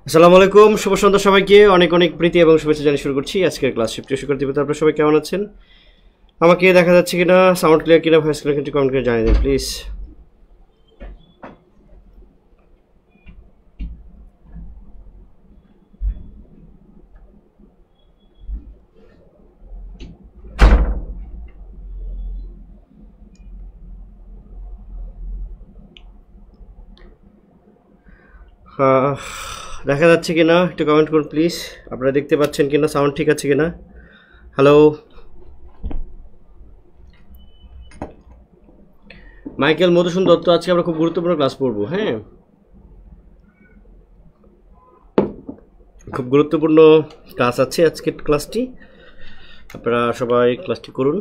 আসসালামু আলাইকুম, শুভ সন্ধ্যা সবাইকে। অনেক অনেক প্রীতি এবং শুভেচ্ছা জানিয়ে শুরু করছি আজকের ক্লাস। প্রিয় শিক্ষার্থী বন্ধুরা, আপনারা সবাই কেমন আছেন? আমাকে দেখা যাচ্ছে কিনা, সাউন্ড ক্লিয়ার কিনা, ভয়েস ক্লিয়ার কিনা কমেন্ট করে জানিয়ে দিন প্লিজ। দেখা যাচ্ছে কিনা একটু কমেন্ট করুন প্লিজ। আপনারা দেখতে পাচ্ছেন কিনা, সাউন্ড ঠিক আছে কিনা? হ্যালো মাইকেল মধুসূদন দত্ত, আজকে আমরা খুব গুরুত্বপূর্ণ ক্লাস পড়বো। হ্যাঁ, খুব গুরুত্বপূর্ণ ক্লাস আছে আজকের ক্লাসটি। আপনারা সবাই ক্লাসটি করুন।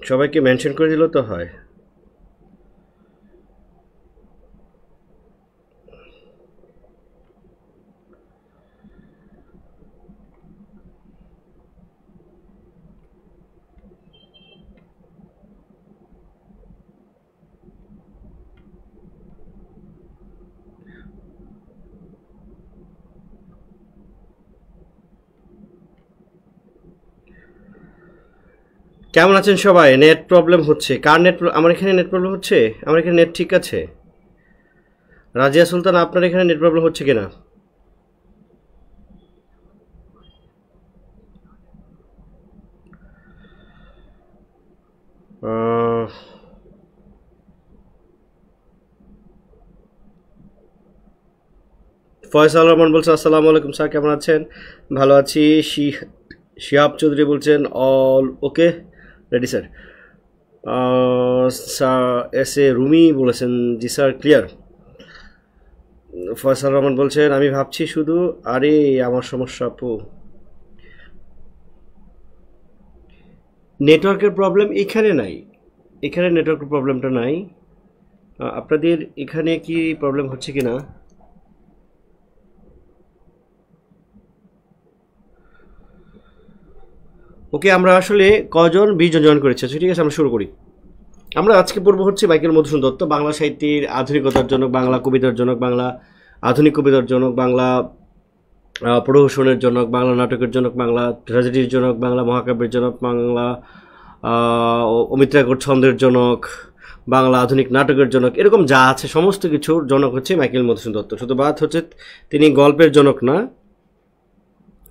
সবাইকে মেনশন করে দিলেও তো হয়। কেমন আছেন সবাই? নেট প্রবলেম হচ্ছে কার? আমার এখানে নেট প্রবলেম হচ্ছে? আমার এখানে নেট ঠিক আছে? রাজিয়া সুলতান, আপনার এখানে নেট প্রবলেম হচ্ছে কিনা? ফয়সাল রহমান বলছেন আসসালামু আলাইকুম স্যার, কেমন আছেন? ভালো আছি। শিহাব চৌধুরী বলছেন all okay, ready sir. Sir S A Rumi বলেছেন জি স্যার, ক্লিয়ার। ফয়সাল রহমান বলছেন আমি ভাবছি শুধু, আরে আমার সমস্যা আপু, নেটওয়ার্কের প্রবলেম এখানে নাই। এখানে নেটওয়ার্কের প্রবলেমটা নাই। আপনাদের এখানে কি প্রবলেম হচ্ছে কি না? ওকে, আমরা আসলে কজন 20 জন জয়েন করেছি। ঠিক আছে, আমরা শুরু করি। আমরা আজকে পড়বো হচ্ছে মাইকেল মধুসূদন দত্ত, বাংলা সাহিত্যের আধুনিকতার জনক, বাংলা কবিতার জনক, বাংলা আধুনিক কবিতার জনক, বাংলা প্রহসনের জনক, বাংলা নাটকের জনক, বাংলা ট্র্যাজেডির জনক, বাংলা মহাকাব্যের জনক, বাংলা অমিত্রাকর ছন্দের জনক, বাংলা আধুনিক নাটকের জনক, এরকম যা আছে সমস্ত কিছুর জনক হচ্ছে মাইকেল মধুসূদন দত্ত। শুধু বাদ হচ্ছে তিনি গল্পের জনক না।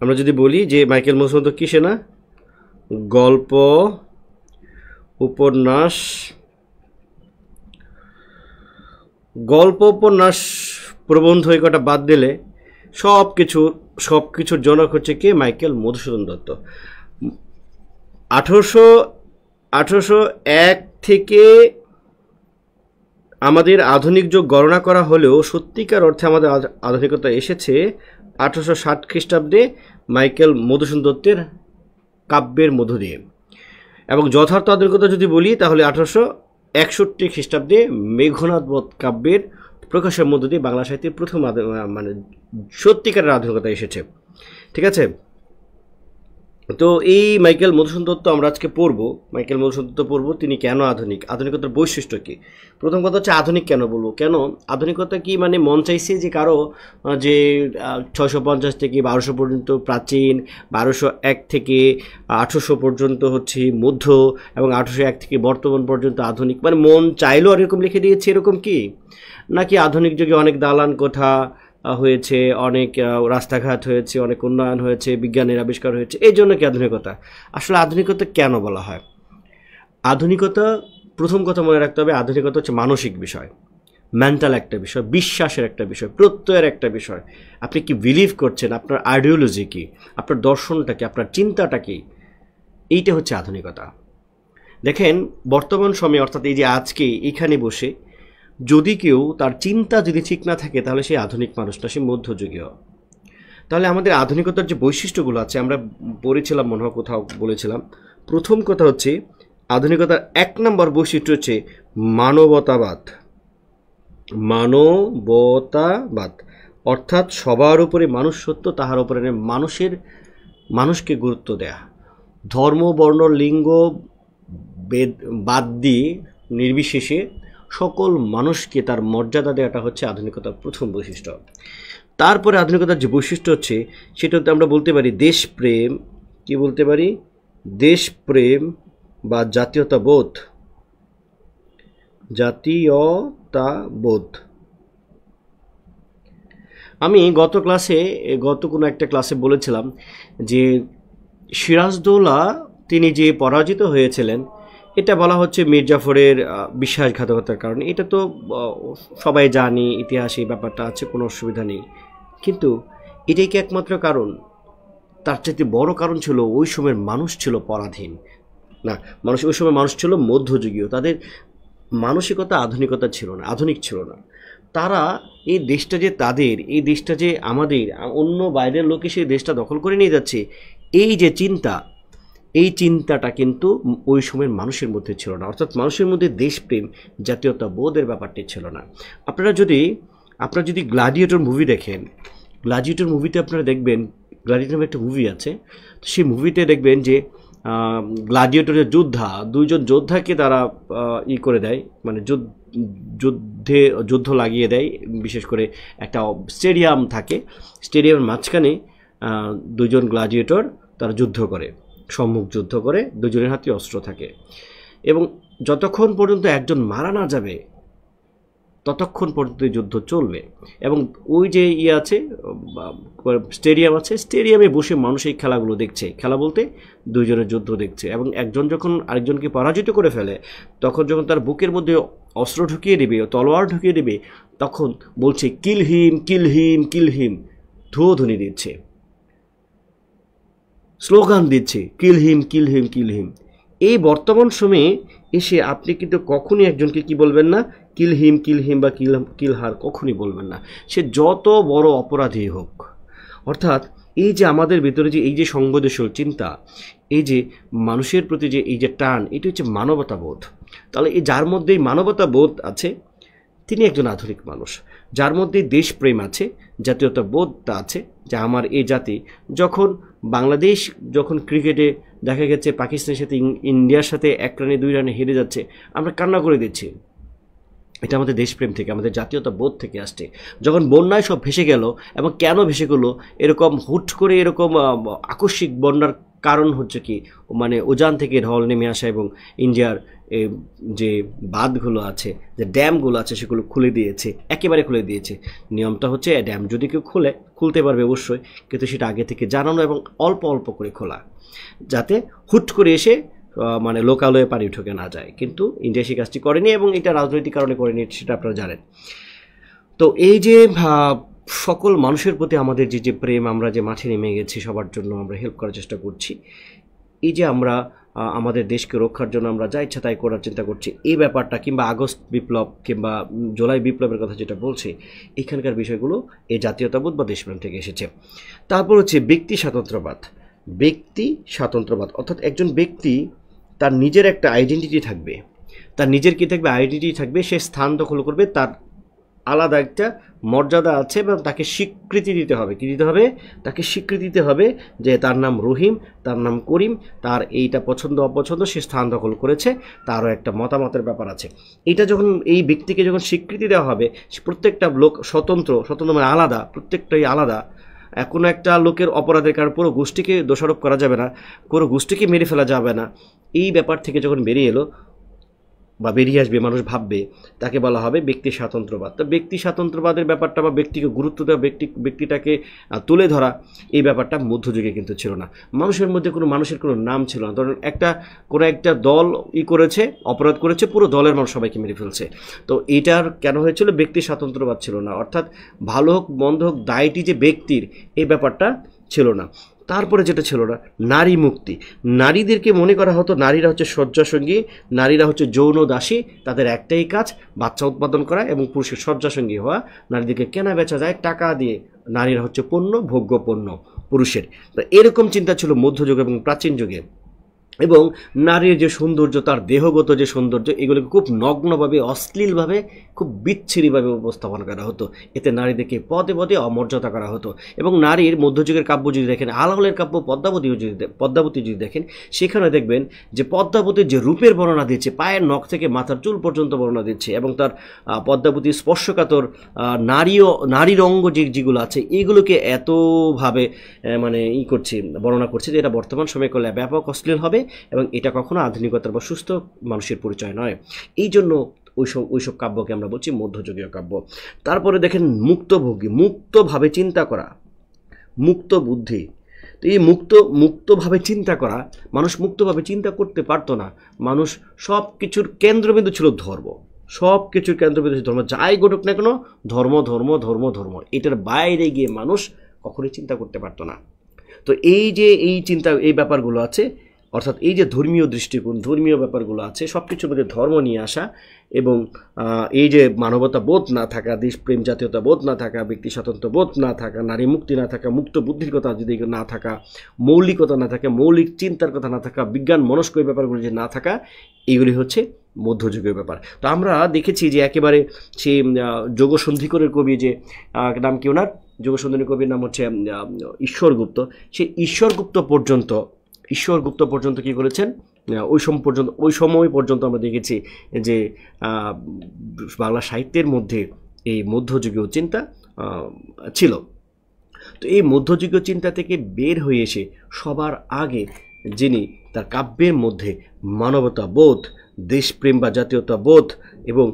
আমরা যদি বলি যে মাইকেল মধুসূদন দত্ত কিসে না, গল্প, উপন্যাস, প্রবন্ধ এই কটা বাদ দিলে সব কিছুর জনক হচ্ছে কে? মাইকেল মধুসূদন দত্ত। 1801 থেকে আমাদের আধুনিক যুগ গণনা করা হলেও সত্যিকার অর্থে আমাদের আধুনিকতা এসেছে 1860 খ্রিস্টাব্দে মাইকেল মধুসূদন দত্তের কাব্যের মধ্য দিয়ে। এবং যথার্থ আধুনিকতা যদি বলি তাহলে 1861 খ্রিস্টাব্দে মেঘনাদ বধ কাব্যের প্রকাশের মধ্য দিয়ে বাংলা সাহিত্যের প্রথম মানে সত্যিকারের আধুনিকতা এসেছে। ঠিক আছে, তো এই মাইকেল মধুসূদন দত্ত আমরা আজকে পড়বো। মাইকেল মধুসূদন দত্ত পড়বো, তিনি কেন আধুনিক, আধুনিকতার বৈশিষ্ট্য কী। প্রথম কথা হচ্ছে আধুনিক কেন বলবো, কেন আধুনিকতা কি মানে মন চাইছে যে কারো যে 650 থেকে 1200 পর্যন্ত প্রাচীন, 1201 থেকে 1800 পর্যন্ত হচ্ছে মধ্য, এবং 1801 থেকে বর্তমান পর্যন্ত আধুনিক, মানে মন চাইলেও আর এরকম লিখে দিয়েছে এরকম কি? নাকি আধুনিক যুগে অনেক দালান কোঠা হয়েছে, অনেক রাস্তাঘাট হয়েছে, অনেক উন্নয়ন হয়েছে, বিজ্ঞানের আবিষ্কার হয়েছে, এই জন্য কি আধুনিকতা? আসলে আধুনিকতা কেন বলা হয়? আধুনিকতা, প্রথম কথা মনে রাখতে হবে, আধুনিকতা হচ্ছে মানসিক বিষয়, মেন্টাল একটা বিষয়, বিশ্বাসের একটা বিষয়, প্রত্যয়ের একটা বিষয়। আপনি কি বিলিভ করছেন, আপনার আইডিওলজি কি, আপনার দর্শনটা কি, আপনার চিন্তাটা কি, এইটা হচ্ছে আধুনিকতা। দেখেন বর্তমান সময়ে, অর্থাৎ এই যে আজকে এখানে বসে যদি কেউ তার চিন্তা যদি ঠিক না থাকে তাহলে সে আধুনিক মানুষ না, সে মধ্যযুগীয়। তাহলে আমাদের আধুনিকতার যে বৈশিষ্ট্যগুলো আছে আমরা পড়েছিলাম, মনে হয় কোথাও বলেছিলাম। প্রথম কথা হচ্ছে আধুনিকতার 1 নম্বর বৈশিষ্ট্য হচ্ছে মানবতাবাদ। মানবতাবাদ অর্থাৎ সবার উপরে মানুষ সত্য, তাহার উপরে মানুষকে গুরুত্ব দেয়া। ধর্ম, বর্ণ, লিঙ্গ, বাদ দিয়ে নির্বিশেষে সকল মানুষকে তার মর্যাদা দেওয়াটা হচ্ছে আধুনিকতার প্রথম বৈশিষ্ট্য। তারপরে আধুনিকতার যে বৈশিষ্ট্য হচ্ছে সেটা হতে আমরা বলতে পারি দেশপ্রেম, কি বলতে পারি, দেশপ্রেম বা জাতীয়তাবোধ। আমি গত কোনো একটা ক্লাসে বলেছিলাম যে সিরাজদৌল্লা তিনি যে পরাজিত হয়েছিলেন এটা বলা হচ্ছে মীর জাফরের বিশ্বাসঘাতকতার কারণে। এটা তো সবাই জানি, ইতিহাসে এই ব্যাপারটা আছে, কোনো অসুবিধা নেই। কিন্তু এটাই কি একমাত্র কারণ? তার চাইতে বড় কারণ ছিল ওই সময়ের মানুষ ছিল পরাধীন না, ওই সময় মানুষ ছিল মধ্যযুগীয়, তাদের মানসিকতা আধুনিকতা ছিল না, আধুনিক ছিল না। তারা এই দেশটা যে তাদের, এই দেশটা যে আমাদের, অন্য বাইরের লোক এসে দেশটা দখল করে নিয়ে যাচ্ছে, এই যে চিন্তা, এই চিন্তাটা কিন্তু ওই সময়ের মানুষের মধ্যে ছিল না। অর্থাৎ মানুষের মধ্যে দেশপ্রেম, জাতীয়তাবোধের ব্যাপারটি ছিল না। আপনারা যদি গ্ল্যাডিয়েটর মুভি দেখেন, গ্ল্যাডিয়েটর মুভিতে আপনারা দেখবেন, গ্ল্যাডিয়েটর নামে একটা মুভি আছে, তো সেই মুভিতে দেখবেন যে গ্ল্যাডিয়েটরের দুইজন যোদ্ধাকে তারা করে দেয়, মানে যুদ্ধ লাগিয়ে দেয়। বিশেষ করে একটা স্টেডিয়াম থাকে, স্টেডিয়ামের মাঝখানে দুইজন গ্ল্যাডিয়েটর তারা সম্মুখ যুদ্ধ করে, দুজনের হাতে অস্ত্র থাকে এবং যতক্ষণ পর্যন্ত একজন মারা না যাবে ততক্ষণ পর্যন্ত যুদ্ধ চলবে। এবং ওই যে আছে স্টেডিয়াম আছে, স্টেডিয়ামে বসে মানুষ এই খেলাগুলো দেখছে, খেলা বলতে দুইজনের যুদ্ধ দেখছে। এবং একজন যখন আরেকজনকে পরাজিত করে ফেলে, তখন যখন তার বুকের মধ্যে অস্ত্র ঢুকিয়ে দেবে, তলোয়ার ঢুকিয়ে দেবে, তখন বলছে কিল হিম, কিল হিম, কিল হিম, ধ্বনি দিচ্ছে, স্লোগান দিচ্ছে, কিল হিম, কিল হিম, কিল হিম। এই বর্তমান সময়ে এসে আপনি কিন্তু কখনই একজনকে কি বলবেন না, কিল হিম, কিল হিম বা কিল হার কখনই বলবেন না, সে যত বড় অপরাধী হোক। অর্থাৎ এই যে আমাদের ভিতরে যে এই যে সংবেদনশীল চিন্তা, এই যে মানুষের প্রতি যে এই যে টান, এটা হচ্ছে মানবতাবোধ। তাহলে এই যার মধ্যে মানবতাবোধ আছে তিনি একজন আধুনিক মানুষ। যার মধ্যে দেশপ্রেম আছে, জাতীয়তাবোধটা আছে, যে আমার এই জাতি, বাংলাদেশ যখন ক্রিকেটে দেখা গেছে পাকিস্তানের সাথে ইন্ডিয়ার সাথে 1 রানে 2 রানে হেরে যাচ্ছে, আমরা কান্না করে দিচ্ছি, এটা আমাদের দেশপ্রেম থেকে, আমাদের জাতীয়তাবোধ থেকে আসছে। যখন বন্যায় সব ভেসে গেল, এবং কেন ভেসে গেলো, এরকম হুট করে এরকম আকস্মিক বন্যার কারণ হচ্ছে কি, মানে উজান থেকে ঢল নেমে আসা এবং ইন্ডিয়ার যে বাঁধগুলো আছে, যে ড্যামগুলো আছে, সেগুলো খুলে দিয়েছে, একেবারে খুলে দিয়েছে। নিয়মটা হচ্ছে ড্যাম যদি কেউ খুলতে পারবে অবশ্যই, কিন্তু সেটা আগে থেকে জানানো এবং অল্প অল্প করে খোলা, যাতে হুট করে এসে মানে লোকালয়ে পানি ঢুকে না যায়। কিন্তু ইন্ডিয়া সেই কাজটি করেনি এবং এটা রাজনৈতিক কারণে করেনি, সেটা আপনারা জানেন। তো এই যে সকল মানুষের প্রতি আমাদের যে প্রেম, আমরা যে মাঠে নেমে গেছি, সবার জন্য আমরা হেল্প করার চেষ্টা করছি, এই যে আমরা আমাদের দেশকে রক্ষার জন্য আমরা যা ইচ্ছা তাই করার চিন্তা করছি, এই ব্যাপারটা, কিংবা আগস্ট বিপ্লব কিংবা জুলাই বিপ্লবের কথা যেটা বলছে, এখানকার বিষয়গুলো এই জাতীয়তাবোধ বা দেশপ্রেম থেকে এসেছে। তারপর হচ্ছে ব্যক্তি স্বাতন্ত্র্যবাদ, অর্থাৎ একজন ব্যক্তি তার নিজের একটা আইডেন্টিটি থাকবে, তার নিজের কি থাকবে, আইডেন্টিটি থাকবে, সে স্থান দখল করবে, তার আলাদা একটা মর্যাদা আছে এবং তাকে স্বীকৃতি দিতে হবে। কি দিতে হবে? তাকে স্বীকৃতি দিতে হবে যে তার নাম রহিম, তার নাম করিম, তার এইটা পছন্দ অপছন্দ, সে স্থান দখল করেছে, তারও একটা মতামতের ব্যাপার আছে। এটা যখন এই ব্যক্তিকে যখন স্বীকৃতি দেওয়া হবে, প্রত্যেকটা লোক স্বতন্ত্র মানে আলাদা, প্রত্যেকটাই আলাদা। কোনো একটা লোকের অপরাধের কারণে পুরো গোষ্ঠীকে দোষারোপ করা যাবে না, পুরো গোষ্ঠীকে মেরে ফেলা যাবে না। এই ব্যাপার থেকে যখন বেরিয়ে এলো বা বেরিয়ে আসবে, মানুষ ভাববে, তাকে বলা হবে ব্যক্তি স্বাতন্ত্র্যবাদ। তো ব্যক্তি স্বাতন্ত্র্যবাদের ব্যাপারটা বা ব্যক্তিকে গুরুত্ব দেওয়া, ব্যক্তিটাকে তুলে ধরা, এই ব্যাপারটা মধ্যযুগে কিন্তু ছিল না। মানুষের মধ্যে মানুষের কোনো নাম ছিল না। ধরুন কোনো একটা দল করেছে, অপরাধ করেছে, পুরো দলের মানুষ সবাইকে মেরে ফেলছে। তো এটার কেন হয়েছিল? ব্যক্তি স্বাতন্ত্র্যবাদ ছিল না। অর্থাৎ ভালো হোক মন্দ হোক, দায়টি যে ব্যক্তির, এই ব্যাপারটা ছিল না। তারপরে যেটা ছিল না, নারী মুক্তি। নারীদেরকে মনে করা হতো নারীরা হচ্ছে শয্যাসঙ্গী, নারীরা হচ্ছে যৌন দাসী, তাদের একটাই কাজ বাচ্চা উৎপাদন করা এবং পুরুষের শয্যাসঙ্গী হওয়া। নারীদেরকে কেনা বেচা যায় টাকা দিয়ে, নারীরা হচ্ছে পণ্য, ভোগ্য পণ্য পুরুষের। তো এরকম চিন্তা ছিল মধ্যযুগে এবং প্রাচীন যুগে। এবং নারীর যে সৌন্দর্য, তার দেহগত যে সৌন্দর্য, এগুলোকে খুব নগ্নভাবে, অশ্লীলভাবে খুব বিচ্ছিরিভাবে উপস্থাপন করা হতো। এতে নারীদেরকে পদে পদে অমর্যাদা করা হতো। এবং নারীর মধ্যযুগের কাব্য যদি দেখেন, আলাওলের কাব্য পদ্মাবতী যদি দেখেন, সেখানে দেখবেন যে পদ্মাবতীর যে রূপের বর্ণনা দিচ্ছে, পায়ের নখ থেকে মাথার চুল পর্যন্ত বর্ণনা দিচ্ছে, এবং তার পদ্মাবতীর স্পর্শকাতর নারীর অঙ্গ যেগুলো আছে এইগুলোকে এতভাবে মানে করছে, বর্ণনা করছে যে এটা বর্তমান সময়ে করলে ব্যাপক অশ্লীল হবে, এবং এটা কখনো আধুনিকতার বা সুস্থ মানুষের পরিচয় নয়। এই জন্য ওইসব কাব্যকে আমরা বলছি মধ্যযুগীয় কাব্য। তারপরে দেখেন মুক্তভোগী, মুক্তভাবে চিন্তা করা, মুক্ত বুদ্ধি। তো এই মুক্তভাবে চিন্তা করা, মানুষ মুক্তভাবে চিন্তা করতে পারতো না। মানুষ সব কিছুর কেন্দ্রবিন্দু ছিল ধর্ম, সব কিছুর কেন্দ্রবিন্দু ধর্ম, যাই ঘটুক না কেন ধর্ম ধর্ম ধর্ম ধর্ম, এটার বাইরে গিয়ে মানুষ কখনোই চিন্তা করতে পারতো না। তো এই যে এই চিন্তা, এই ব্যাপারগুলো আছে, অর্থাৎ এই যে ধর্মীয় দৃষ্টিকোণ, ধর্মীয় ব্যাপারগুলো আছে, সব কিছুর মধ্যে ধর্ম নিয়ে আসা, এবং এই যে মানবতা বোধ না থাকা, দেশপ্রেম জাতীয়তা বোধ না থাকা, ব্যক্তি স্বাতন্ত্র্য বোধ না থাকা, নারী মুক্তি না থাকা, মুক্ত বুদ্ধির কথা যদি না থাকা, মৌলিকতা না থাকা, মৌলিক চিন্তার কথা না থাকা, বিজ্ঞান মনস্ক এই ব্যাপারগুলো যে না থাকা, এইগুলি হচ্ছে মধ্যযুগের ব্যাপার। তো আমরা দেখেছি যে একেবারে সেই যোগসন্ধিকরের কবি, যে নাম কি ওনার, যোগসন্ধিকরের কবির নাম হচ্ছে ঈশ্বরগুপ্ত, সেই ঈশ্বরগুপ্ত পর্যন্ত কি করেছেন, ওই সময় পর্যন্ত আমরা দেখেছি যে বাংলা সাহিত্যের মধ্যে এই মধ্যযুগীয় চিন্তা ছিল। তো এই মধ্যযুগীয় চিন্তা থেকে বের হয়ে এসে সবার আগে যিনি তার কাব্যের মধ্যে মানবতা বোধ, দেশপ্রেম বা জাতীয়তা বোধ, এবং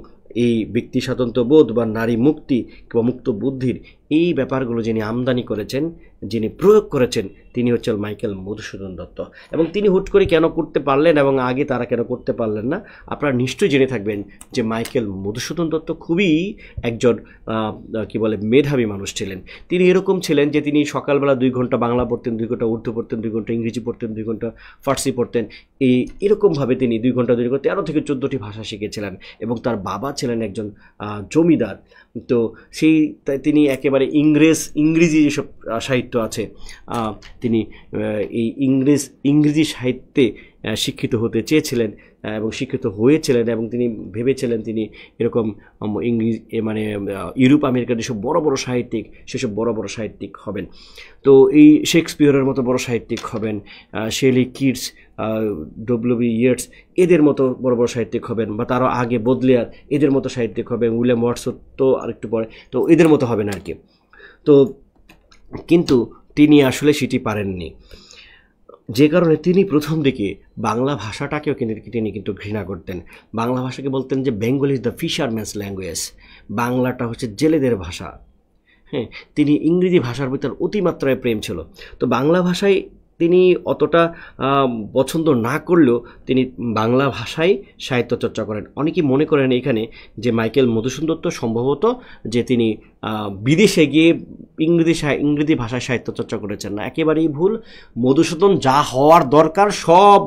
এই ব্যক্তি স্বাতন্ত্র্য বোধ বা নারী মুক্তি কিংবা মুক্ত বুদ্ধির এই ব্যাপারগুলো যিনি আমদানি করেছেন, যিনি প্রয়োগ করেছেন, তিনি হচ্ছেন মাইকেল মধুসূদন দত্ত। এবং তিনি হুট করে কেন করতে পারলেন এবং আগে তারা কেন করতে পারলেন না, আপনারা নিশ্চয়ই জেনে থাকবেন যে মাইকেল মধুসূদন দত্ত খুবই একজন কি বলে মেধাবী মানুষ ছিলেন। তিনি এরকম ছিলেন যে তিনি সকালবেলা 2 ঘন্টা বাংলা পড়তেন, 2 ঘন্টা উর্দু পড়তেন, 2 ঘন্টা ইংরেজি পড়তেন, 2 ঘন্টা ফার্সি পড়তেন। এরকমভাবে তিনি 2 ঘন্টা 13 থেকে 14টি ভাষা শিখেছিলেন। এবং তার বাবা ছিলেন একজন জমিদার। তো তিনি একেবারে ইংরেজি যেসব সাহিত্য আছে, তিনি এই ইংরেজি সাহিত্যে শিক্ষিত হতে চেয়েছিলেন এবং শিক্ষিত হয়েছিলেন, এবং তিনি ভেবেছিলেন তিনি এরকম মানে ইউরোপ আমেরিকার যেসব বড় বড় সাহিত্যিক, সেসব বড় বড় সাহিত্যিক হবেন। তো এই শেক্সপিয়রের মতো বড় সাহিত্যিক হবেন, শেলি কিটস, ডব্লিউ.বি. ইয়েটস এদের মতো বড় বড় সাহিত্যিক হবেন, বা তারও আগে বোদলেয়ার এদের মতো সাহিত্যিক হবেন, উইলিয়াম ওয়ার্ডসওয়ার্থ তো আরেকটু পরে, তো এদের মতো হবেন আর কি। তো কিন্তু তিনি আসলে সেটি পারেননি, যে কারণে তিনি প্রথম দিকে বাংলা ভাষাটাকেও তিনি কিন্তু ঘৃণা করতেন। বাংলা ভাষাকে বলতেন যে Bengal is the fisherman's language, বাংলাটা হচ্ছে জেলেদের ভাষা। হ্যাঁ, তিনি ইংরেজি ভাষার ভিতর অতিমাত্রায় প্রেম ছিল। তো বাংলা ভাষায় তিনি অতটা পছন্দ না করলেও তিনি বাংলা ভাষায় সাহিত্য চর্চা করেন। অনেকেই মনে করেন এখানে যে মাইকেল মধুসূদন দত্ত সম্ভবত যে তিনি বিদেশে গিয়ে ইংরেজি ভাষায় সাহিত্য চর্চা করেছেন না, একেবারেই ভুল। মধুসূদন যা হওয়ার দরকার সব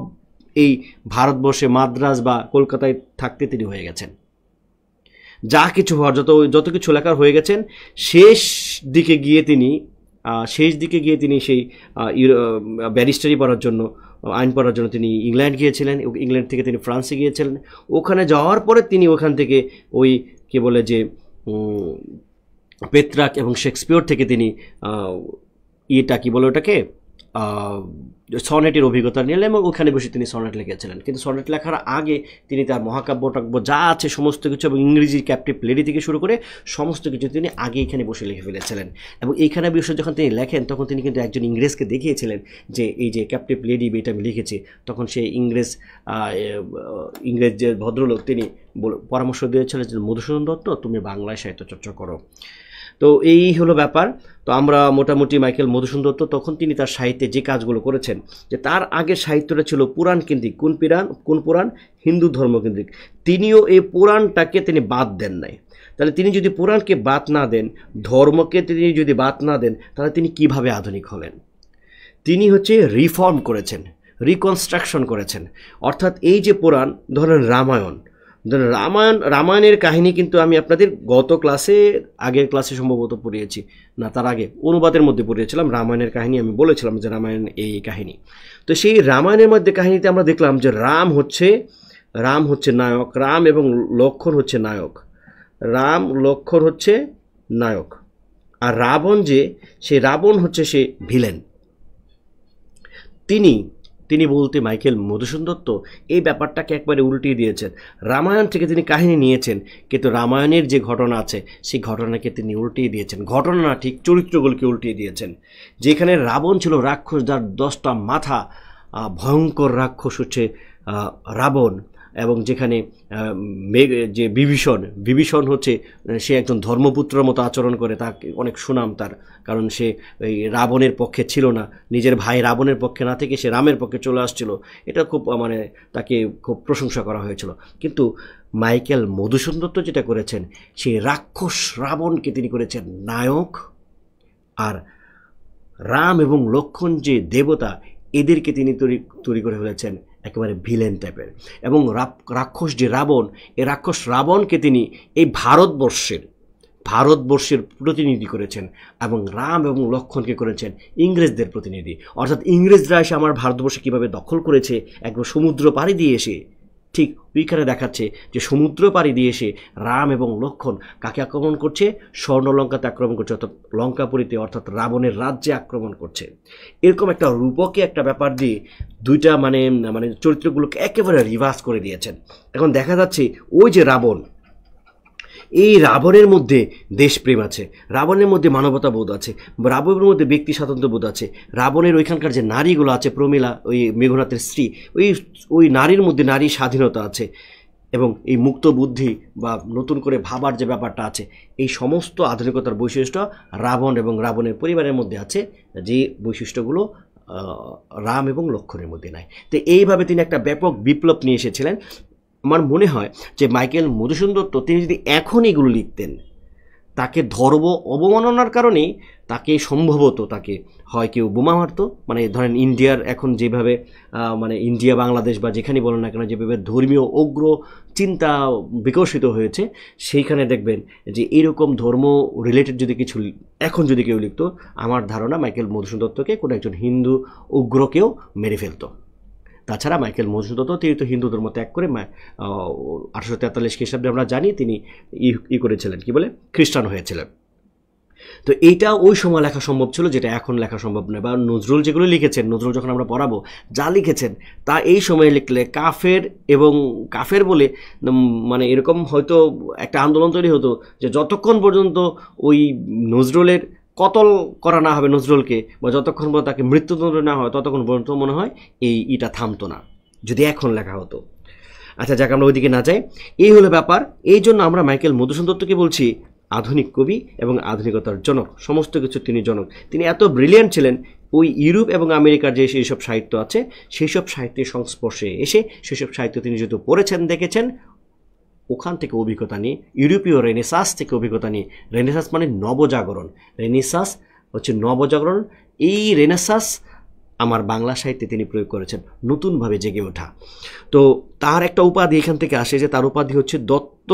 এই ভারতবর্ষে মাদ্রাজ বা কলকাতায় থাকতে তিনি হয়ে গেছেন। যা কিছু হওয়ার যত কিছু লেখার হয়ে গেছেন, শেষ দিকে গিয়ে তিনি সেই ব্যারিস্টারি পড়ার জন্য, আইন পড়ার জন্য তিনি ইংল্যান্ড গিয়েছিলেন। ইংল্যান্ড থেকে তিনি ফ্রান্সে গিয়েছিলেন। ওখানে যাওয়ার পরে তিনি ওখান থেকে ওই কি বলে যে পেত্রাক এবং শেক্সপিয়র থেকে তিনি কি বলে ওটাকে সনেটের অভিজ্ঞতা নিলেন, এবং ওখানে বসে তিনি সনেট লিখেছিলেন। কিন্তু সনেট লেখার আগে তিনি তার মহাকাব্য টাব্য যা আছে সমস্ত কিছু, এবং ইংরেজি ক্যাপটিভ লেডি থেকে শুরু করে সমস্ত কিছু তিনি আগে এখানে বসে লিখে ফেলেছিলেন। এবং এইখানে বসে যখন তিনি লেখেন, তখন তিনি কিন্তু একজন ইংরেজকে দেখিয়েছিলেন যে এই যে ক্যাপটিভ লেডি এটা আমি লিখেছি। তখন সেই ইংরেজ যে ভদ্রলোক তিনি পরামর্শ দিয়েছিলেন যে মধুসূদন দত্ত, তুমি বাংলায় সাহিত্য চর্চা করো। তো এই হলো ব্যাপার। তো আমরা মোটামুটি মাইকেল মধুসূদন দত্ত তখন তিনি তার সাহিত্যে যে কাজগুলো করেছেন, যে তার আগের সাহিত্যটা ছিল পুরাণ কেন্দ্রিক। কোন পুরাণ? হিন্দু ধর্ম কেন্দ্রিক। তিনিও এই পুরাণটাকে তিনি বাদ দেন নাই। তাহলে তিনি যদি পুরাণকে বাদ না দেন, ধর্মকে তিনি যদি বাদ না দেন, তাহলে তিনি কিভাবে আধুনিক হলেন? তিনি হচ্ছে রিফর্ম করেছেন, রিকনস্ট্রাকশন করেছেন। অর্থাৎ এই যে পুরাণ, ধরেন রামায়ণের কাহিনী কিন্তু আমি আপনাদের আগের ক্লাসে সম্ভবত পড়িয়েছি, না তার আগে অনুবাদের মধ্যে পড়িয়েছিলাম। রামায়ণের কাহিনী আমি বলেছিলাম যে রামায়ণ এই কাহিনী। তো সেই রামায়ণের মধ্যে কাহিনীতে আমরা দেখলাম যে রাম হচ্ছে নায়ক, রাম এবং লক্ষ্মণ হচ্ছে নায়ক। রাম লক্ষ্মণ হচ্ছে নায়ক, আর রাবণ যে সে রাবণ হচ্ছে সে ভিলেন। তিনি বলতে মাইকেল মধুসূদন দত্ত এই ব্যাপারটাকে একবারে উল্টিয়ে দিয়েছেন। রামায়ণ থেকে তিনি কাহিনী নিয়েছেন, কিন্তু রামায়ণের যে ঘটনা আছে সেই ঘটনাকে তিনি উল্টিয়ে দিয়েছেন, ঘটনা না ঠিক চরিত্রগুলোকে উল্টিয়ে দিয়েছেন। যেখানে রাবণ ছিল রাক্ষস, যার 10টা মাথা, ভয়ঙ্কর রাক্ষস হচ্ছে রাবণ, এবং যেখানে যে বিভীষণ হচ্ছে সে একজন ধর্মপুত্রের মতো আচরণ করে, তার অনেক সুনাম তার, কারণ সে এই রাবণের পক্ষে ছিল না, নিজের ভাই রাবণের পক্ষে না থেকে সে রামের পক্ষে চলে আসছিল, এটা খুব মানে তাকে খুব প্রশংসা করা হয়েছিল। কিন্তু মাইকেল মধুসূদন দত্ত যেটা করেছেন, সেই রাক্ষস রাবণকে তিনি করেছেন নায়ক, আর রাম এবং লক্ষ্মণ যে দেবতা এদেরকে তিনি তৈরি করে ফেলেছেন একেবারে ভিলেন টাইপের। এবং রাক্ষস যে রাবণ, এই রাক্ষস রাবণকে তিনি এই ভারতবর্ষের প্রতিনিধি করেছেন, এবং রাম এবং লক্ষ্মণকে করেছেন ইংরেজদের প্রতিনিধি। অর্থাৎ ইংরেজরা এসে আমার ভারতবর্ষে কীভাবে দখল করেছে একবার সমুদ্র পাড়ি দিয়ে এসে, ঠিক ওইখানে দেখাচ্ছে যে সমুদ্র পাড়ি দিয়ে এসে রাম এবং লক্ষ্মণ কাকে আক্রমণ করছে, স্বর্ণলঙ্কাতে আক্রমণ করছে, অর্থাৎ লঙ্কাপুরীতে, অর্থাৎ রাবণের রাজ্যে আক্রমণ করছে। এরকম একটা রূপকে একটা ব্যাপার দিয়ে দুইটা মানে চরিত্রগুলোকে একেবারে রিভার্স করে দিয়েছেন। এখন দেখা যাচ্ছে ওই যে রাবণ, এই রাবণের মধ্যে দেশপ্রেম আছে, রাবণের মধ্যে মানবতা বোধ আছে, রাবণের মধ্যে ব্যক্তি স্বাতন্ত্র্য বোধ আছে, রাবণের ওইখানকার যে নারীগুলো আছে, প্রমীলা ওই মেঘনাথের স্ত্রী, ওই নারীর মধ্যে নারী স্বাধীনতা আছে, এবং এই মুক্ত বুদ্ধি বা নতুন করে ভাবার যে ব্যাপারটা আছে, এই সমস্ত আধুনিকতার বৈশিষ্ট্য রাবণ এবং রাবণের পরিবারের মধ্যে আছে, যে বৈশিষ্ট্যগুলো রাম এবং লক্ষ্মণের মধ্যে নাই। তো এইভাবে তিনি একটা ব্যাপক বিপ্লব নিয়ে এসেছিলেন। আমার মনে হয় যে মাইকেল মধুসূদন দত্ত তিনি যদি এখন এগুলো লিখতেন, তাকে ধর্ম অবমাননার কারণেই তাকে সম্ভবত তাকে হয় কেউ বোমা মারত, মানে ধরেন ইন্ডিয়ার এখন যেভাবে মানে ইন্ডিয়া বাংলাদেশ বা যেখানে বলেন না কেন যেভাবে ধর্মীয় উগ্র চিন্তা বিকশিত হয়েছে, সেইখানে দেখবেন যে এরকম ধর্ম রিলেটেড যদি কিছু এখন যদি কেউ লিখতো, আমার ধারণা মাইকেল মধুসূদন দত্তকে কোনো একজন হিন্দু উগ্রকেও মেরে ফেলতো। তাছাড়া মাইকেল মধুসূদন দত্ত তিনি তো হিন্দু ধর্ম ত্যাগ করে 1843 খ্রিস্টাব্দে আমরা জানি তিনি করেছিলেন, কি বলে, খ্রিস্টান হয়েছিলেন। তো এইটা ওই সময় লেখা সম্ভব ছিল, যেটা এখন লেখা সম্ভব নয়। বা নজরুল যেগুলো লিখেছেন, নজরুল যখন আমরা পড়াবো যা লিখেছেন তা এই সময়ে লিখলে কাফের বলে মানে এরকম হয়তো একটা আন্দোলন তৈরি হতো যে যতক্ষণ পর্যন্ত ওই নজরুলের কতল করা না হবে নজরুলকে, বা যতক্ষণ পর্যন্ত তাকে মৃত্যুদণ্ড না হয় ততক্ষণ পর্যন্ত মনে হয় এইটা থামতো না, যদি এখন লেখা হতো। আচ্ছা যাক, আমরা ওইদিকে না যাই, এই হলো ব্যাপার। এই জন্য আমরা মাইকেল মধুসূদন দত্তকে বলছি আধুনিক কবি এবং আধুনিকতার জনক, সমস্ত কিছু তিনি জনক। তিনি এত ব্রিলিয়ান্ট ছিলেন, ওই ইউরোপ এবং আমেরিকার যে সেইসব সাহিত্য আছে সেই সব সাহিত্যের সংস্পর্শে এসে সেসব সাহিত্য তিনি যেহেতু পড়েছেন, দেখেছেন, ওখান থেকে অভিজ্ঞতা নিয়ে, ইউরোপীয় রেনেসাস থেকে অভিজ্ঞতা নিয়ে, রেনেসাস মানে নবজাগরণ, রেনেসাস হচ্ছে নবজাগরণ, এই রেনেসাস আমার বাংলা সাহিত্যে তিনি প্রয়োগ করেছেন, নতুনভাবে জেগে ওঠা। তো তার একটা উপাধি এখান থেকে আসে, যে তার উপাধি হচ্ছে দত্ত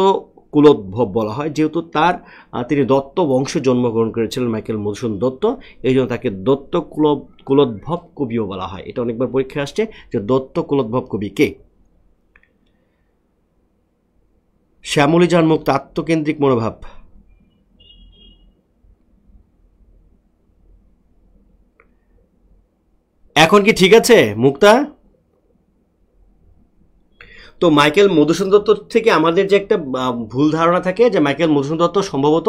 কুলোদ্ভব বলা হয়, যেহেতু তিনি দত্ত বংশে জন্মগ্রহণ করেছিলেন মাইকেল মধুসূদন দত্ত, এই জন্য তাকে দত্ত কুলোদ্ভব কবিও বলা হয়। এটা অনেকবার পরীক্ষায় আসছে যে দত্ত কুলোদ্ভব কবি কে। শ্যামলী যান মুক্ত, আত্মকেন্দ্রিক মনোভাব। এখন কি ঠিক আছে মুক্তা? তো মাইকেল মধুসূদন দত্ত থেকে আমাদের যে একটা ভুল ধারণা থাকে যে মাইকেল মধুসূদন দত্ত সম্ভবত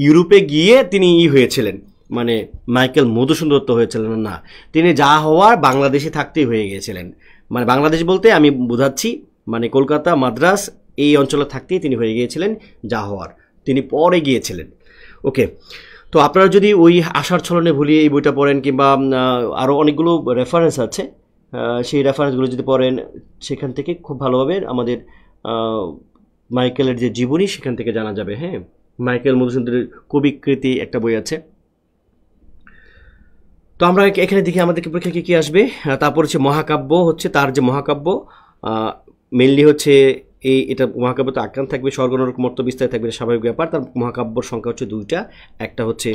ইউরোপে গিয়ে তিনি হয়েছিলেন, মানে মাইকেল মধুসূদন দত্ত হয়েছিলেন না, তিনি যা হওয়ার বাংলাদেশে থাকতেই হয়ে গিয়েছিলেন। মানে বাংলাদেশ বলতে আমি বোঝাচ্ছি মানে কলকাতা, মাদ্রাস এই অঞ্চলে থাকতেই তিনি হয়ে গিয়েছিলেন যা হওয়ার, তিনি পরে গিয়েছিলেন। ওকে, তো আপনারা যদি ওই আশার ছলনে ভুলিয়ে এই বইটা পড়েন, কিংবা আরও অনেকগুলো রেফারেন্স আছে, সেই রেফারেন্সগুলো যদি পড়েন, সেখান থেকে খুব ভালোভাবে আমাদের মাইকেলের যে জীবনী সেখান থেকে জানা যাবে। হ্যাঁ, মাইকেল মধুসূদনের কবিকৃতি একটা বই আছে। তো আমরা এখানে দেখি আমাদেরকে পরীক্ষা কী আসবে। তারপর হচ্ছে মহাকাব্য, হচ্ছে তার যে মহাকাব্য মেনলি হচ্ছে এটা মহাকাব্য তো আখ্যান থাকবে, স্বর্গ নরক মর্ত্য বিস্তার থাকবে, স্বাভাবিক ব্যাপার। তার মহাকাব্যর সংখ্যা হচ্ছে 2টা, একটা হচ্ছে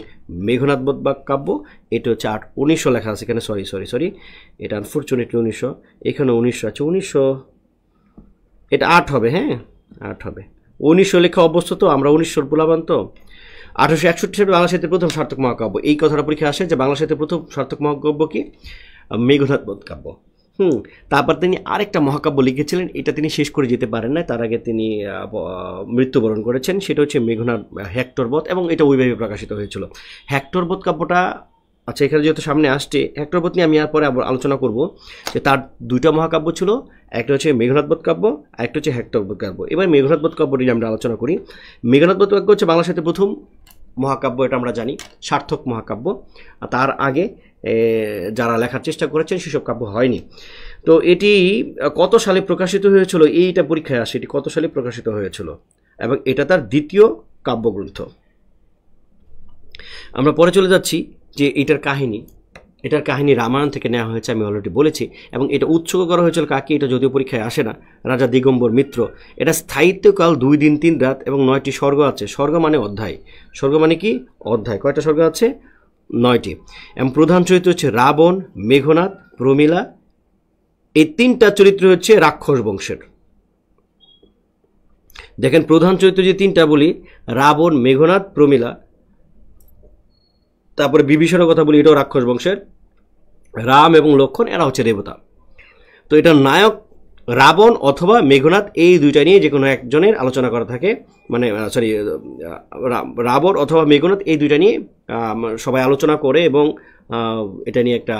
মেঘনাদ বধ কাব্য, এটা হচ্ছে 1900 লেখা আছে এখানে, সরি এটা আনফর্চুনেটলি 1900, এখানে 1900 আছে, 1900 এটা 8 হবে, হ্যাঁ 8 হবে, 1900 লেখা অভ্যস্ত তো আমরা, 1900 পোলাবান তো। 1861 সালে বাংলা সাহিত্যের প্রথম সার্থক মহাকাব্য, এই কথাটা পরীক্ষা আসে যে বাংলা সাহিত্যের প্রথম সার্থক মহাকাব্য কি? মেঘনাদ বধ কাব্য। তারপর তিনি আরেকটা মহাকাব্য লিখেছিলেন, এটা তিনি শেষ করে যেতে পারেন না, তার আগে তিনি মৃত্যুবরণ করেছেন, সেটা হচ্ছে মেঘনাদ হেক্টর বধ, এবং এটা ওইভাবে প্রকাশিত হয়েছিল। হেক্টর বধ কাব্যটা, আচ্ছা এখানে যেহেতু সামনে আসছে, হেক্টর বধ নিয়ে আমি আর পরে আলোচনা করব যে তার দুইটা মহাকাব্য ছিল, একটা হচ্ছে মেঘনাদ বধ কাব্য, আর একটা হচ্ছে হেক্টর বধ কাব্য। এবার মেঘনাদ বধ কাব্য নিয়ে আমরা আলোচনা করি। মেঘনাদ বধ কাব্য হচ্ছে বাংলা সাহিত্যের প্রথম মহাকাব্য, এটা আমরা জানি, সার্থক মহাকাব্য। তার আগে যারা লেখার চেষ্টা করেছেন সেসব কাব্য হয়নি। তো এটি কত সালে প্রকাশিত হয়েছিল, এইটা পরীক্ষায় আসে, এটি কত সালে প্রকাশিত হয়েছিল, এবং এটা তার দ্বিতীয় কাব্যগ্রন্থ। আমরা পরে চলে যাচ্ছি যে এটার কাহিনী রামায়ণ থেকে নেওয়া হয়েছে, আমি অলরেডি বলেছি, এবং এটা উৎসর্গ করা হয়েছিল কাকে, এটা যদিও পরীক্ষায় আসে না, রাজা দিগম্বর মিত্র। এটা স্থায়িত্বকাল 2 দিন 3 রাত এবং 9টি স্বর্গ আছে। স্বর্গ মানে অধ্যায়, স্বর্গ মানে কি? অধ্যায়। কয়টা স্বর্গ আছে? 9টি। এবং প্রধান চরিত্র হচ্ছে রাবণ, মেঘনাদ, প্রমীলা। এই 3টা চরিত্র হচ্ছে রাক্ষস বংশের। দেখেন প্রধান চরিত্র যে 3টা বলি, রাবণ, মেঘনাদ, প্রমীলা, তারপরে বিভীষণের কথা বলি, এটাও রাক্ষস বংশের। রাম এবং লক্ষ্মণ এরা হচ্ছে দেবতা। তো এটা নায়ক রাবণ অথবা মেঘনাদ, এই দুইটা নিয়ে যে কোনো একজনের আলোচনা করা থাকে, মানে সরি রাবণ অথবা মেঘনাদ, এই দুইটা নিয়ে সবাই আলোচনা করে, এবং এটা নিয়ে একটা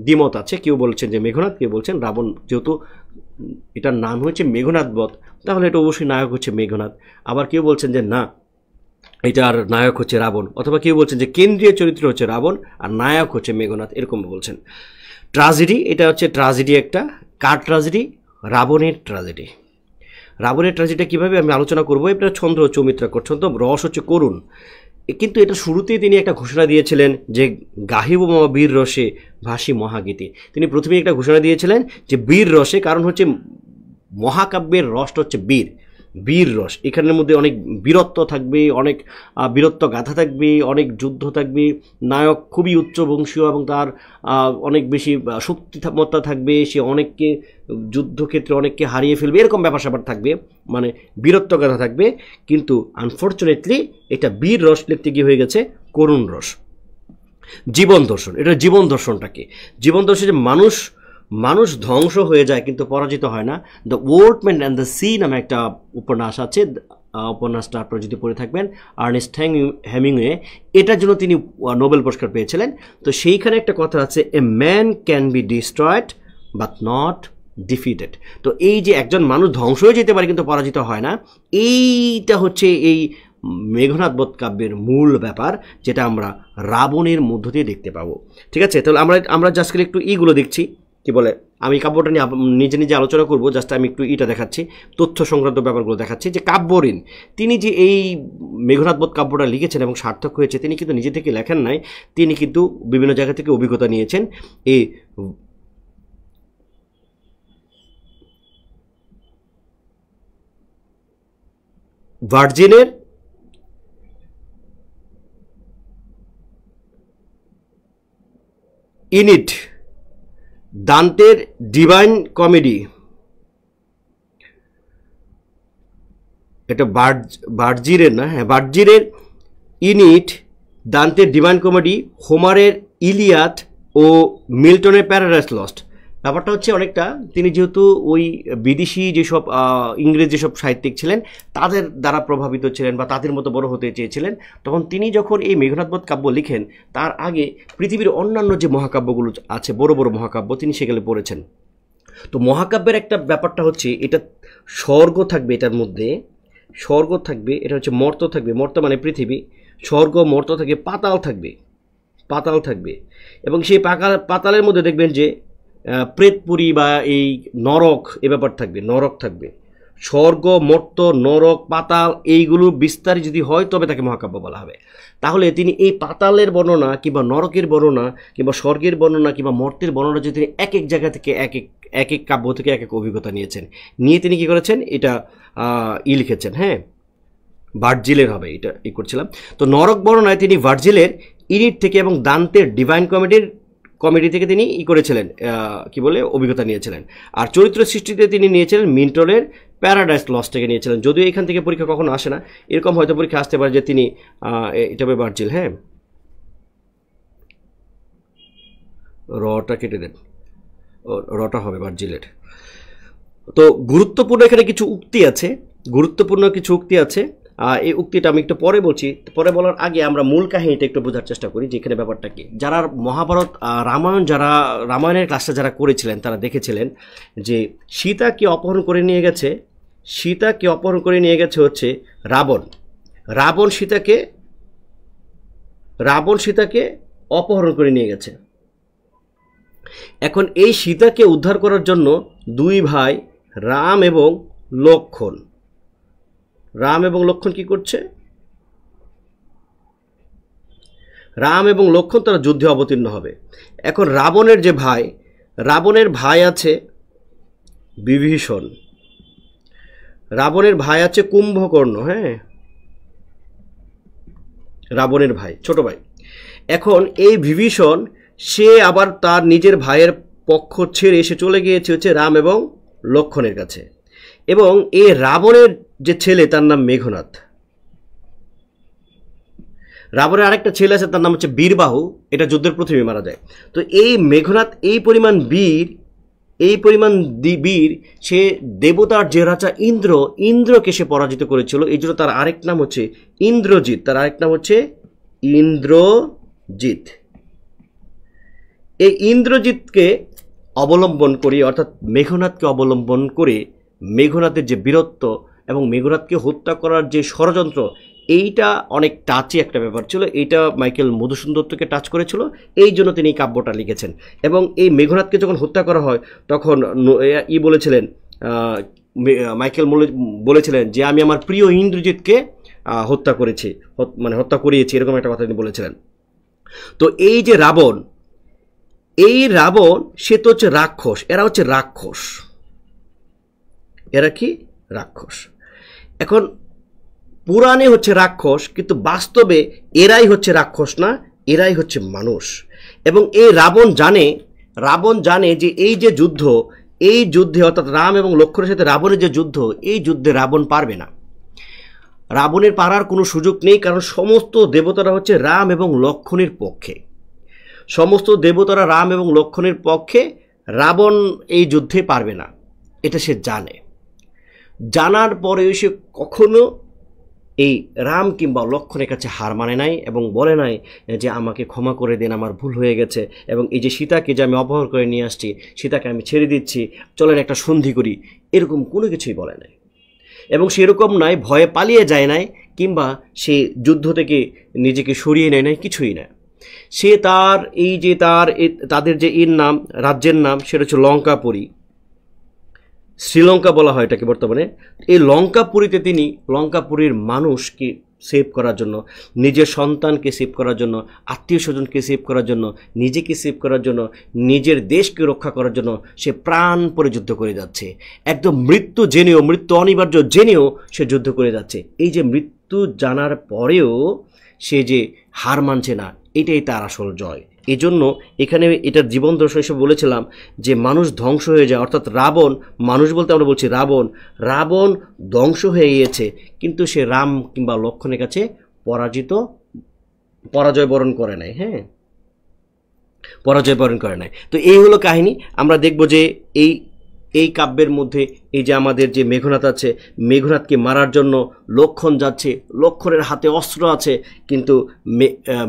দ্বিমত আছে, কেউ বলছেন যে মেঘনাদ, কেউ বলছেন রাবণ। যেহেতু এটার নাম হচ্ছে মেঘনাদ বধ, তাহলে এটা অবশ্যই নায়ক হচ্ছে মেঘনাদ। আবার কেউ বলছেন যে না, এটার নায়ক হচ্ছে রাবণ, অথবা কেউ বলছেন যে কেন্দ্রীয় চরিত্র হচ্ছে রাবণ আর নায়ক হচ্ছে মেঘনাদ, এরকম বলছেন। ট্রাজেডি, এটা হচ্ছে ট্রাজেডি একটা। কার ট্রাজেডি? রাবণের ট্রাজেডি। রাবণের ট্রাজেডিটা কীভাবে আমি আলোচনা করবো। এটা ছন্দ হচ্ছে অমিত্রা করছেন, তো রস হচ্ছে করুণ। কিন্তু এটা শুরুতেই তিনি একটা ঘোষণা দিয়েছিলেন যে গাহিব মা বীর রসে ভাসি মহাগীতি। তিনি প্রথমেই একটা ঘোষণা দিয়েছিলেন যে বীর রসে, কারণ হচ্ছে মহাকাব্যের রসটা হচ্ছে বীর রস। এখানের মধ্যে অনেক বীরত্ব থাকবে, অনেক বীরত্ব গাথা থাকবে, অনেক যুদ্ধ থাকবে, নায়ক খুবই উচ্চবংশীয় এবং তার অনেক বেশি শক্তিমত্তা থাকবে, সে অনেককে যুদ্ধক্ষেত্রে অনেককে হারিয়ে ফেলবে, এরকম ব্যাপার স্যাপার থাকবে, মানে বীরত্ব গাথা থাকবে। কিন্তু আনফর্চুনেটলি এটা বীর রস লিখতে গিয়ে হয়ে গেছে করুণ রস। জীবন দর্শন, এটা জীবন দর্শনটা কি? জীবন দর্শন যে মানুষ ধ্বংস হয়ে যায় কিন্তু পরাজিত হয় না। দ্য ওয়ার্ডম্যান অ্যান্ড দ্য সি নামে একটা উপন্যাস আছে, উপন্যাসটা আপনারা যদি পড়ে থাকবেন, আর্নেস্ট হেমিংওয়ে, এটার জন্য তিনি নোবেল পুরস্কার পেয়েছিলেন। তো সেইখানে একটা কথা আছে, a man can be destroyed but not defeated. তো এই যে একজন মানুষ ধ্বংস হয়ে যেতে পারে কিন্তু পরাজিত হয় না, এইটা হচ্ছে এই মেঘনাদ বধ কাব্যের মূল ব্যাপার, যেটা আমরা রাবণের মধ্য দিয়ে দেখতে পাবো। ঠিক আছে, তাহলে আমরা জাস্ট একটু ইগুলো দেখছি, কি বলে, আমি কাব্যটা নিয়ে নিজে আলোচনা করবো, জাস্ট আমি একটু ইটা দেখাচ্ছি, তথ্য সংক্রান্ত ব্যাপারগুলো দেখাচ্ছি। যে কাব্যঋণ, তিনি যে এই মেঘনাদ বধ কাব্যটা লিখেছেন এবং সার্থক হয়েছে, তিনি কিন্তু নিজে থেকে লেখেন নাই, তিনি কিন্তু বিভিন্ন জায়গা থেকে অভিজ্ঞতা নিয়েছেন। এই ভার্জিনের ইনিট, দান্তের ডিভাইন কমেডি, এটা ভার্জিরের না, হ্যাঁ ভার্জিরের ইনিট, দান্তের ডিভাইন কমেডি, হোমারের ইলিয়াড ও মিল্টনের প্যারাডাইস লস্ট। ব্যাপারটা হচ্ছে অনেকটা, তিনি যেহেতু ওই বিদেশি যেসব ইংরেজ যেসব সাহিত্যিক ছিলেন তাদের দ্বারা প্রভাবিত ছিলেন বা তাদের মতো বড় হতে চেয়েছিলেন, তখন তিনি যখন এই মেঘনাদ বধ কাব্য লিখেন, তার আগে পৃথিবীর অন্যান্য যে মহাকাব্যগুলো আছে, বড় বড় মহাকাব্য, তিনি সেগুলো পড়েছেন। তো মহাকাব্যের একটা ব্যাপারটা হচ্ছে, এটা স্বর্গ থাকবে, এটার মধ্যে স্বর্গ থাকবে, এটা হচ্ছে মর্ত থাকবে, মর্ত মানে পৃথিবী, স্বর্গ মর্ত থাকবে, পাতাল থাকবে, এবং সেই পাতালের মধ্যে দেখবেন যে প্রেতপুরী বা এই নরক, এ ব্যাপার থাকবে, নরক থাকবে। স্বর্গ, মর্ত, নরক, পাতাল, এইগুলো বিস্তার যদি হয় তবে তাকে মহাকাব্য বলা হবে। তাহলে তিনি এই পাতালের বর্ণনা কিংবা নরকের বর্ণনা কিংবা স্বর্গের বর্ণনা কিংবা মর্তের বর্ণনা যদি তিনি এক এক জায়গা থেকে এক এক কাব্য থেকে এক এক অভিজ্ঞতা নিয়ে তিনি কি করেছেন, এটা লিখেছেন। হ্যাঁ, ভার্জিলের হবে, এটা করছিলাম। তো নরক বর্ণনায় তিনি ভার্জিলের ইনিট থেকে এবং দান্তের ডিভাইন কমেডি থেকে তিনি করেছিলেন, কি বলে, অভিজ্ঞতা নিয়েছিলেন। আর চরিত্র সৃষ্টিতে তিনি নিয়েছিলেন মিল্টনের প্যারাডাইস লস্ট থেকে নিয়েছিলেন। যদিও এখান থেকে পরীক্ষা কখনো আসে না, এরকম হয়তো পরীক্ষা আসতে পারে যে তিনি এটা হবে ভার্জিল। হ্যাঁ, রটা কেটে দেন, রটা হবে ভার্জিলের। তো গুরুত্বপূর্ণ এখানে কিছু উক্তি আছে, এই উক্তিটা আমি একটু পরে বলছি। পরে বলার আগে আমরা মূল কাহিনীটা একটু বোঝার চেষ্টা করি যে এখানে ব্যাপারটা কি। যারা মহাভারত রামায়ণের ক্লাসটা যারা করেছিলেন তারা দেখেছিলেন যে সীতাকে অপহরণ করে নিয়ে গেছে হচ্ছে রাবণ। রাবণ সীতাকে অপহরণ করে নিয়ে গেছে। এখন এই সীতাকে উদ্ধার করার জন্য দুই ভাই রাম এবং লক্ষ্মণ কি করছে? রাম এবং লক্ষ্মণ তারা যুদ্ধে অবতীর্ণ হবে। এখন রাবণের ভাই আছে বিভীষণ, রাবণের ভাই আছে কুম্ভকর্ণ। হ্যাঁ, রাবণের ভাই, ছোট ভাই। এখন এই বিভীষণ সে আবার তার নিজের ভাইয়ের পক্ষ ছেড়ে এসে চলে গিয়েছে হচ্ছে রাম এবং লক্ষ্মণের কাছে। এবং এই রাবণের যে ছেলে তার নাম মেঘনাদ। রাবণের আরেকটা ছেলে আছে তার নাম হচ্ছে বীরবাহু, এটা যুদ্ধের প্রথমে মারা যায়। তো এই মেঘনাদ এই পরিমাণ বীর সে দেবতার যে রাজা ইন্দ্রকে সে পরাজিত করেছিল। এই জন্য তার আরেক নাম হচ্ছে ইন্দ্রজিৎ। এই ইন্দ্রজিৎকে অবলম্বন করি, অর্থাৎ মেঘনাদকে অবলম্বন করে মেঘনাদের যে বীরত্ব এবং মেঘনাদকে হত্যা করার যে ষড়যন্ত্র, এইটা অনেক টাচি একটা ব্যাপার ছিল। এইটা মাইকেল মধুসূদন দত্তকে টাচ করেছিল, এই জন্য তিনি এই কাব্যটা লিখেছেন। এবং এই মেঘনাদকে যখন হত্যা করা হয় তখন বলেছিলেন যে আমি আমার প্রিয় ইন্দ্রজিৎকে হত্যা করিয়েছি, এরকম একটা কথা তিনি বলেছিলেন। তো এই যে রাবণ সে তো হচ্ছে রাক্ষস, এরা কি রাক্ষস। এখন পুরাণে হচ্ছে রাক্ষস, কিন্তু বাস্তবে এরাই হচ্ছে রাক্ষস না, এরাই হচ্ছে মানুষ। এবং এই রাবণ জানে যে এই যুদ্ধে অর্থাৎ রাম এবং লক্ষ্মণের সাথে রাবণের যে যুদ্ধ, এই যুদ্ধে রাবণ পারবে না, রাবণের পারার কোনো সুযোগ নেই। কারণ সমস্ত দেবতারা হচ্ছে রাম এবং লক্ষ্মণের পক্ষে, রাবণ এই যুদ্ধে পারবে না, এটা সে জানার পরেও সে কখনো এই রাম কিংবা লক্ষ্মণের কাছে হার মানে নাই এবং বলে নাই যে আমাকে ক্ষমা করে দেন, আমার ভুল হয়ে গেছে, এবং এই যে সীতাকে যে আমি অপহরণ করে নিয়ে আসছি, সীতাকে আমি ছেড়ে দিচ্ছি, চলেন একটা সন্ধি করি, এরকম কোনো কিছুই বলে নাই। এবং সেরকম নয়, ভয়ে পালিয়ে যায় নাই, কিংবা সে যুদ্ধ থেকে নিজেকে সরিয়ে নেয় নাই, কিছুই না। সে তাদের যে রাজ্যের নাম সেটা হচ্ছে লঙ্কাপুরী, শ্রীলঙ্কা বলা হয় এটাকে বর্তমানে। এই লঙ্কাপুরীতে তিনি লঙ্কাপুরীর মানুষকে সেভ করার জন্য, নিজের সন্তানকে সেভ করার জন্য, আত্মীয় স্বজনকে সেভ করার জন্য, নিজেকে সেভ করার জন্য, নিজের দেশকে রক্ষা করার জন্য সে প্রাণপণে যুদ্ধ করে যাচ্ছে। একদম মৃত্যু অনিবার্য জেনেও সে যুদ্ধ করে যাচ্ছে। এই যে মৃত্যু জানার পরেও সে যে হার মানছে না, এটাই তার আসল জয়। এই জন্য এখানে এটার জীবন দর্শন হিসেবে বলেছিলাম যে মানুষ ধ্বংস হয়ে যায়, অর্থাৎ মানুষ বলতে আমরা বলছি রাবণ ধ্বংস হয়ে গিয়েছে, কিন্তু সে রাম কিংবা লক্ষ্মণের কাছে পরাজয় বরণ করে নাই। হ্যাঁ, পরাজয় বরণ করে নাই। তো এই হলো কাহিনী। আমরা দেখব যে এই কাব্যের মধ্যে এই যে আমাদের যে মেঘনাদ আছে, মেঘনাদকে মারার জন্য লক্ষ্মণ যাচ্ছে, লক্ষ্মণের হাতে অস্ত্র আছে, কিন্তু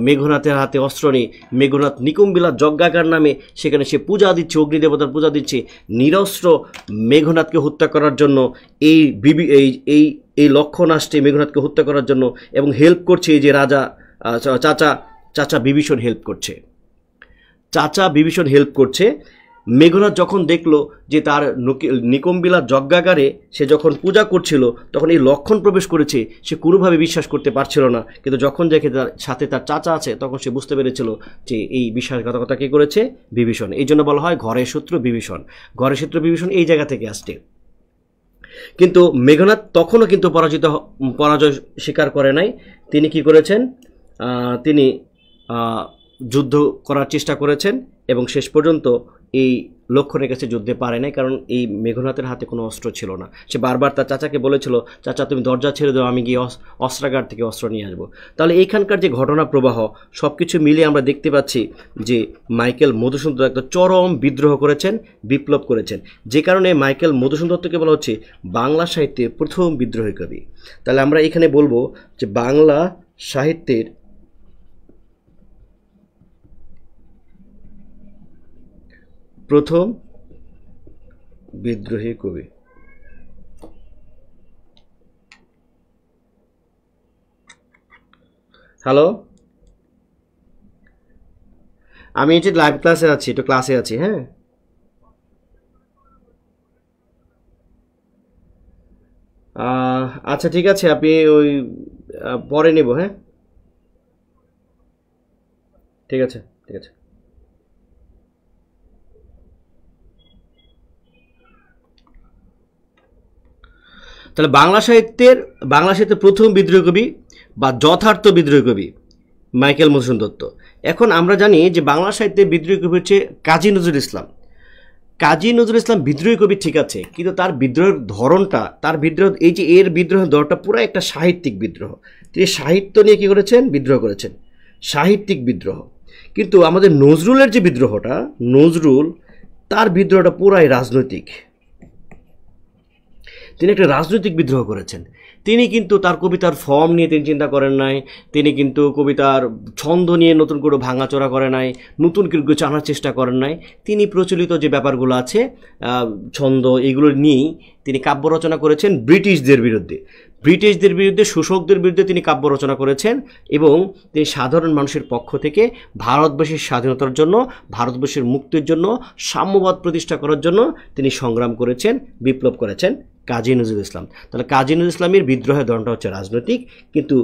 মেঘনাথের হাতে অস্ত্র নেই। মেঘনাদ নিকুম্বিলা যজ্ঞাকার নামে সেখানে সে পূজা দিচ্ছে, অগ্নিদেবতার পূজা দিচ্ছে, নিরস্ত্র মেঘনাদকে হত্যা করার জন্য এই লক্ষ্মণ আসছে মেঘনাদকে হত্যা করার জন্য, এবং হেল্প করছে এই যে চাচা বিভীষণ হেল্প করছে। মেঘনাদ যখন দেখলো যে তার নিকুম্বিলা যজ্ঞাগারে সে যখন পূজা করছিল তখন এই লক্ষ্মণ প্রবেশ করেছে, সে কোনোভাবে বিশ্বাস করতে পারছিল না। কিন্তু যখন দেখে তার সাথে তার চাচা আছে তখন সে বুঝতে পেরেছিল যে এই বিশ্বাসঘাতকতা কে করেছে, বিভীষণ। এই জন্য বলা হয় ঘরের শত্রু বিভীষণ এই জায়গা থেকে আসছে। কিন্তু মেঘনাদ তখনও কিন্তু পরাজয় স্বীকার করে নাই। তিনি কি করেছেন, তিনি যুদ্ধ করার চেষ্টা করেছেন এবং শেষ পর্যন্ত এই লক্ষণের কাছে যুদ্ধে পারে নাই, কারণ এই মেঘনাথের হাতে কোনো অস্ত্র ছিল না। সে বারবার তার চাচাকে বলেছিল, চাচা তুমি দরজা ছেড়ে দাও, আমি গিয়ে অস্ত্রাগার থেকে অস্ত্র নিয়ে আসবো। তাহলে এইখানকার যে ঘটনা প্রবাহ সব কিছু মিলিয়ে আমরা দেখতে পাচ্ছি যে মাইকেল মধুসূদন দত্ত একটা চরম বিদ্রোহ করেছেন, বিপ্লব করেছেন, যে কারণে মাইকেল মধুসূদন দত্তকে বলা হচ্ছে বাংলা সাহিত্যের প্রথম বিদ্রোহী কবি। তাহলে আমরা এখানে বলবো যে বাংলা সাহিত্যের প্রথম বিদ্রোহী কবি। হ্যালো, আমি এই যে লাইভ ক্লাসে আছি, একটু ক্লাসে আছি। হ্যাঁ, আচ্ছা ঠিক আছে, আপনি ওই পরে নেব। হ্যাঁ, ঠিক আছে, ঠিক আছে। তাহলে বাংলা সাহিত্যের প্রথম বিদ্রোহী কবি বা যথার্থ বিদ্রোহী কবি মাইকেল মধুসূদন দত্ত। এখন আমরা জানি যে বাংলা সাহিত্যের বিদ্রোহী কবি হচ্ছে কাজী নজরুল ইসলাম। কাজী নজরুল ইসলাম বিদ্রোহী কবি ঠিক আছে, কিন্তু তার বিদ্রোহের ধরনটা, তার বিদ্রোহ, এই যে এর বিদ্রোহের ধরনটা পুরো একটা সাহিত্যিক বিদ্রোহ। তিনি সাহিত্য নিয়ে কী করেছেন? বিদ্রোহ করেছেন, সাহিত্যিক বিদ্রোহ। কিন্তু আমাদের নজরুলের যে বিদ্রোহটা, নজরুল তার বিদ্রোহটা পুরাই রাজনৈতিক। তিনি একটা রাজনৈতিক বিদ্রোহ করেছেন। তিনি কিন্তু তার কবিতার ফর্ম নিয়ে তিনি চিন্তা করেন নাই, তিনি কিন্তু কবিতার ছন্দ নিয়ে নতুন করে ভাঙাচোরা করে নাই, নতুন কিছু জানার চেষ্টা করেন নাই। তিনি প্রচলিত যে ব্যাপারগুলো আছে, ছন্দ, এগুলো নিয়েই তিনি কাব্য রচনা করেছেন ব্রিটিশদের বিরুদ্ধে। শোষকদের বিরুদ্ধে তিনি কাব্য রচনা করেছেন, এবং তিনি সাধারণ মানুষের পক্ষ থেকে ভারতবর্ষের স্বাধীনতার জন্য, ভারতবর্ষের মুক্তির জন্য, সাম্যবাদ প্রতিষ্ঠা করার জন্য তিনি সংগ্রাম করেছেন, বিপ্লব করেছেন কাজী নজরুল ইসলাম। তাহলে কাজী নজরুল ইসলামের বিদ্রোহের ধরনটা হচ্ছে রাজনৈতিক, কিন্তু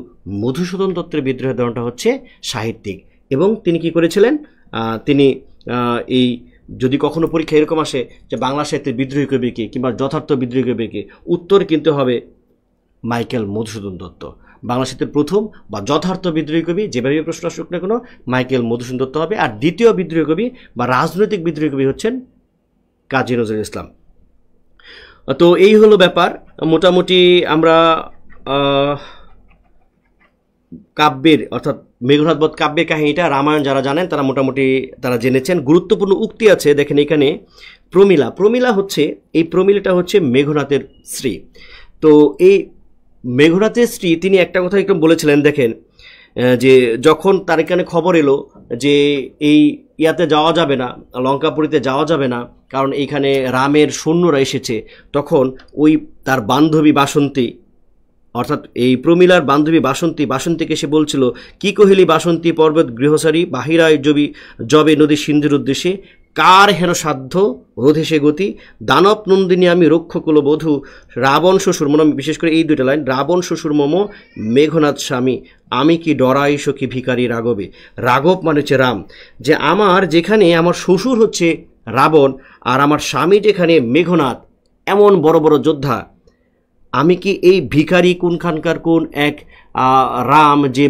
মধুসূদন দত্তের বিদ্রোহের ধরনটা হচ্ছে সাহিত্যিক। এবং তিনি কি করেছিলেন? তিনি এই যদি কখনো পরীক্ষা এরকম আসে যে বাংলা সাহিত্যের বিদ্রোহী কবি কে কিংবা যথার্থ বিদ্রোহী কবি কে, উত্তর কিন্তু হবে মাইকেল মধুসূদন দত্ত। বাংলা সাহিত্যের প্রথম বা যথার্থ বিদ্রোহী কবি, যেভাবে প্রশ্ন আসুক না কোনো, মাইকেল মধুসূদন দত্ত হবে। আর দ্বিতীয় বিদ্রোহী কবি বা রাজনৈতিক বিদ্রোহী কবি হচ্ছেন কাজী নজরুল ইসলাম। তো এই হলো ব্যাপার। মোটামুটি আমরা কাব্যের, অর্থাৎ মেঘনাদ বধ কাব্যের কাহিনীটা, রামায়ণ যারা জানেন তারা মোটামুটি তারা জেনেছেন। গুরুত্বপূর্ণ উক্তি আছে, দেখেন এখানে প্রমীলা হচ্ছে, এই প্রমীলাটা হচ্ছে মেঘনাথের স্ত্রী। তো এই মেঘনাথের স্ত্রী, তিনি একটা কথা একটু বলেছিলেন, দেখেন যে যখন তার এখানে খবর এলো যে এই ইয়াতে যাওয়া যাবে না, লঙ্কাপুরীতে যাওয়া যাবে না, কারণ এইখানে রামের সৈন্যরা এসেছে, তখন ওই তার বান্ধবী বাসন্তী, অর্থাৎ এই প্রমীলার বান্ধবী বাসন্তীকে সে বলছিল, কি কহিলি বাসন্তী পর্বত গৃহসারী, বাহিরায় জবে নদী সিন্ধুর উদ্দেশ্যে, কার হেন সাধ্য রোধে সে গতি, দানব নন্দিনী আমি রক্ষকুল বধূ, রাবণ শ্বশুর মম, বিশেষ করে এই দুইটা লাইন, রাবণ শ্বশুর মম মেঘনাথ স্বামী, আমি কি ডরাই সখী ভিখারি রাঘবে। রাঘব মানে হচ্ছে রাম, যে আমার যেখানে আমার শ্বশুর হচ্ছে রাবণ আর আমার স্বামী যেখানে মেঘনাথ, এমন বড় বড় যোদ্ধা, আমি কি এই ভিখারি কোনখানকার কোন এক রাম যে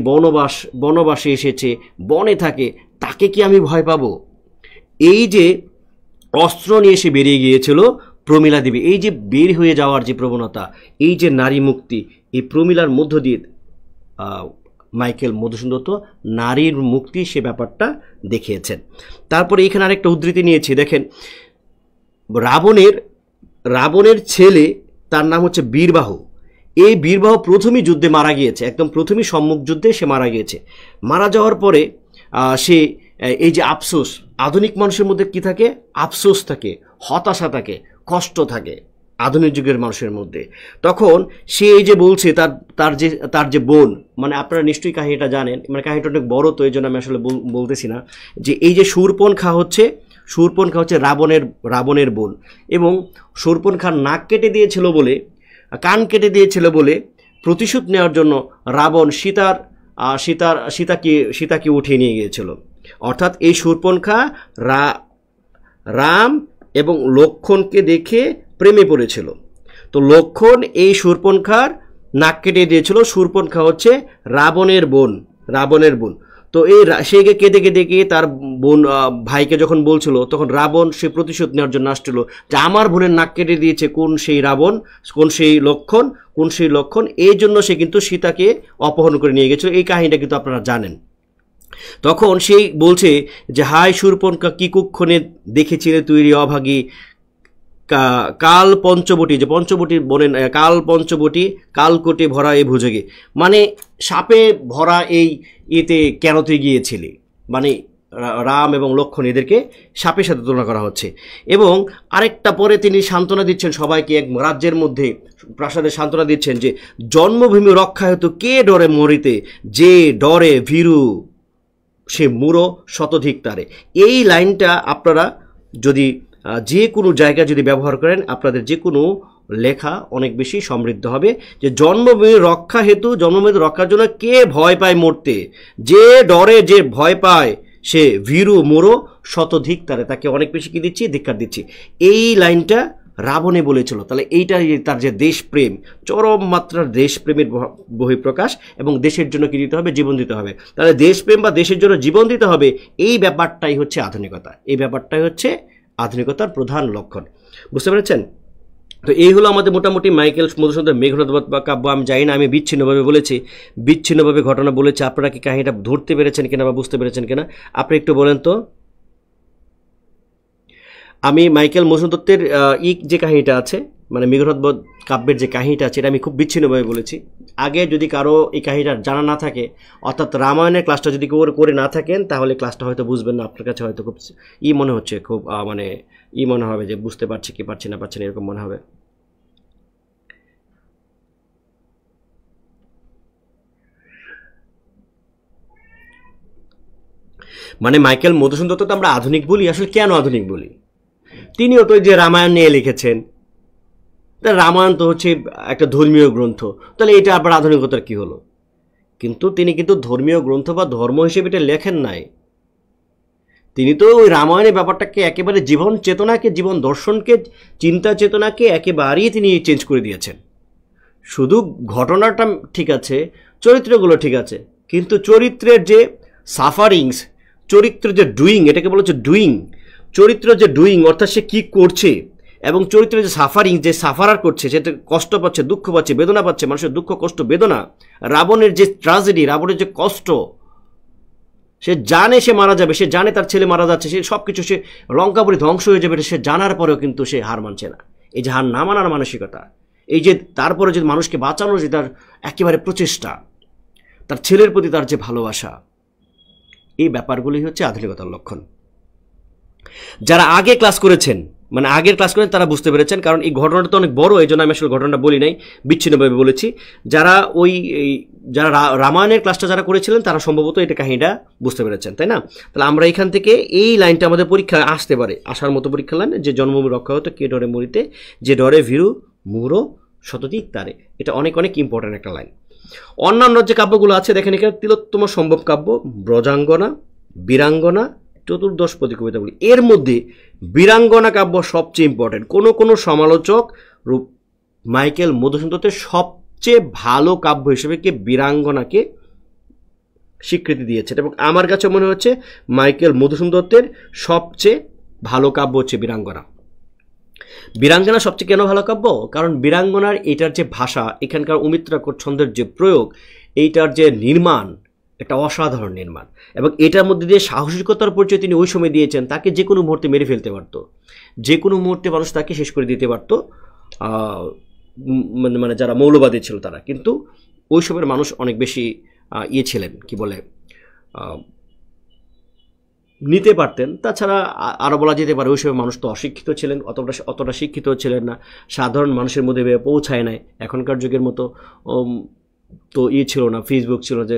বনবাসে এসেছে, বনে থাকে, তাকে কি আমি ভয় পাবো? এই যে অস্ত্র নিয়ে এসে বেরিয়ে গিয়েছিল প্রমীলা দেবী, এই যে বের হয়ে যাওয়ার যে প্রবণতা, এই যে নারী মুক্তি, এই প্রমীলার মধ্য দিয়ে মাইকেল মধুসূদন দত্ত নারীর মুক্তি সে ব্যাপারটা দেখিয়েছেন। তারপরে এখানে আরেকটা উদ্ধৃতি নিয়েছি, দেখেন রাবণের ছেলে, তার নাম হচ্ছে বীরবাহু। এই বীরবাহু প্রথমই যুদ্ধে মারা গিয়েছে, একদম প্রথমই সম্মুখ যুদ্ধে সে মারা গিয়েছে। মারা যাওয়ার পরে সে এই যে আফসোস, আধুনিক মানুষের মধ্যে কি থাকে? আফসোস থাকে, হতাশা থাকে, কষ্ট থাকে আধুনিক যুগের মানুষের মধ্যে। তখন সে এই যে বলছে তার যে বোন, মানে আপনারা নিশ্চয়ই কাহিনীটা জানেন, মানে কাহিনীটা অনেক বড়, তো এই জন্য আমি আসলে বলতেছি না, যে এই যে শূর্পণখা হচ্ছে রাবণের বোন, এবং শূর্পণখার নাক কেটে দিয়েছিল বলে, কান কেটে দিয়েছিল বলে প্রতিশোধ নেওয়ার জন্য রাবণ সীতাকে উঠিয়ে নিয়ে গিয়েছিল। অর্থাৎ এই শূর্পণখা রাম এবং লক্ষ্মণকে দেখে প্রেমে পড়েছিল। তো লক্ষ্মণ এই শূর্পণখার নাক কেটে দিয়েছিল। শূর্পণখা হচ্ছে রাবণের বোন। তো এই সেইকে কেঁদে কেঁদে গিয়ে তার বোন ভাইকে যখন বলছিল, তখন রাবণ সে প্রতিশোধ নেওয়ার জন্য আসছিল যে আমার বোনের নাক কেটে দিয়েছে কোন সেই রাবণ, কোন সেই লক্ষণ, এই জন্য সে কিন্তু সীতাকে অপহরণ করে নিয়ে গেছিল। এই কাহিনীটা কিন্তু আপনারা জানেন। তখন সেই বলছে যে হায় শূর্পণখা কি কুক্ষণে দেখেছিলে তুই রে অভাগী, কাল পঞ্চবটি, যে পঞ্চবটি বলেন, কাল পঞ্চবটি কালকোটে ভরা এই ভুজগে, মানে সাপে ভরা এই এতে কেন তুই গিয়েছিলি, মানে রাম এবং লক্ষ্মণ এদেরকে সাপের সাথে তুলনা করা হচ্ছে। এবং আরেকটা পরে তিনি সান্ত্বনা দিচ্ছেন সবাইকে, এক রাজ্যের মধ্যে প্রাসাদে সান্ত্বনা দিচ্ছেন যে জন্মভূমি রক্ষা হেতু কে ডরে মরিতে, যে ডরে ভীরু সে মূঢ় শতধিক তারে। এই লাইনটা আপনারা যদি যে কোনো জায়গায় যদি ব্যবহার করেন, আপনাদের যে কোনো লেখা অনেক বেশি সমৃদ্ধ হবে। যে জন্মভূমি রক্ষা হেতু, জন্মভূমি রক্ষার জন্য কে ভয় পায় মরতে, যে ডরে যে ভয় পায় সে ভীরু মূঢ় শতধিক তারে, তাকে অনেক বেশি কি দিচ্ছি, ধিক্কার দিচ্ছি। এই লাইনটা রাবণে বলেছিল। তাহলে এইটাই তার যে দেশপ্রেম, চরম মাত্রার দেশপ্রেমের বহিঃপ্রকাশ, এবং দেশের জন্য কি দিতে হবে, জীবন দিতে হবে। তাহলে দেশপ্রেম বা দেশের জন্য জীবন দিতে হবে, এই ব্যাপারটাই হচ্ছে আধুনিকতা, এই ব্যাপারটাই হচ্ছে আধুনিকতার প্রধান লক্ষণ। বুঝতে পেরেছেন? তো এই হলো আমাদের মোটামুটি মাইকেল মধুসূদন মেঘনাদ বা কাব্য। আমি জানি না, আমি বিচ্ছিন্নভাবে বলেছি, বিচ্ছিন্নভাবে ঘটনা বলেছি, আপনারা কি কাহিনীটা ধরতে পেরেছেন কিনা বা বুঝতে পেরেছেন কিনা আপনি একটু বলেন তো। আমি মাইকেল মধুসূদন দত্তের যে কাহিনীটা আছে, মানে মেঘনাদ কাব্যের যে কাহিনীটা আছে, এটা আমি খুব বিচ্ছিন্নভাবে বলেছি। আগে যদি কারো এই কাহিনীটা জানা না থাকে, অর্থাৎ রামায়ণের ক্লাসটা যদি কেউ করে না থাকেন, তাহলে ক্লাসটা হয়তো বুঝবেন না। আপনার কাছে হয়তো খুব মনে হচ্ছে, খুব মানে মনে হবে যে বুঝতে পারছি কি পারছি না, এরকম মনে হবে। মানে মাইকেল মধুসূদন দত্ত তো আমরা আধুনিক বলি, আসলে কেন আধুনিক বলি? তিনিও তো যে রামায়ণ নিয়ে লিখেছেন, রামায়ণ তো হচ্ছে একটা ধর্মীয় গ্রন্থ, তাহলে এটা আবার আধুনিকতার কি হলো? কিন্তু তিনি কিন্তু ধর্মীয় গ্রন্থ বা ধর্ম হিসেবে এটা লেখেন নাই। তিনি তো ওই রামায়ণের ব্যাপারটাকে একেবারে জীবন চেতনাকে, জীবন দর্শনকে, চিন্তা চেতনাকে একেবারেই তিনি চেঞ্জ করে দিয়েছেন। শুধু ঘটনাটা ঠিক আছে, চরিত্রগুলো ঠিক আছে, কিন্তু চরিত্রের যে সাফারিংস, চরিত্রের যে ডুইং, এটাকে বলা হচ্ছে ডুইং, চরিত্র যে ডুইং অর্থাৎ সে কী করছে, এবং চরিত্রের যে সাফারিং, যে সাফারার করছে, সে কষ্ট পাচ্ছে, দুঃখ পাচ্ছে, বেদনা পাচ্ছে, মানুষের দুঃখ কষ্ট বেদনা, রাবণের যে ট্র্যাজেডি, রাবণের যে কষ্ট, সে জানে সে মারা যাবে, সে জানে তার ছেলে মারা যাচ্ছে, সে সব কিছু, সে লঙ্কাপুরি ধ্বংস হয়ে যাবে, সে জানার পরেও কিন্তু সে হার মানছে না। এই যে হার না মানার মানসিকতা, এই যে তারপরে যে মানুষকে বাঁচানোর যে তার একেবারে প্রচেষ্টা, তার ছেলের প্রতি তার যে ভালোবাসা, এই ব্যাপারগুলি হচ্ছে আধুনিকতার লক্ষণ। যারা আগে ক্লাস করেছেন, মানে আগের ক্লাস করেছেন, তারা বুঝতে পেরেছেন। কারণ এই ঘটনাটা তো অনেক বড়, এই জন্য আমি আসলে ঘটনাটা বলি নাই, বিচ্ছিন্নভাবে বলেছি। যারা যারা রামায়ণের ক্লাসটা যারা করেছিলেন, তারা সম্ভবত এটা কাহিনীটা বুঝতে পেরেছেন, তাই না? তাহলে আমরা এখান থেকে এই লাইনটা আমাদের পরীক্ষায় আসতে পারে, আসার মতো পরীক্ষা লাইন, যে জন্মভূমি রক্ষা হতো কে ডরে মরিতে, যে ডরে ভীরু মূঢ় শতধিক তারে। এটা অনেক অনেক ইম্পর্টেন্ট একটা লাইন। অন্যান্য যে কাব্যগুলো আছে দেখেন, এখানে তিলোত্তম সম্ভব কাব্য, ব্রজাঙ্গনা, বীরাঙ্গনা, চতুর্দশপদী কবিতাগুলি, এর মধ্যে বীরাঙ্গনা কাব্য সবচেয়ে ইম্পর্টেন্ট। কোনো সমালোচক মাইকেল মধুসূদন দত্তের সবচেয়ে ভালো কাব্য হিসেবে কে বীরাঙ্গনাকে স্বীকৃতি দিয়েছেন, এবং আমার কাছে মনে হচ্ছে মাইকেল মধুসূদন দত্তের সবচেয়ে ভালো কাব্য হচ্ছে বীরাঙ্গনা। বীরাঙ্গনা সবচেয়ে কেন ভালো কাব্য? কারণ বীরাঙ্গনার এটার যে ভাষা, এখানকার অমিত্রাক্ষর ছন্দের যে প্রয়োগ, এইটার যে নির্মাণ, একটা অসাধারণ নির্মাণ, এবং এটার মধ্যে দিয়ে সাহসিকতার পরিচয় তিনি ওই সময় দিয়েছেন। তাকে যে কোনো মুহূর্তে মেরে ফেলতে পারতো, যে কোনো মুহূর্তে মানুষ তাকে শেষ করে দিতে পারতো, মানে যারা মৌলবাদী ছিল তারা। কিন্তু ওই সময়ের মানুষ অনেক বেশি ছিলেন, কি বলে, নিতে পারতেন। তাছাড়া আরও বলা যেতে পারে ওই সময় মানুষ তো অশিক্ষিত ছিলেন, অতটা শিক্ষিত ছিলেন না, সাধারণ মানুষের মধ্যে পৌঁছায় নাই। এখনকার যুগের মতো তো ছিল না, ফেসবুক ছিল যে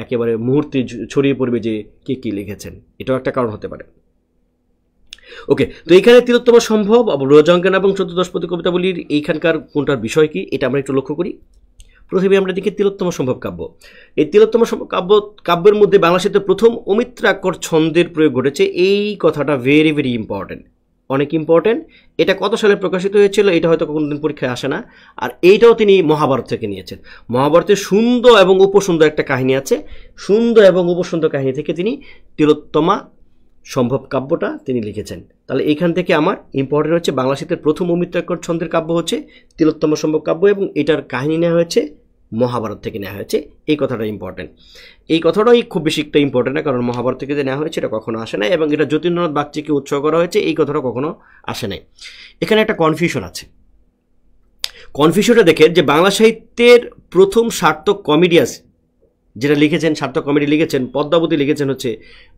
একেবারে মুহূর্তে ছড়িয়ে পড়বে যে কে কী লিখেছেন, এটাও একটা কারণ হতে পারে। ওকে, তো এইখানে তিলোত্তম সম্ভব, ব্রজাঙ্গনা এবং চতুর্দশপদী কবিতাগুলির এইখানকার কোনটার বিষয় কি, এটা আমরা একটু লক্ষ্য করি। প্রথমে আমরা দেখি তিলোত্তম সম্ভব কাব্য। এই তিলোত্তম সম্ভব কাব্যের মধ্যে বাংলা সাহিত্যে প্রথম অমিত্রাক্ষর ছন্দের প্রয়োগ ঘটেছে। এই কথাটা ভেরি ভেরি ইম্পর্টেন্ট, অনেক ইম্পর্টেন্ট। এটা কত সালে প্রকাশিত হয়েছিল এটা হয়তো কোনোদিন পরীক্ষায় আসে না। আর এইটাও তিনি মহাভারত থেকে নিয়েছেন। মহাভারতের সুন্দর এবং উপসুন্দর একটা কাহিনী আছে, সুন্দর এবং উপসুন্দর কাহিনী থেকে তিনি তিলোত্তমা সম্ভব কাব্যটা তিনি লিখেছেন। তাহলে এখান থেকে আমার ইম্পর্টেন্ট হচ্ছে বাংলা সাহিত্যের প্রথম অমিত্রাক্ষর ছন্দের কাব্য হচ্ছে তিলোত্তমা সম্ভব কাব্য, এবং এটার কাহিনী নেওয়া হয়েছে মহাভারত থেকে নেওয়া হয়েছে। এই কথাটা ইম্পর্টেন্ট। এই কথাটাই খুব বেশি একটা ইম্পর্টেন্ট না, কারণ মহাভারত থেকে যে নেওয়া হয়েছে এটা কখনো আসে না, এবং এটা যতীন্দ্রনাথ বাগচিকে উৎসর্গ করা হয়েছে, এই কথাটা কখনো আসে নাই। এখানে একটা কনফিউশন আছে। কনফিউশনটা দেখেন যে বাংলা সাহিত্যের প্রথম সার্থক কমেডি আছে যেটা লিখেছেন, সার্থক কমেডি লিখেছেন, পদ্মাবতী লিখেছেন হচ্ছে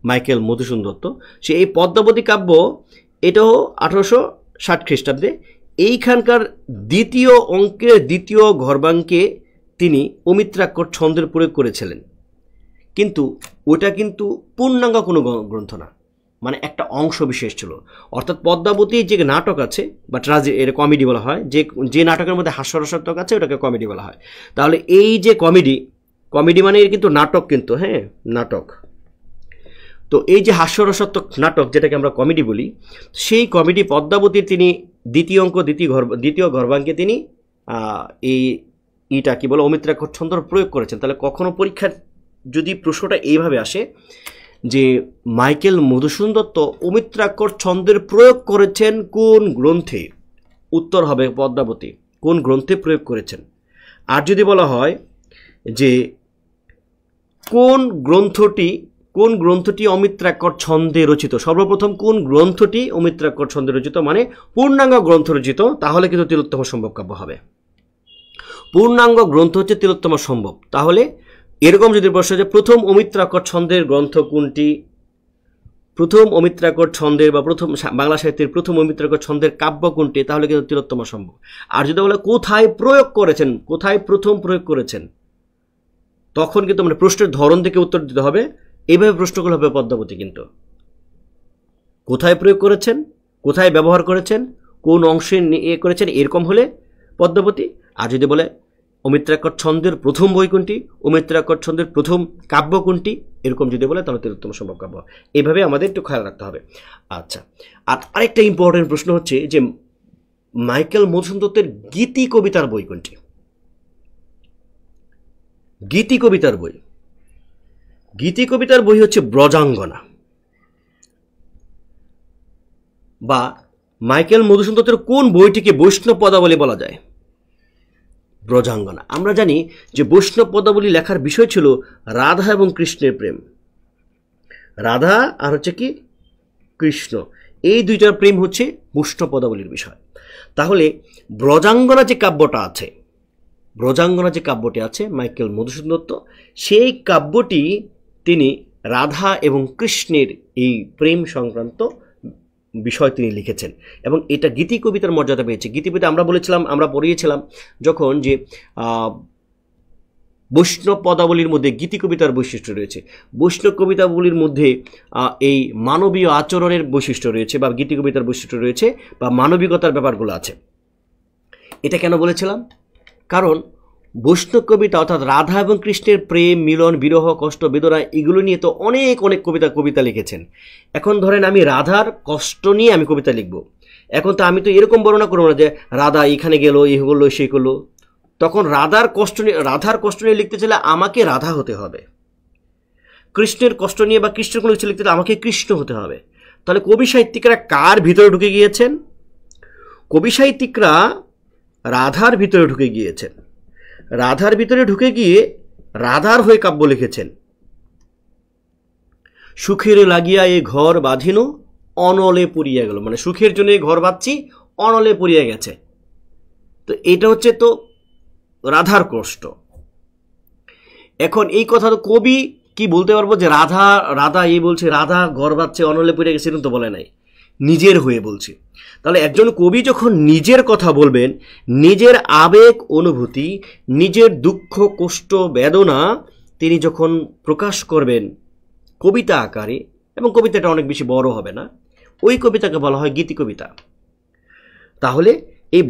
মাইকেল মধুসূদন দত্ত। সে এই পদ্মাবতী কাব্য এটাও 1860 খ্রিস্টাব্দে। এইখানকার দ্বিতীয় অঙ্কের দ্বিতীয় ঘরবাঙ্কে তিনি অমিত্রাক্ষর ছন্দের প্রয়োগ করেছিলেন, কিন্তু ওটা কিন্তু পূর্ণাঙ্গ কোনো গ্রন্থ না, মানে একটা অংশ বিশেষ ছিল। অর্থাৎ পদ্মাবতী যে নাটক আছে বা এর কমেডি বলা হয়, যে নাটকের মধ্যে হাস্যরসাত্মক আছে ওটাকে কমেডি বলা হয়। তাহলে এই যে কমেডি মানে এর কিন্তু নাটক, কিন্তু হ্যাঁ নাটক। তো এই যে হাস্যরসাত্মক নাটক যেটাকে আমরা কমেডি বলি, সেই কমেডি পদ্মাবতীর তিনি দ্বিতীয় ঘরবাঙ্কে তিনি এইটা কি বলে অমিত্রাক্ষর ছন্দ প্রয়োগ করেছেন। তাহলে কখনো পরীক্ষার যদি প্রশ্নটা এইভাবে আসে যে মাইকেল মধুসূদন দত্ত অমিত্রাক্ষর ছন্দের প্রয়োগ করেছেন কোন গ্রন্থে, উত্তর হবে পদ্মাবতী। কোন গ্রন্থে প্রয়োগ করেছেন? আর যদি বলা হয় যে কোন গ্রন্থটি অমিত্রাক্ষর ছন্দে রচিত, সর্বপ্রথম কোন গ্রন্থটি অমিত্রাক্ষর ছন্দে রচিত, মানে পূর্ণাঙ্গ গ্রন্থ রচিত, তাহলে কিন্তু তিলোত্তমা সম্ভব কাব্য হবে। পূর্ণাঙ্গ গ্রন্থ হচ্ছে তিলোত্তমা সম্ভব। তাহলে এরকম যদি প্রশ্ন যে প্রথম অমিত্রাক্ষর ছন্দের গ্রন্থ কোনটি, প্রথম অমিত্রাক্ষর ছন্দের বা প্রথম বাংলা সাহিত্যের প্রথম অমিত্রাক্ষর ছন্দের কাব্য কোনটি, তাহলে কিন্তু তিলোত্তমা সম্ভব। আর যদি বলে কোথায় প্রয়োগ করেছেন, কোথায় প্রথম প্রয়োগ করেছেন, তখন কিন্তু মানে প্রশ্নের ধরন থেকে উত্তর দিতে হবে। এইভাবে প্রশ্নগুলো হবে পদ্মাবতী। কিন্তু কোথায় প্রয়োগ করেছেন, কোথায় ব্যবহার করেছেন, কোন অংশে করেছেন, এরকম হলে পদ্মাবতী। আর যদি বলে অমিত্রাক্ষর ছন্দের প্রথম বই কোনটি, অমিত্রাক্ষর ছন্দের প্রথম কাব্য কোনটি, এরকম যদি বলে তাহলে তিলোত্তমা সম্ভব কাব্য। এইভাবে আমাদের একটু খেয়াল রাখতে হবে। আচ্ছা, আর আরেকটা ইম্পর্টেন্ট প্রশ্ন হচ্ছে যে মাইকেল মধুসূদন দত্তের গীতি কবিতার বই কোনটি? গীতি কবিতার বই হচ্ছে ব্রজাঙ্গনা, বা মাইকেল মধুসূদন দত্তের কোন বইটিকে বৈষ্ণব পদাবলী বলা যায়? ব্রজাঙ্গনা। আমরা জানি যে বৈষ্ণব পদাবলী লেখার বিষয় ছিল রাধা এবং কৃষ্ণের প্রেম, রাধা আর হচ্ছে কি কৃষ্ণ, এই দুইটার প্রেম হচ্ছে বৈষ্ণব পদাবলীর বিষয়। তাহলে ব্রজাঙ্গনা যে কাব্যটি আছে মাইকেল মধুসূদন দত্ত, সেই কাব্যটি তিনি রাধা এবং কৃষ্ণের এই প্রেম সংক্রান্ত বিষয় তিনি লিখেছেন, এবং এটা গীতি কবিতার মর্যাদা পেয়েছে। গীতি কবিতা আমরা পড়িয়েছিলাম যখন যে বৈষ্ণব পদাবলীর মধ্যে গীতি কবিতার বৈশিষ্ট্য রয়েছে, বৈষ্ণব কবিতাবলীর মধ্যে এই মানবীয় আচরণের বৈশিষ্ট্য রয়েছে, বা গীতি কবিতার বৈশিষ্ট্য রয়েছে, বা মানবিকতার ব্যাপারগুলো আছে। এটা কেন বলেছিলাম? কারণ বৈষ্ণব কবিতা অর্থাৎ রাধা এবং কৃষ্ণের প্রেম, মিলন, বিরহ, কষ্ট, বেদনা, এগুলো নিয়ে তো অনেক কবিতা লিখেছেন। এখন ধরেন আমি রাধার কষ্ট নিয়ে আমি কবিতা লিখব, এখন তো আমি তো এরকম বর্ণনা করবো না যে রাধা এখানে গেল, এই করলো, সেই করলো। তখন রাধার কষ্ট নিয়ে লিখতে চাইলে আমাকে রাধা হতে হবে, কৃষ্ণের কষ্ট নিয়ে বা কৃষ্ণের কোনো কিছু লিখতে চাইলে আমাকে কৃষ্ণ হতে হবে। তাহলে কবি সাহিত্যিকরা কার ভিতরে ঢুকে গিয়েছেন? কবি সাহিত্যিকরা রাধার ভিতরে ঢুকে গিয়েছেন। রাধার ভিতরে ঢুকে গিয়ে রাধার হয়ে কাব্য লিখেছেন। সুখের লাগিয়া এ ঘর বাঁধিনু অনলে পড়িয়া গেল, মানে সুখের জন্য এই ঘর বাঁধছি, অনলে পড়িয়া গেছে। তো এটা হচ্ছে তো রাধার কষ্ট। এখন এই কথা তো কবি কি বলতে পারবো যে রাধা এই বলছে, রাধা ঘর বাঁধছে, অনলে পড়িয়া গেছে, তো বলে নাই, নিজের হয়ে বলছে। তাহলে একজন কবি যখন নিজের কথা বলবেন, নিজের আবেগ অনুভূতি, নিজের দুঃখ কষ্ট বেদনা তিনি যখন প্রকাশ করবেন কবিতা আকারে, এবং কবিতাটা অনেক বেশি বড় হবে না, ওই কবিতাকে বলা হয় গীতি কবিতা। তাহলে এই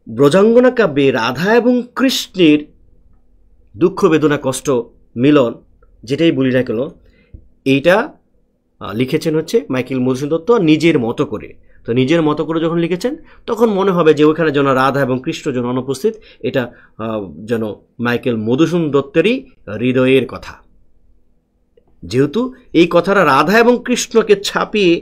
ব্রজাঙ্গনা কাব্যে রাধা এবং কৃষ্ণের দুঃখ বেদনা কষ্ট মিলন যেটাই বলি না কেন, এইটা লিখেছেন হচ্ছে মাইকেল মধুসূদন দত্ত নিজের মতো করে। তো নিজের মতো করে যখন লিখেছেন তখন মনে হবে যে ওখানে যেন রাধা এবং কৃষ্ণ যেন অনুপস্থিত, এটা যেন মাইকেল মধুসূদন দত্তেরই হৃদয়ের কথা। যেহেতু এই কথাটা রাধা এবং কৃষ্ণকে ছাপিয়ে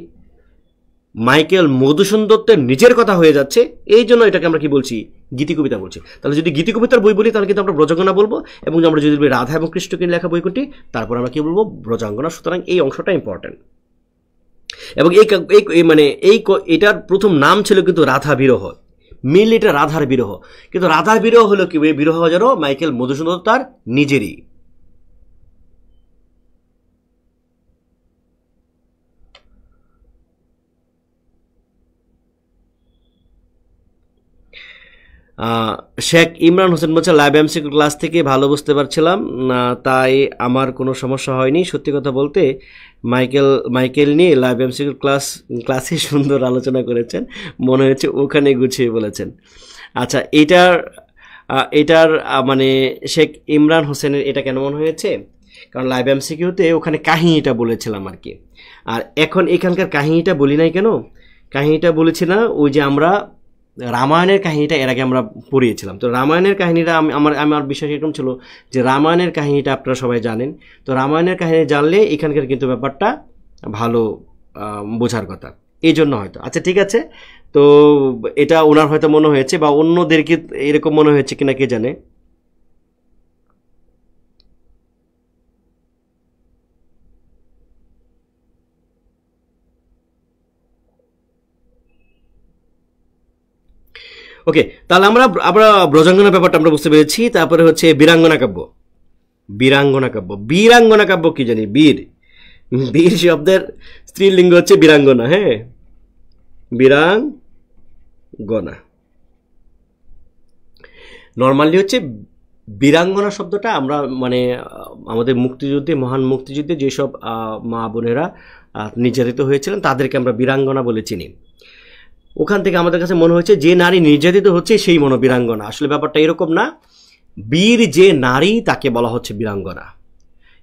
মাইকেল মধুসূদন দত্তের নিজের কথা হয়ে যাচ্ছে, এই জন্য এটাকে আমরা কি বলছি, গীতিকবিতা বলছি। তাহলে যদি গীতিকবিতার বই বলি তাহলে কিন্তু আমরা ব্রজাঙ্গনা বলবো, এবং আমরা যদি বলি রাধা এবং কৃষ্ণকে লেখা বই কোনটি, তারপর আমরা কি বলবো, ব্রজাঙ্গনা। সুতরাং এই অংশটা ইম্পর্টেন্ট। এবং এটার প্রথম নাম ছিল কিন্তু রাধা বিরহ, মেনলি এটা রাধার বিরহ, কিন্তু রাধার বিরহ হলো কি, বিরহ যেন মাইকেল মধুসূদন দত্ত তার নিজেরই। শেখ ইমরান হোসেন বলছে লাইভ এমসিকিউ ক্লাস থেকে ভালো বুঝতে পারছিলাম না, তাই আমার কোনো সমস্যা হয়নি। সত্যি কথা বলতে মাইকেল নিয়ে লাইভ এমসিকিউ ক্লাসে সুন্দর আলোচনা করেছেন, মনে হচ্ছে ওখানে গুছিয়ে বলেছেন। আচ্ছা, এটার মানে শেখ ইমরান হোসেনের এটা কেন মনে হয়েছে, কারণ লাইভ এমসিকিউতে ওখানে কাহিনীটা বলেছিলাম আর কি, আর এখন এখানকার কাহিনীটা বলি নাই কেন, কাহিনীটা বলেছি না, ওই যে আমরা রামায়ণের কাহিনীটা এর আগে আমরা পড়িয়েছিলাম। তো রামায়ণের কাহিনীটা আমার বিশ্বাস এরকম ছিল যে রামায়ণের কাহিনীটা আপনারা সবাই জানেন। তো রামায়ণের কাহিনী জানলে এখানকার কিন্তু ব্যাপারটা ভালো বোঝার কথা, এই জন্য হয়তো। আচ্ছা ঠিক আছে, তো এটা ওনার হয়তো মনে হয়েছে, বা অন্যদেরকে এরকম মনে হয়েছে কিনা কে জানে। ওকে, তাহলে আমরা ব্রজাঙ্গনা ব্যাপারটা আমরা বুঝতে পেরেছি। তারপরে হচ্ছে বীরাঙ্গনা কাব্য। বীরাঙ্গনা কাব্য কি জানি, বীর শব্দের স্ত্রীলিঙ্গ হচ্ছে বীরাঙ্গনা। হ্যাঁ, বীরাঙ্গনা নর্মালি হচ্ছে বীরাঙ্গনা শব্দটা আমরা মানে আমাদের মুক্তিযুদ্ধে, মহান মুক্তিযুদ্ধে যেসব মা বোনেরা নির্যাতিত হয়েছিলেন তাদেরকে আমরা বীরাঙ্গনা বলে চিনি। ওখান থেকে আমাদের কাছে মনে হয়েছে যে নারী নির্যাতিত হচ্ছে সেই বীরাঙ্গনা। আসলে ব্যাপারটা এরকম না, বীর যে নারী তাকে বলা হচ্ছে বীরাঙ্গনা।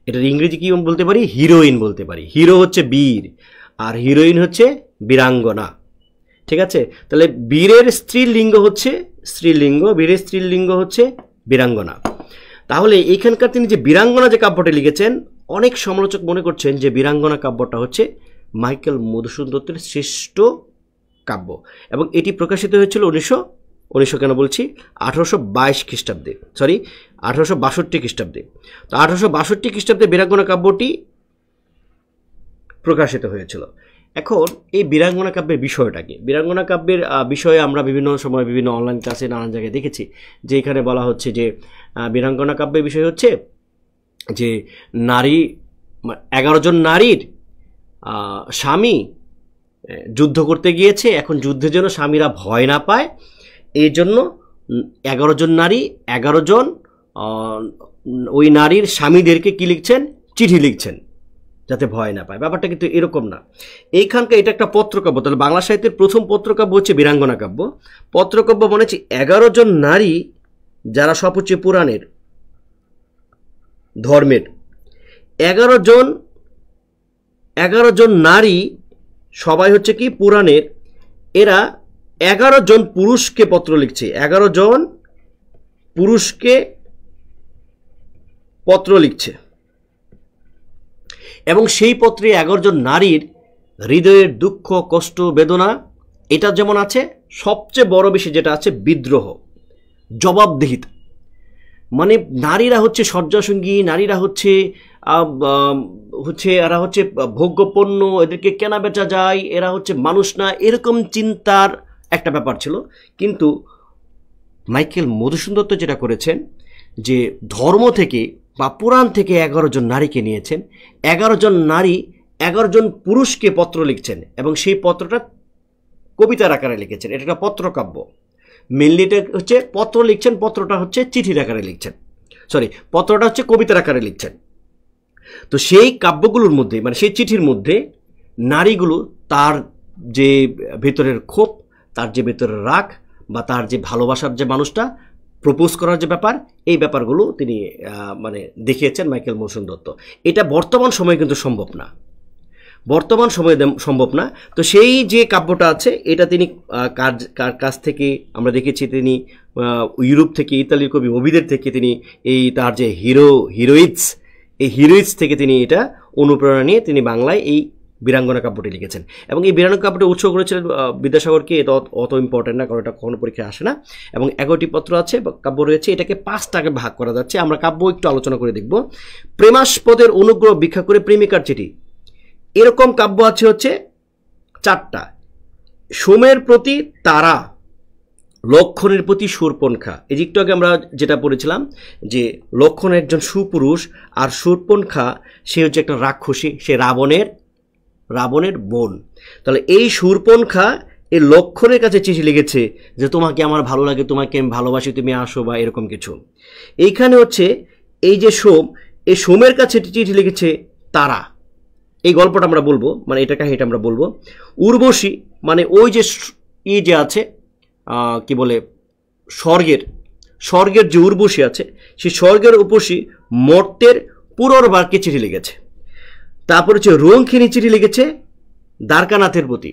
এটার ইংরেজি কি বলতে পারি, হিরোইন বলতে পারি। হিরো হচ্ছে বীর আর হিরোইন হচ্ছে বীরাঙ্গনা, ঠিক আছে। তাহলে বীরের স্ত্রীলিঙ্গ হচ্ছে বীরের স্ত্রীলিঙ্গ হচ্ছে বীরাঙ্গনা। তাহলে এখানকার তিনি যে বীরাঙ্গনা যে কাব্যটি লিখেছেন, অনেক সমালোচক মনে করছেন যে বীরাঙ্গনা কাব্যটা হচ্ছে মাইকেল মধুসূদন দত্তের শ্রেষ্ঠ কাব্য, এবং এটি প্রকাশিত হয়েছিল 1822 খ্রিস্টাব্দে, 1862 খ্রিস্টাব্দে। তো 1862 খ্রিস্টাব্দে বীরাঙ্গনা কাব্যটি প্রকাশিত হয়েছিল। এখন এই বীরাঙ্গনা কাব্যের বিষয়টা কি, বীরাঙ্গনা কাব্যের বিষয়ে আমরা বিভিন্ন সময় বিভিন্ন অনলাইন ক্লাসে নানান জায়গায় দেখেছি যে এখানে বলা হচ্ছে যে বীরাঙ্গনা কাব্যের বিষয় হচ্ছে যে 11 জন নারীর স্বামী যুদ্ধ করতে গিয়েছে, এখন যুদ্ধের জন্য স্বামীরা ভয় না পায়, এই জন্য 11 জন নারী 11 জন ওই নারীর স্বামীদেরকে কি লিখছেন, চিঠি লিখছেন যাতে ভয় না পায়। ব্যাপারটা কিন্তু এরকম না, এইখানকার এটা একটা পত্রকাব্য। তাহলে বাংলা সাহিত্যের প্রথম পত্রকাব্য হচ্ছে বীরাঙ্গনা কাব্য। পত্রকাব্য মানে হচ্ছে 11 জন নারী যারা সব হচ্ছে পুরাণের ধর্মের, 11 জন নারী সবাই হচ্ছে কি পুরাণের, এরা 11 জন পুরুষকে পত্র লিখছে, 11 জন পুরুষকে পত্র লিখছে, এবং সেই পত্রে 11 জন নারীর হৃদয়ের দুঃখ, কষ্ট, বেদনা এটা যেমন আছে, সবচেয়ে বড় বেশি যেটা আছে বিদ্রোহ, জবাবদিহিতা। মানে নারীরা হচ্ছে শয্যাসঙ্গী, নারীরা হচ্ছে এরা হচ্ছে ভোগ্যপণ্য, এদেরকে কেনা বেচা যায়, এরা হচ্ছে মানুষ না, এরকম চিন্তার একটা ব্যাপার ছিল। কিন্তু মাইকেল মধুসূদন দত্ত যেটা করেছেন যে ধর্ম থেকে বা পুরাণ থেকে 11 জন নারীকে নিয়েছেন, 11 জন নারী 11 জন পুরুষকে পত্র লিখছেন, এবং সেই পত্রটা কবিতার আকারে লিখেছেন। এটা একটা পত্রকাব্য। মেনলি এটা হচ্ছে পত্র লিখছেন, পত্রটা হচ্ছে চিঠির আকারে লিখছেন, পত্রটা হচ্ছে কবিতার আকারে লিখছেন। তো সেই কাব্যগুলোর মধ্যে মানে সেই চিঠির মধ্যে নারীগুলো তার যে ভেতরের ক্ষোভ, তার যে ভেতরের রাগ, বা তার যে ভালোবাসার যে মানুষটা প্রপোজ করার যে ব্যাপার, এই ব্যাপারগুলো তিনি মানে দেখিয়েছেন মাইকেল মধুসূদন দত্ত। এটা বর্তমান সময়ে কিন্তু সম্ভব না। বর্তমান সময়ে সম্ভব না। তো সেই যে কাব্যটা আছে এটা তিনি কার কাছ থেকে আমরা দেখেছি, তিনি ইউরোপ থেকে, ইতালির কবি ওভিদের থেকে তিনি এই তার যে হিরোইটস থেকে তিনি এটা অনুপ্রেরণা নিয়ে তিনি বাংলায় এই বীরাঙ্গনা কাব্যটি লিখেছেন। এবং এই বীরাঙ্গনা কাব্যটি উৎসর্গ করেছিলেন বিদ্যাসাগরকে। এটা অত ইম্পর্টেন্ট না, কারণ এটা কখনো পরীক্ষায় আসে না। এবং 11টি পত্র আছে বা কাব্য রয়েছে, এটাকে 5টাকে ভাগ করা যাচ্ছে। আমরা কাব্য একটু আলোচনা করে দেখব। প্রেমাস্পদের অনুগ্রহ ভিক্ষা করে প্রেমিকার চিঠি, এরকম কাব্য আছে হচ্ছে 4টা। সোমের প্রতি তারা, লক্ষণের প্রতি শূর্পণখা। এই একটু আগে আমরা যেটা পড়েছিলাম যে লক্ষণ একজন সুপুরুষ, আর শূর্পণখা সে হচ্ছে একটা রাক্ষসী, সে রাবণের বোন। তাহলে এই শূর্পণখা এই লক্ষণের কাছে চিঠি লিখেছে যে তোমাকে আমার ভালো লাগে, তোমাকে আমি ভালোবাসি, তুমি আসো, বা এরকম কিছু। এইখানে হচ্ছে এই যে সোম, এই সোমের কাছে চিঠি লিখেছে তারা। এই গল্পটা আমরা বলবো, মানে এটা কাহিনীটা আমরা বলবো। উর্বশী মানে ওই যে যে আছে কি বলে স্বর্গের যে উর্বশী আছে, সেই স্বর্গের উপসী মর্তের পুনর্বারকে চিঠি লিখেছে। তারপর হচ্ছে রঙ্কিনী চিঠি লিখেছে দ্বারকানাথের প্রতি।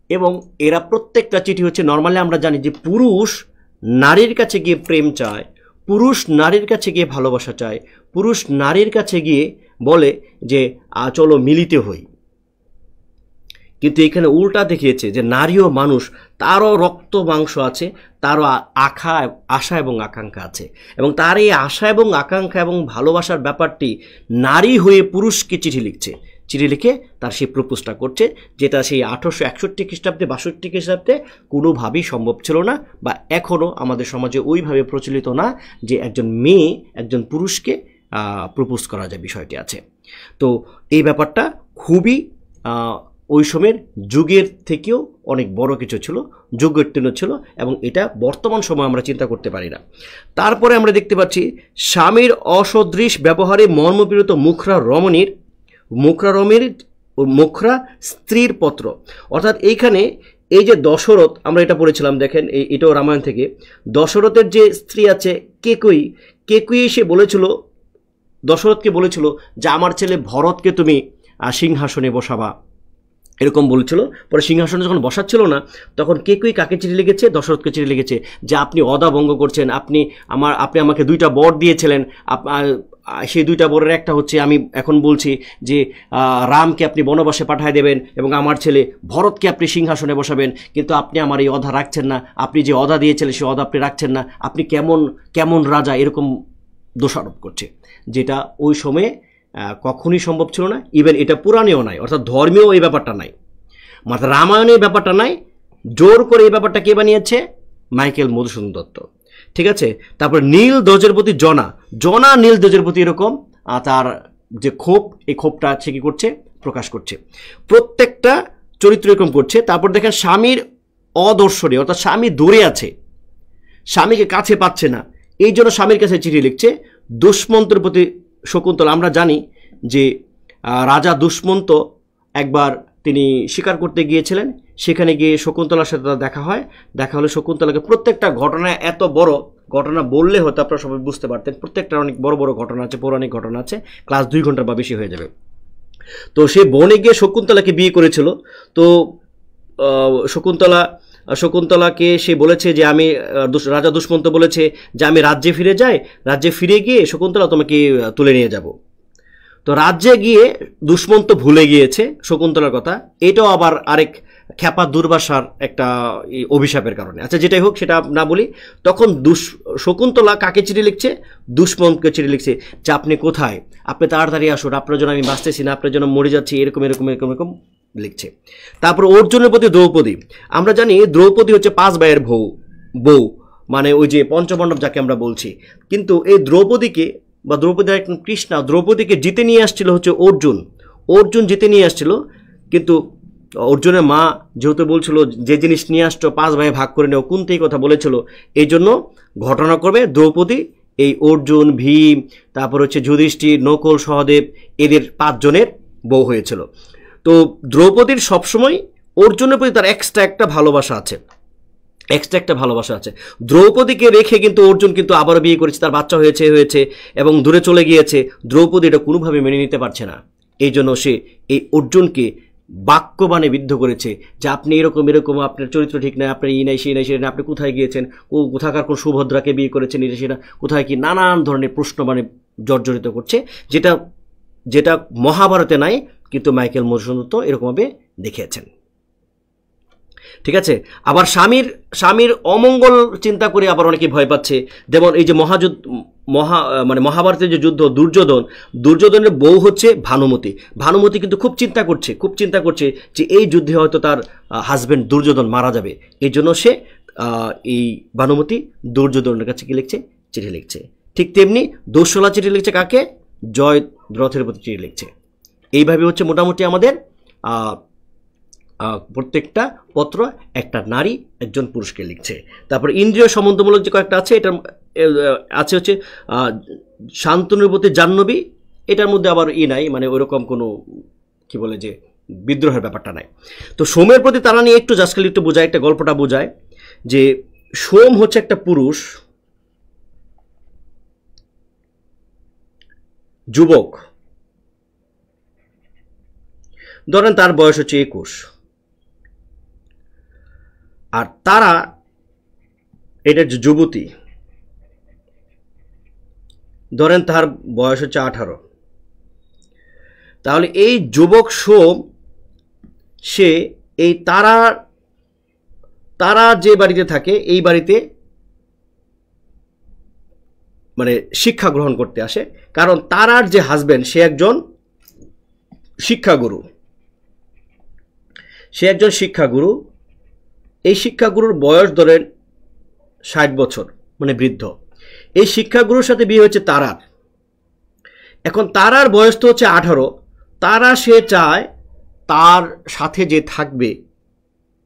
এবং এরা প্রত্যেকটা চিঠি হচ্ছে, নর্মালি আমরা জানি যে পুরুষ নারীর কাছে গিয়ে প্রেম চায়, পুরুষ নারীর কাছে গিয়ে ভালোবাসা চায়, পুরুষ নারীর কাছে গিয়ে বলে যে চলো মিলিত হই। কিন্তু এখানে উল্টা দেখিয়েছে যে নারীও মানুষ, তারও রক্ত মাংস আছে, তারও আশা এবং আকাঙ্ক্ষা আছে। এবং তার এই আশা এবং আকাঙ্ক্ষা এবং ভালোবাসার ব্যাপারটি নারী হয়ে পুরুষকে চিঠি লিখে তার সেই প্রপোজটা করছে, যেটা সেই 1861 খ্রিস্টাব্দে 62 খ্রিস্টাব্দে কোনোভাবেই সম্ভব ছিল না, বা এখনও আমাদের সমাজে ওইভাবে প্রচলিত না যে একজন মেয়ে একজন পুরুষকে প্রপোজ করা যায়, বিষয়টি আছে। তো এই ব্যাপারটা খুবই ওই সময়ের যুগের থেকেও অনেক বড় কিছু ছিল, যুগোত্তীর্ণ ছিল, এবং এটা বর্তমান সময় আমরা চিন্তা করতে পারি না। তারপরে আমরা দেখতে পাচ্ছি স্বামীর অসদৃশ ব্যবহারে মর্মপীড়িত মুখরা স্ত্রীর পত্র। অর্থাৎ এইখানে এই যে দশরথ, আমরা এটা পড়েছিলাম, দেখেন এটাও রামায়ণ থেকে। দশরথের যে স্ত্রী আছে কেকুই, সে বলেছিল, দশরথকে বলেছিল যে আমার ছেলে ভরতকে তুমি সিংহাসনে বসাবা, এরকম বলেছিল। পরে সিংহাসনে যখন বসাচ্ছিল না, তখন কেকুই কাকে চিঠি লিখেছে? দশরথকে চিঠি লিখেছে যে আপনি অদা ভঙ্গ করছেন, আপনি আমাকে 2টা বর দিয়েছিলেন, সেই 2টা বরের একটা হচ্ছে আমি এখন বলছি যে রামকে আপনি বনবাসে পাঠিয়ে দেবেন এবং আমার ছেলে ভরতকে আপনি সিংহাসনে বসাবেন, কিন্তু আপনি আমার এই অদা রাখছেন না, আপনি যে অদা দিয়েছিলেন সেই অদা আপনি রাখছেন না, আপনি কেমন রাজা, এরকম দোষারোপ করছে, যেটা ওই সময়ে কখনই সম্ভব ছিল না। ইভেন এটা পুরাণেও নাই, অর্থাৎ ধর্মীয় এই ব্যাপারটা নাই, মাত্র রামায়ণে এই ব্যাপারটা নাই। জোর করে এই ব্যাপারটা কে বানিয়েছে? মাইকেল মধুসূদন দত্ত। ঠিক আছে। তারপর নীল ধ্বজের প্রতি জনা নীল ধ্বজের প্রতি এরকম তার যে ক্ষোভ, এই ক্ষোভটা সে কি করছে? প্রকাশ করছে। প্রত্যেকটা চরিত্র এরকম করছে। তারপর দেখেন স্বামীর অদর্শনে, অর্থাৎ স্বামী দূরে আছে, স্বামীকে কাছে পাচ্ছে না, এই জন্য স্বামীর কাছে চিঠি লিখছে। দুষ্মন্তের প্রতি শকুন্তলা, আমরা জানি যে রাজা দুষ্মন্ত একবার তিনি শিকার করতে গিয়েছিলেন, সেখানে গিয়ে শকুন্তলার সাথে তার দেখা হলে শকুন্তলাকে প্রত্যেকটা ঘটনা, এত বড় ঘটনা বললে হয়তো আপনারা সবাই বুঝতে পারতেন, প্রত্যেকটা অনেক বড় বড় ঘটনা আছে, পৌরাণিক ঘটনা আছে, ক্লাস 2 ঘন্টা বা বেশি হয়ে যাবে। তো সে বনে গিয়ে শকুন্তলাকে বিয়ে করেছিল। তো শকুন্তলাকে সে বলেছে যে আমি, রাজা দুষ্মন্ত বলেছে যে আমি রাজ্যে ফিরে যাই, রাজ্যে ফিরে গিয়ে শকুন্তলা তোমাকে তুলে নিয়ে যাব। তো রাজ্যে গিয়ে দুষ্মন্ত ভুলে গিয়েছে শকুন্তলার কথা, এটাও আবার আরেক খ্যাপা দুর্বাসার একটা অভিশাপের কারণে। আচ্ছা, যেটাই হোক সেটা না বলি। তখন শকুন্তলা কাকে চিঠি লিখছে? দুষ্মন্তকে চিঠি লিখছে যে আপনি কোথায়, আপনি তাড়াতাড়ি আসুন, আপনার জন্য আমি বাঁচতেছি না, আপনার জন্য মরে যাচ্ছি, এরকম এরকম এরকম এরকম লিখছে। তারপর অর্জুনের প্রতি দ্রৌপদী, আমরা জানি দ্রৌপদী হচ্ছে 5 ভাইয়ের বউ, মানে ওই যে পঞ্চপাণ্ডব যাকে আমরা বলছি। কিন্তু এই দ্রৌপদীকে বা দ্রৌপদীর একজন কৃষ্ণা, দ্রৌপদীকে জিতে নিয়ে আসছিল হচ্ছে অর্জুন জিতে নিয়ে আসছিল। কিন্তু অর্জুনের মা যেহেতু বলছিল যে জিনিস নিয়ে আসছো 5 ভাই ভাগ করে নেও, কুন্তি কথা বলেছিল, এই জন্য ঘটনা করবে দ্রৌপদী এই অর্জুন, ভীম, তারপর হচ্ছে যুধিষ্ঠির, নকুল, সহদেব, এদের 5 জনের বউ হয়েছিল। তো দ্রৌপদীর সবসময় অর্জুনের প্রতি তার এক্সট্রা একটা ভালোবাসা আছে। দ্রৌপদীকে রেখে কিন্তু অর্জুন কিন্তু আবারও বিয়ে করেছে, তার বাচ্চা হয়েছে এবং দূরে চলে গিয়েছে। দ্রৌপদী এটা কোনোভাবে মেনে নিতে পারছে না। এই জন্য সে এই অর্জুনকে বাক্যবাণে বিদ্ধ করেছে যে আপনি এরকম এরকম, আপনার চরিত্র ঠিক নাই, আপনার এই নাই সেই নাই সেই নাই, আপনি কোথায় গিয়েছেন, কোথাকার কোন সুভদ্রাকে বিয়ে করেছেন, এটা সেটা কোথায় কি, নানান ধরনের প্রশ্ন মানে জর্জরিত করছে, যেটা যেটা মহাভারতে নাই, কিন্তু মাইকেল মধুসূদন দত্ত এরকমভাবে দেখিয়েছেন। ঠিক আছে। আবার স্বামীর অমঙ্গল চিন্তা করে আবার অনেকে ভয় পাচ্ছে। যেমন এই যে মানে মহাভারতের যে যুদ্ধ, দুর্যোধনের বউ হচ্ছে ভানুমতি কিন্তু খুব চিন্তা করছে যে এই যুদ্ধে হয়তো তার হাজবেন্ড দুর্যোধন মারা যাবে। এই জন্য সে এই ভানুমতি দুর্যোধনের কাছে কি লিখছে, চিঠি লিখছে। ঠিক তেমনি দোসলা চিঠি লিখছে কাকে, জয়দ্রথের প্রতি চিঠি লিখছে। এইভাবে হচ্ছে মোটামুটি আমাদের প্রত্যেকটা পত্র একটা নারী একজন পুরুষকে লিখছে। তারপর ইন্দ্রিয় সম্বন্ধমূলক যে কয়েকটা আছে, এটা আছে হচ্ছে শান্তনুর প্রতি জাহ্নবী, এটার মধ্যে আবার নাই, মানে ওইরকম কোনো কি বলে যে বিদ্রোহের ব্যাপারটা নাই। তো সোমের প্রতি তারা নিয়ে একটু জাস্ট খালি একটু বোঝায়, একটা গল্পটা বোঝায় যে সোম হচ্ছে একটা পুরুষ যুবক, ধরেন তার বয়স হচ্ছে 21, আর তারা এটা যে যুবতী, ধরেন তার বয়স হচ্ছে 18। তাহলে এই যুবক সোম সে এই তারা যে বাড়িতে থাকে এই বাড়িতে মানে শিক্ষা গ্রহণ করতে আসে, কারণ তারার যে হাজবেন্ড সে একজন শিক্ষাগুরু, এই শিক্ষাগুরুর বয়স ধরেন 60 বছর, মানে বৃদ্ধ। এই শিক্ষাগুরুর সাথে বিয়ে হচ্ছে তারার। এখন তারার বয়স তো হচ্ছে 18। তারা সে চায় তার সাথে যে থাকবে,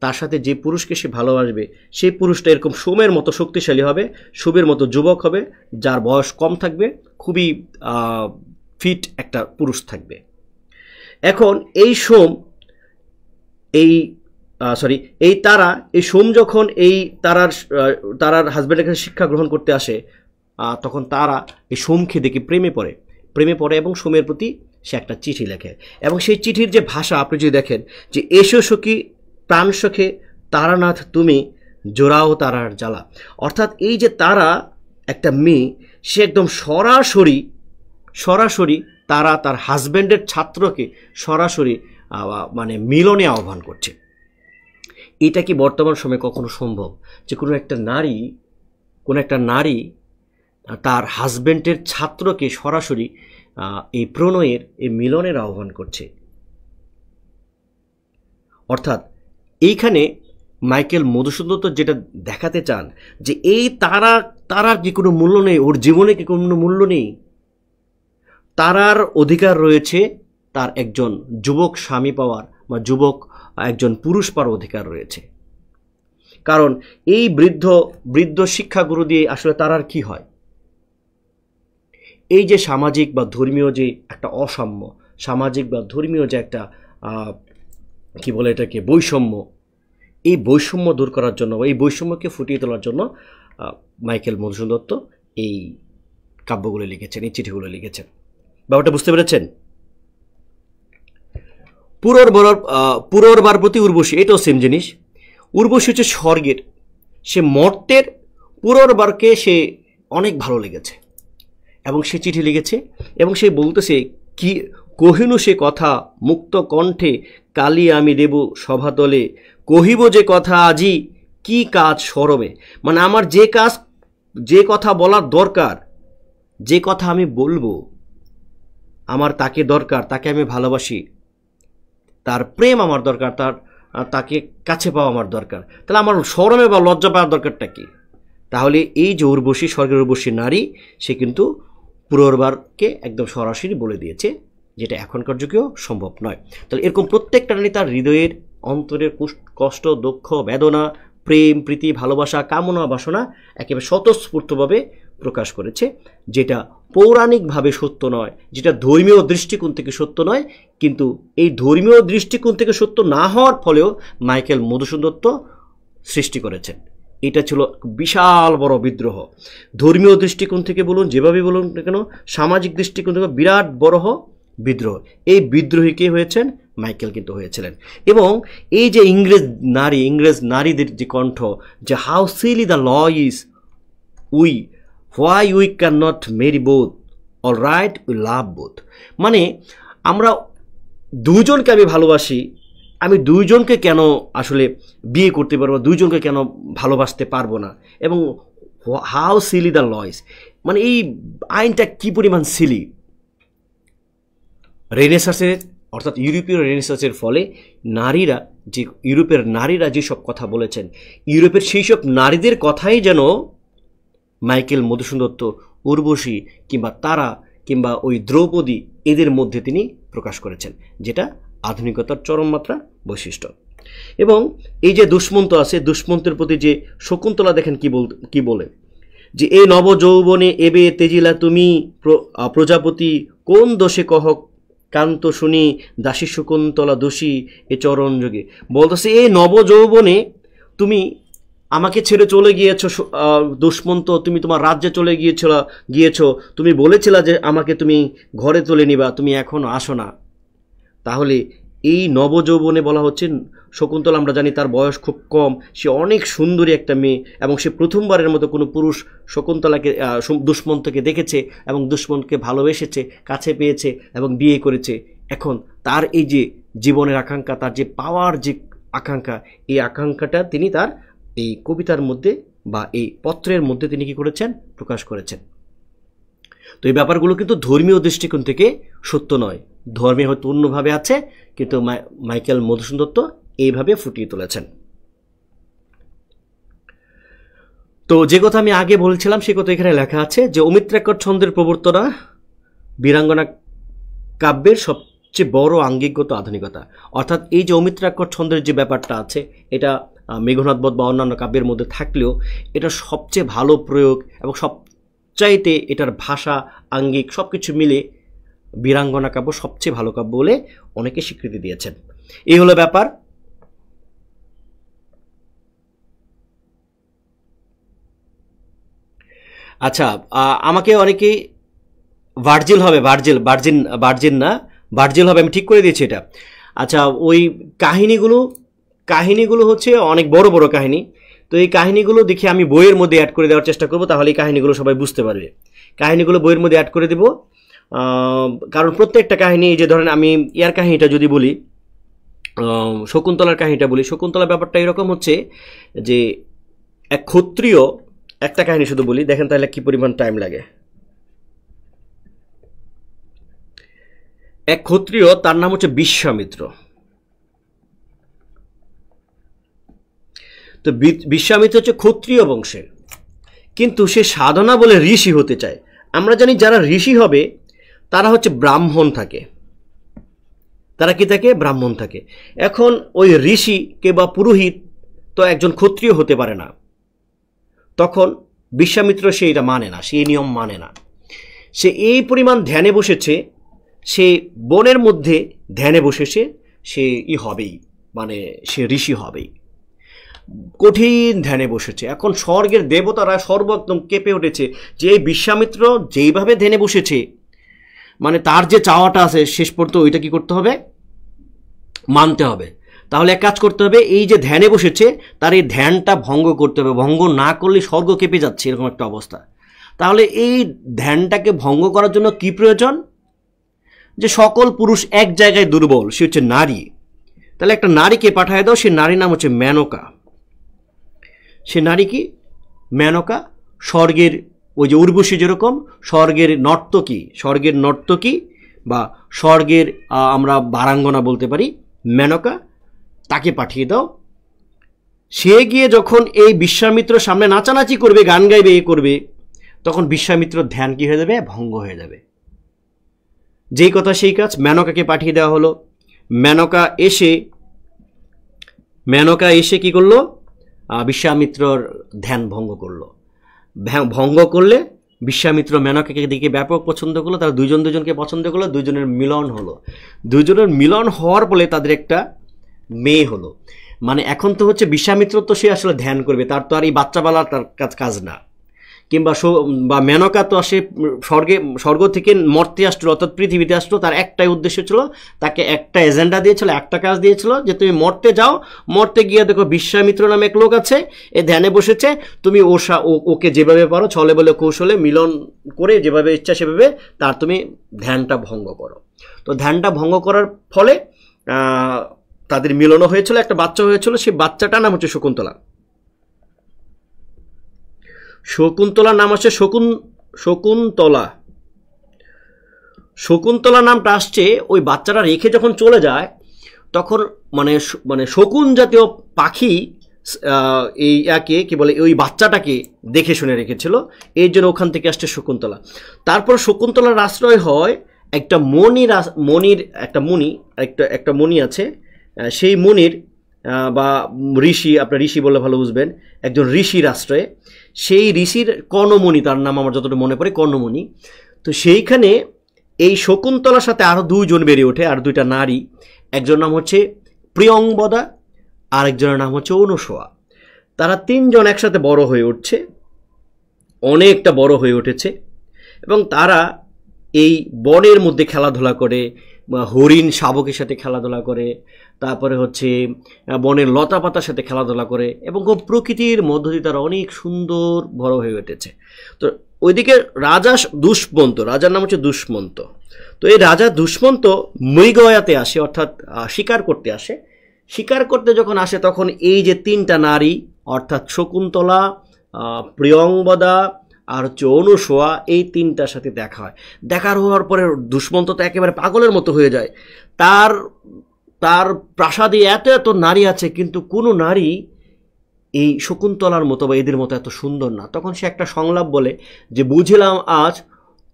তার সাথে যে পুরুষকে সে ভালোবাসবে, সেই পুরুষটা এরকম সোমের মতো শক্তিশালী হবে, সোমের মতো যুবক হবে, যার বয়স কম থাকবে, খুবই ফিট একটা পুরুষ থাকবে। এখন এই সোম এই সোম যখন এই তারার হাজব্যান্ডের কাছে শিক্ষা গ্রহণ করতে আসে, তখন তারা এই সোমকে দেখে প্রেমে পড়ে এবং সোমের প্রতি সে একটা চিঠি লেখে। এবং সেই চিঠির যে ভাষা আপনি যদি দেখেন যে এসো সখী প্রাণ সখে তারানাথ তুমি জোড়াও তারার জ্বালা, অর্থাৎ এই যে তারা একটা মেয়ে, সে একদম সরাসরি তার হাজব্যান্ডের ছাত্রকে সরাসরি মানে মিলনে আহ্বান করছে। এটা কি বর্তমান সময়ে কখনো সম্ভব যে কোনো একটা নারী তার হাজব্যান্ডের ছাত্রকে সরাসরি এই প্রণয়ের এই মিলনের আহ্বান করছে? অর্থাৎ এইখানে মাইকেল মধুসূদন দত্ত যেটা দেখাতে চান যে এই তারার কি কোনো মূল্য নেই, ওর জীবনে কি কোনো মূল্য নেই, তারার অধিকার রয়েছে তার একজন যুবক স্বামী পাওয়ার বা যুবক একজন পুরুষ পাওয়ার অধিকার রয়েছে। কারণ এই বৃদ্ধ শিক্ষাগুরু দিয়ে আসলে তারার কি হয়, এই যে সামাজিক বা ধর্মীয় যে একটা অসাম্য, সামাজিক বা ধর্মীয় যে একটা কি বলে এটাকে বৈষম্য, এই বৈষম্য দূর করার জন্য, এই বৈষম্যকে ফুটিয়ে তোলার জন্য মাইকেল মধুসূদন দত্ত এই কাব্যগুলো লিখেছেন, এই চিঠিগুলো লিখেছেন। ব্যাপারটা বুঝতে পেরেছেন? পুরর্বার প্রতি উর্বশী, এটাও সেম জিনিস। উর্বশী হচ্ছে স্বর্গের, সে মর্তের পুরর্বারকে সে অনেক ভালো লেগেছে এবং সে চিঠি লিখেছে এবং সে বলতেছে কি কহিনু সে কথা মুক্ত কণ্ঠে কালি আমি দেব সভাতলে, কহিব যে কথা আজি কি কাজ সরবে। মানে আমার যে কথা বলার দরকার, যে কথা আমি বলবো, আমার তাকে দরকার, তাকে আমি ভালোবাসি, তার প্রেম আমার দরকার, তাকে কাছে পাওয়া আমার দরকার, তাহলে আমার শরমে বা লজ্জা পাওয়ার দরকারটা কি? তাহলে এই যে উর্বশী, স্বর্গের উর্বশী নারী, সে কিন্তু পুরর্বারকে একদম সরাসরি বলে দিয়েছে, যেটা এখনকার যুগেও সম্ভব নয়। তাহলে এরকম প্রত্যেকটা নারী তার হৃদয়ের অন্তরের কষ্ট, দুঃখ, বেদনা, প্রেম, প্রীতি, ভালোবাসা, কামনা, বাসনা একেবারে স্বতঃস্ফূর্তভাবে প্রকাশ করেছে, যেটা পৌরাণিকভাবে সত্য নয়, যেটা ধর্মীয় দৃষ্টিকোণ থেকে সত্য নয়। কিন্তু এই ধর্মীয় দৃষ্টিকোণ থেকে সত্য না হওয়ার ফলেও মাইকেল মধুসূদন দত্ত সৃষ্টি করেছেন। এটা ছিল বিশাল বড় বিদ্রোহ। ধর্মীয় দৃষ্টিকোণ থেকে বলুন, যেভাবে বলুন না কেন, সামাজিক দৃষ্টিকোণ থেকে বিরাট বড় বিদ্রোহ। এই বিদ্রোহী কে হয়েছেন? মাইকেল কিন্তু হয়েছিলেন। এবং এই যে ইংরেজ নারীদের যে কণ্ঠ, যে how silly the law is, why we can not marry both, all right we love both. মানে আমরা দুজনকে আমি ভালোবাসি, আমি দুইজনকে কেন আসলে বিয়ে করতে পারবো, দুইজনকে কেন ভালোবাসতে পারবো না? এবং how silly the law is, মানে এই আইনটা কি পরিমাণ সিলি। রেনেসাঁসের অর্থাৎ ইউরোপীয় রেনেসাঁসের ফলে ইউরোপের নারীরা যেসব কথা বলেছেন, ইউরোপের সেই সব নারীদের কথাই যেন মাইকেল মধুসূদন দত্ত, উর্বশী কিংবা তারা কিংবা ওই দ্রৌপদী, এদের মধ্যে তিনি প্রকাশ করেছেন, যেটা আধুনিকতার চরম মাত্রা বৈশিষ্ট্য। এবং এই যে দুষ্মন্ত আছে, দুষ্মন্তের প্রতি যে শকুন্তলা দেখেন কি বলে, যে এই নবযৌবনে এবে তেজিলা তুমি প্রজাপতি, কোন দোষে কহ কান্ত শুনি, দাসী শকুন্তলা দোষী এ চরণ যোগে। বলতেছে এই নবযৌবনে তুমি আমাকে ছেড়ে চলে গিয়েছো দুষ্মন্ত, তুমি তোমার রাজ্যে চলে গিয়েছো, তুমি বলেছিলা যে আমাকে তুমি ঘরে তুলে নিবা, তুমি এখনো আসো না। তাহলে এই নবযৌবনে বলা হচ্ছে শকুন্তলা, আমরা জানি তার বয়স খুব কম, সে অনেক সুন্দরী একটা মেয়ে, এবং সে প্রথমবারের মতো কোনো পুরুষ শকুন্তলাকে দুষ্মন্তকে দেখেছে এবং দুষ্মন্তকে ভালোবেসেছে, কাছে পেয়েছে এবং বিয়ে করেছে। এখন তার এই যে জীবনের আকাঙ্ক্ষা, তার যে পাওয়ার যে আকাঙ্ক্ষা, এই আকাঙ্ক্ষাটা তিনি তার এই কবিতার মধ্যে বা এই পত্রের মধ্যে তিনি কি করেছেন? প্রকাশ করেছেন। তো এই ব্যাপারগুলো কিন্তু ধর্মীয় দৃষ্টিকোণ থেকে সত্য নয়, ধর্মে হয়তো অন্যভাবে আছে, কিন্তু মাইকেল মধুসূদন দত্ত এইভাবে ফুটিয়ে তুলেছেন। তো যে কথা আমি আগে বলছিলাম সে কথা এখানে লেখা আছে, যে অমিত্রাক্ষর ছন্দের প্রবর্তনা বীরাঙ্গনা কাব্যের সবচেয়ে বড় আঙ্গিকগত আধুনিকতা। অর্থাৎ এই যে অমিত্রাক্ষর ছন্দের যে ব্যাপারটা আছে, এটা মেঘনাদ বধ বা অন্যান্য কাব্যের মধ্যে থাকলেও এটা সবচেয়ে ভালো প্রয়োগ এবং সবচাইতে এটার ভাষা, আঙ্গিক সব কিছু মিলে বীরাঙ্গনা কাব্য সবচেয়ে ভালো কাব্য বলে অনেকে স্বীকৃতি দিয়েছেন। এই হলো ব্যাপার। আচ্ছা, আমাকে অনেকেই ভার্জিল হবে, ভার্জিন না, ভার্জিল হবে, আমি ঠিক করে দিয়েছি এটা। আচ্ছা, ওই কাহিনীগুলো হচ্ছে অনেক বড় বড় কাহিনী। তো এই কাহিনীগুলো দেখে আমি বইয়ের মধ্যে অ্যাড করে দেওয়ার চেষ্টা করব, তাহলে এই কাহিনীগুলো সবাই বুঝতে পারবে। কাহিনীগুলো বইয়ের মধ্যে অ্যাড করে দেব, কারণ প্রত্যেকটা কাহিনী, এই যে ধরেন আমি ইয়ার কাহিনীটা যদি বলি, শকুন্তলার কাহিনীটা বলি, শকুন্তলার ব্যাপারটা এরকম হচ্ছে যে এক ক্ষত্রিয়, একটা কাহিনী শুধু বলি, দেখেন তাহলে কি পরিমাণ টাইম লাগে। এক ক্ষত্রিয়, তার নাম হচ্ছে বিশ্বামিত্র। তো বিশ্বামিত্র হচ্ছে ক্ষত্রিয় বংশের, কিন্তু সে সাধনা বলে ঋষি হতে চায়। আমরা জানি যারা ঋষি হবে তারা হচ্ছে ব্রাহ্মণ থাকে, তারা কি থাকে? ব্রাহ্মণ থাকে। এখন ওই ঋষি কে বা পুরোহিত তো একজন ক্ষত্রিয় হতে পারে না, তখন বিশ্বামিত্র সে এটা মানে না, সে নিয়ম মানে না। সে এই পরিমাণ ধ্যানে বসেছে, সে বনের মধ্যে ধ্যানে বসেছে, সে হবেই, মানে সে ঋষি হবেই, কঠিন ধ্যানে বসেছে। এখন স্বর্গের দেবতারা একদম কেঁপে উঠেছে যে এই বিশ্বামিত্র যেইভাবে ধ্যানে বসেছে, মানে তার যে চাওয়াটা আছে শেষ পর্যন্ত ওইটা কি করতে হবে? মানতে হবে। তাহলে এক কাজ করতে হবে, এই যে ধ্যানে বসেছে তার এই ধ্যানটা ভঙ্গ করতে হবে, ভঙ্গ না করলে স্বর্গ কেঁপে যাচ্ছে, এরকম একটা অবস্থা। তাহলে এই ধ্যানটাকে ভঙ্গ করার জন্য কি প্রয়োজন? যে সকল পুরুষ এক জায়গায় দুর্বল, সে হচ্ছে নারী। তাহলে একটা নারীকে পাঠায় দাও, সে নারীর নাম হচ্ছে মেনকা। সে নারী কি? মেনকা। স্বর্গের ওই যে উর্বশী যেরকম স্বর্গের নর্তকী বা স্বর্গের আমরা বারাঙ্গনা বলতে পারি, মেনকা, তাকে পাঠিয়ে দাও। সে গিয়ে যখন এই বিশ্বামিত্র সামনে নাচানাচি করবে, গান গাইবে, করবে, তখন বিশ্বামিত্র ধ্যান কি হয়ে যাবে? ভঙ্গ হয়ে যাবে। যেই কথা সেই কাজ, মেনকাকে পাঠিয়ে দেওয়া হলো। মেনকা এসে কি করলো? বিশ্বামিত্রর ধ্যান ভঙ্গ করলো। ভঙ্গ করলে বিশ্বামিত্র মেনকাকে দিকে ব্যাপক পছন্দ করলো, তারা দুজনকে পছন্দ করলো, দুজনের মিলন হলো। দুজনের মিলন হওয়ার ফলে তাদের একটা মেয়ে হলো। মানে এখন তো হচ্ছে বিশ্বামিত্র তো সে আসলে ধ্যান করবে, তার তো আর এই বাচ্চা বালা তার কাজ না, কিংবা বা মেনকা তো আসে স্বর্গ থেকে মর্তে আসলো, অর্থাৎ পৃথিবীতে আসলো, তার একটাই উদ্দেশ্য ছিল, তাকে একটা এজেন্ডা দিয়েছিল, একটা কাজ দিয়েছিল যে তুমি মর্তে যাও, মর্তে গিয়ে দেখো বিশ্বামিত্র নামে এক লোক আছে, এ ধ্যানে বসেছে, তুমি ওকে যেভাবে পারো ছলে বলে কৌশলে মিলন করে যেভাবে ইচ্ছা সেভাবে তার তুমি ধ্যানটা ভঙ্গ করো। তো ধ্যানটা ভঙ্গ করার ফলে তাদের মিলনও হয়েছিল, একটা বাচ্চা হয়েছিল, সেই বাচ্চাটার নাম হচ্ছে শকুন্তলা। শকুন্তলার নাম হচ্ছে শকুন্তলা। শকুন্তলা নামটা আসছে ওই বাচ্চাটা রেখে যখন চলে যায় তখন মানে শকুন জাতীয় পাখি এই কি বলে ওই বাচ্চাটাকে দেখে শুনে রেখেছিল, এই জন্য ওখান থেকে আসছে শকুন্তলা। তারপর শকুন্তলার আশ্রয় হয় একটা মণির একটা মণি আছে, সেই মণির বা ঋষি, আপনার ঋষি বলে ভালো বুঝবেন, একজন ঋষির আশ্রয়ে, সেই ঋষির কর্ণমণি, তার নাম আমার যতটা মনে পড়ে কর্ণমণি। তো সেইখানে এই শকুন্তলার সাথে আরও দুইজন বেড়ে ওঠে, আর দুইটা নারী, একজন নাম হচ্ছে প্রিয়ংবদা, আরেকজনের নাম হচ্ছে অনুসোয়া। তারা তিনজন একসাথে বড় হয়ে উঠছে, অনেকটা বড় হয়ে উঠেছে, এবং তারা এই বনের মধ্যে খেলাধুলা করে, হরিণ শাবকের সাথে খেলাধুলা করে, তারপরে হচ্ছে বনের লতা পাতার সাথে খেলাধুলা করে, এবং প্রকৃতির মধ্য দিয়ে তারা অনেক সুন্দর বড় হয়ে উঠেছে। তো ওইদিকে রাজা দুষ্মন্ত, রাজার নাম হচ্ছে দুষ্মন্ত। তো এই রাজা দুষ্মন্ত মৃগয়াতে আসে, অর্থাৎ শিকার করতে আসে। শিকার করতে যখন আসে তখন এই যে তিনটা নারী, অর্থাৎ শকুন্তলা, প্রিয়ংবদা আর হচ্ছে অনুসোয়া, এই তিনটার সাথে দেখা হয়। দেখার হওয়ার পরে দুষ্মন্ত তো একেবারে পাগলের মতো হয়ে যায়। তার প্রাসাদে এত এত নারী আছে, কিন্তু কোনো নারী এই শকুন্তলার মতো বা এদের মতো এত সুন্দর না। তখন সে একটা সংলাপ বলে যে বুঝলাম আজ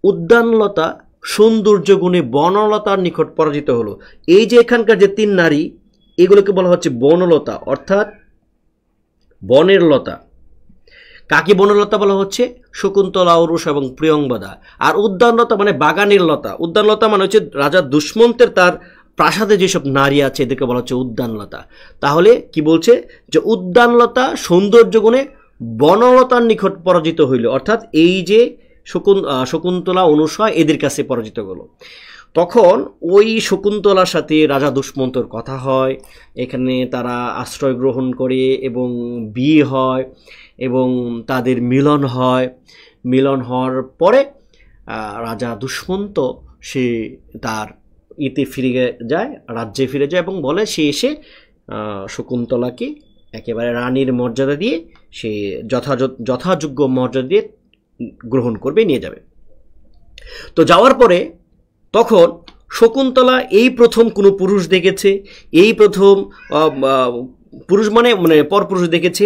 উদ্যানলতা সৌন্দর্য গুণে বনলতার নিকট পরাজিত হলো। এই যে এখানকার যে তিন নারী, এগুলোকে বলা হচ্ছে বনলতা, অর্থাৎ বনের লতা। কাকে বনলতা বলা হচ্ছে? শকুন্তলা, অরুষ এবং প্রিয়ংবদা। আর উদ্যানলতা মানে বাগানের লতা। উদ্যানলতা মানে হচ্ছে রাজা দুষ্মন্তের তার প্রাসাদে যেসব নারী আছে এদেরকে বলা হচ্ছে উদ্যানলতা। তাহলে কি বলছে যে উদ্যানলতা সৌন্দর্য গুণে বনলতার নিকট পরাজিত হইল, অর্থাৎ এই যে শকুন্তলা, অনুসয়া এদের কাছে পরাজিত হলো। তখন ওই শকুন্তলার সাথে রাজা দুষ্মন্তর কথা হয়, এখানে তারা আশ্রয় গ্রহণ করে এবং বিয়ে হয় এবং তাদের মিলন হয়। মিলন হওয়ার পরে রাজা দুষ্মন্ত সে তার ফিরে যায়, রাজ্যে ফিরে যায় এবং বলে সে এসে শকুন্তলাকে একেবারে রানীর মর্যাদা দিয়ে, সে যথাযোগ্য মর্যাদা দিয়ে গ্রহণ করবে, নিয়ে যাবে। তো যাওয়ার পরে তখন শকুন্তলা এই প্রথম কোনো পুরুষ দেখেছে, এই প্রথম পুরুষ মানে পরপুরুষ দেখেছে,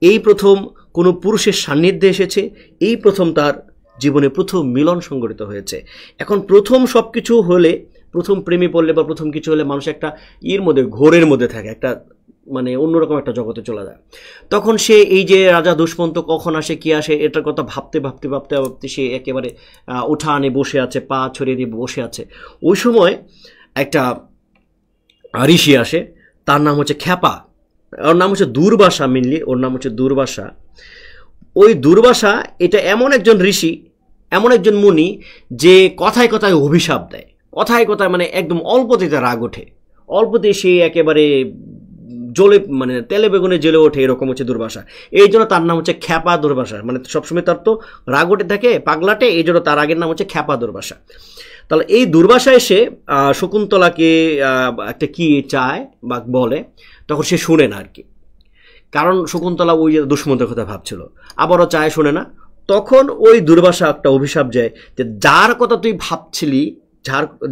এই প্রথম কোনো পুরুষের সান্নিধ্যে এসেছে, এই প্রথম তার জীবনে প্রথম মিলন সংঘটিত হয়েছে। এখন প্রথম সব কিছু হলে, প্রথম প্রেমে পড়লে বা প্রথম কিছু হলে মানুষ একটা ঘোরের মধ্যে থাকে, একটা অন্যরকম একটা জগতে চলে যায়। তখন সে এই যে রাজা দুষ্মন্ত কখন আসে কি আসে এটার কথা ভাবতে ভাবতে ভাবতে ভাবতে সে একেবারে উঠানে বসে আছে, পা ছড়িয়ে দিয়ে বসে আছে। ওই সময় একটা ঋষি আসে, তার নাম হচ্ছে খ্যাপা, ওর নাম হচ্ছে দুর্বাসা, মেনলি ওর নাম হচ্ছে দুর্বাসা। ওই দুর্বাসা এটা এমন একজন ঋষি, এমন একজন মুনি যে কথায় কথায় অভিশাপ দেয়, কথায় কথায় একদম অল্পতে রাগ ওঠে, অল্পতে সে একেবারে জ্বলে তেলে বেগুনে জ্বলে ওঠে, এরকম হচ্ছে দুর্বাসা। এই জন্য তার নাম হচ্ছে খ্যাপা দুর্বাসা। সবসময় তার তো রাগ ওঠে থাকে, পাগলাটে, এই জন্য তার আগের নাম হচ্ছে খ্যাপা দুর্বাসা। তাহলে এই দুর্বাসা এসে শকুন্তলাকে একটা কি চায় বা বলে, তখন সে শুনে না আর কি, কারণ শকুন্তলা ওই যে দুষ্মন্তের কথা ভাবছিল, আবারও চায়, শুনে না। তখন ওই দুর্বাসা একটা অভিশাপ দেয় যে যার কথা তুই ভাবছিলি,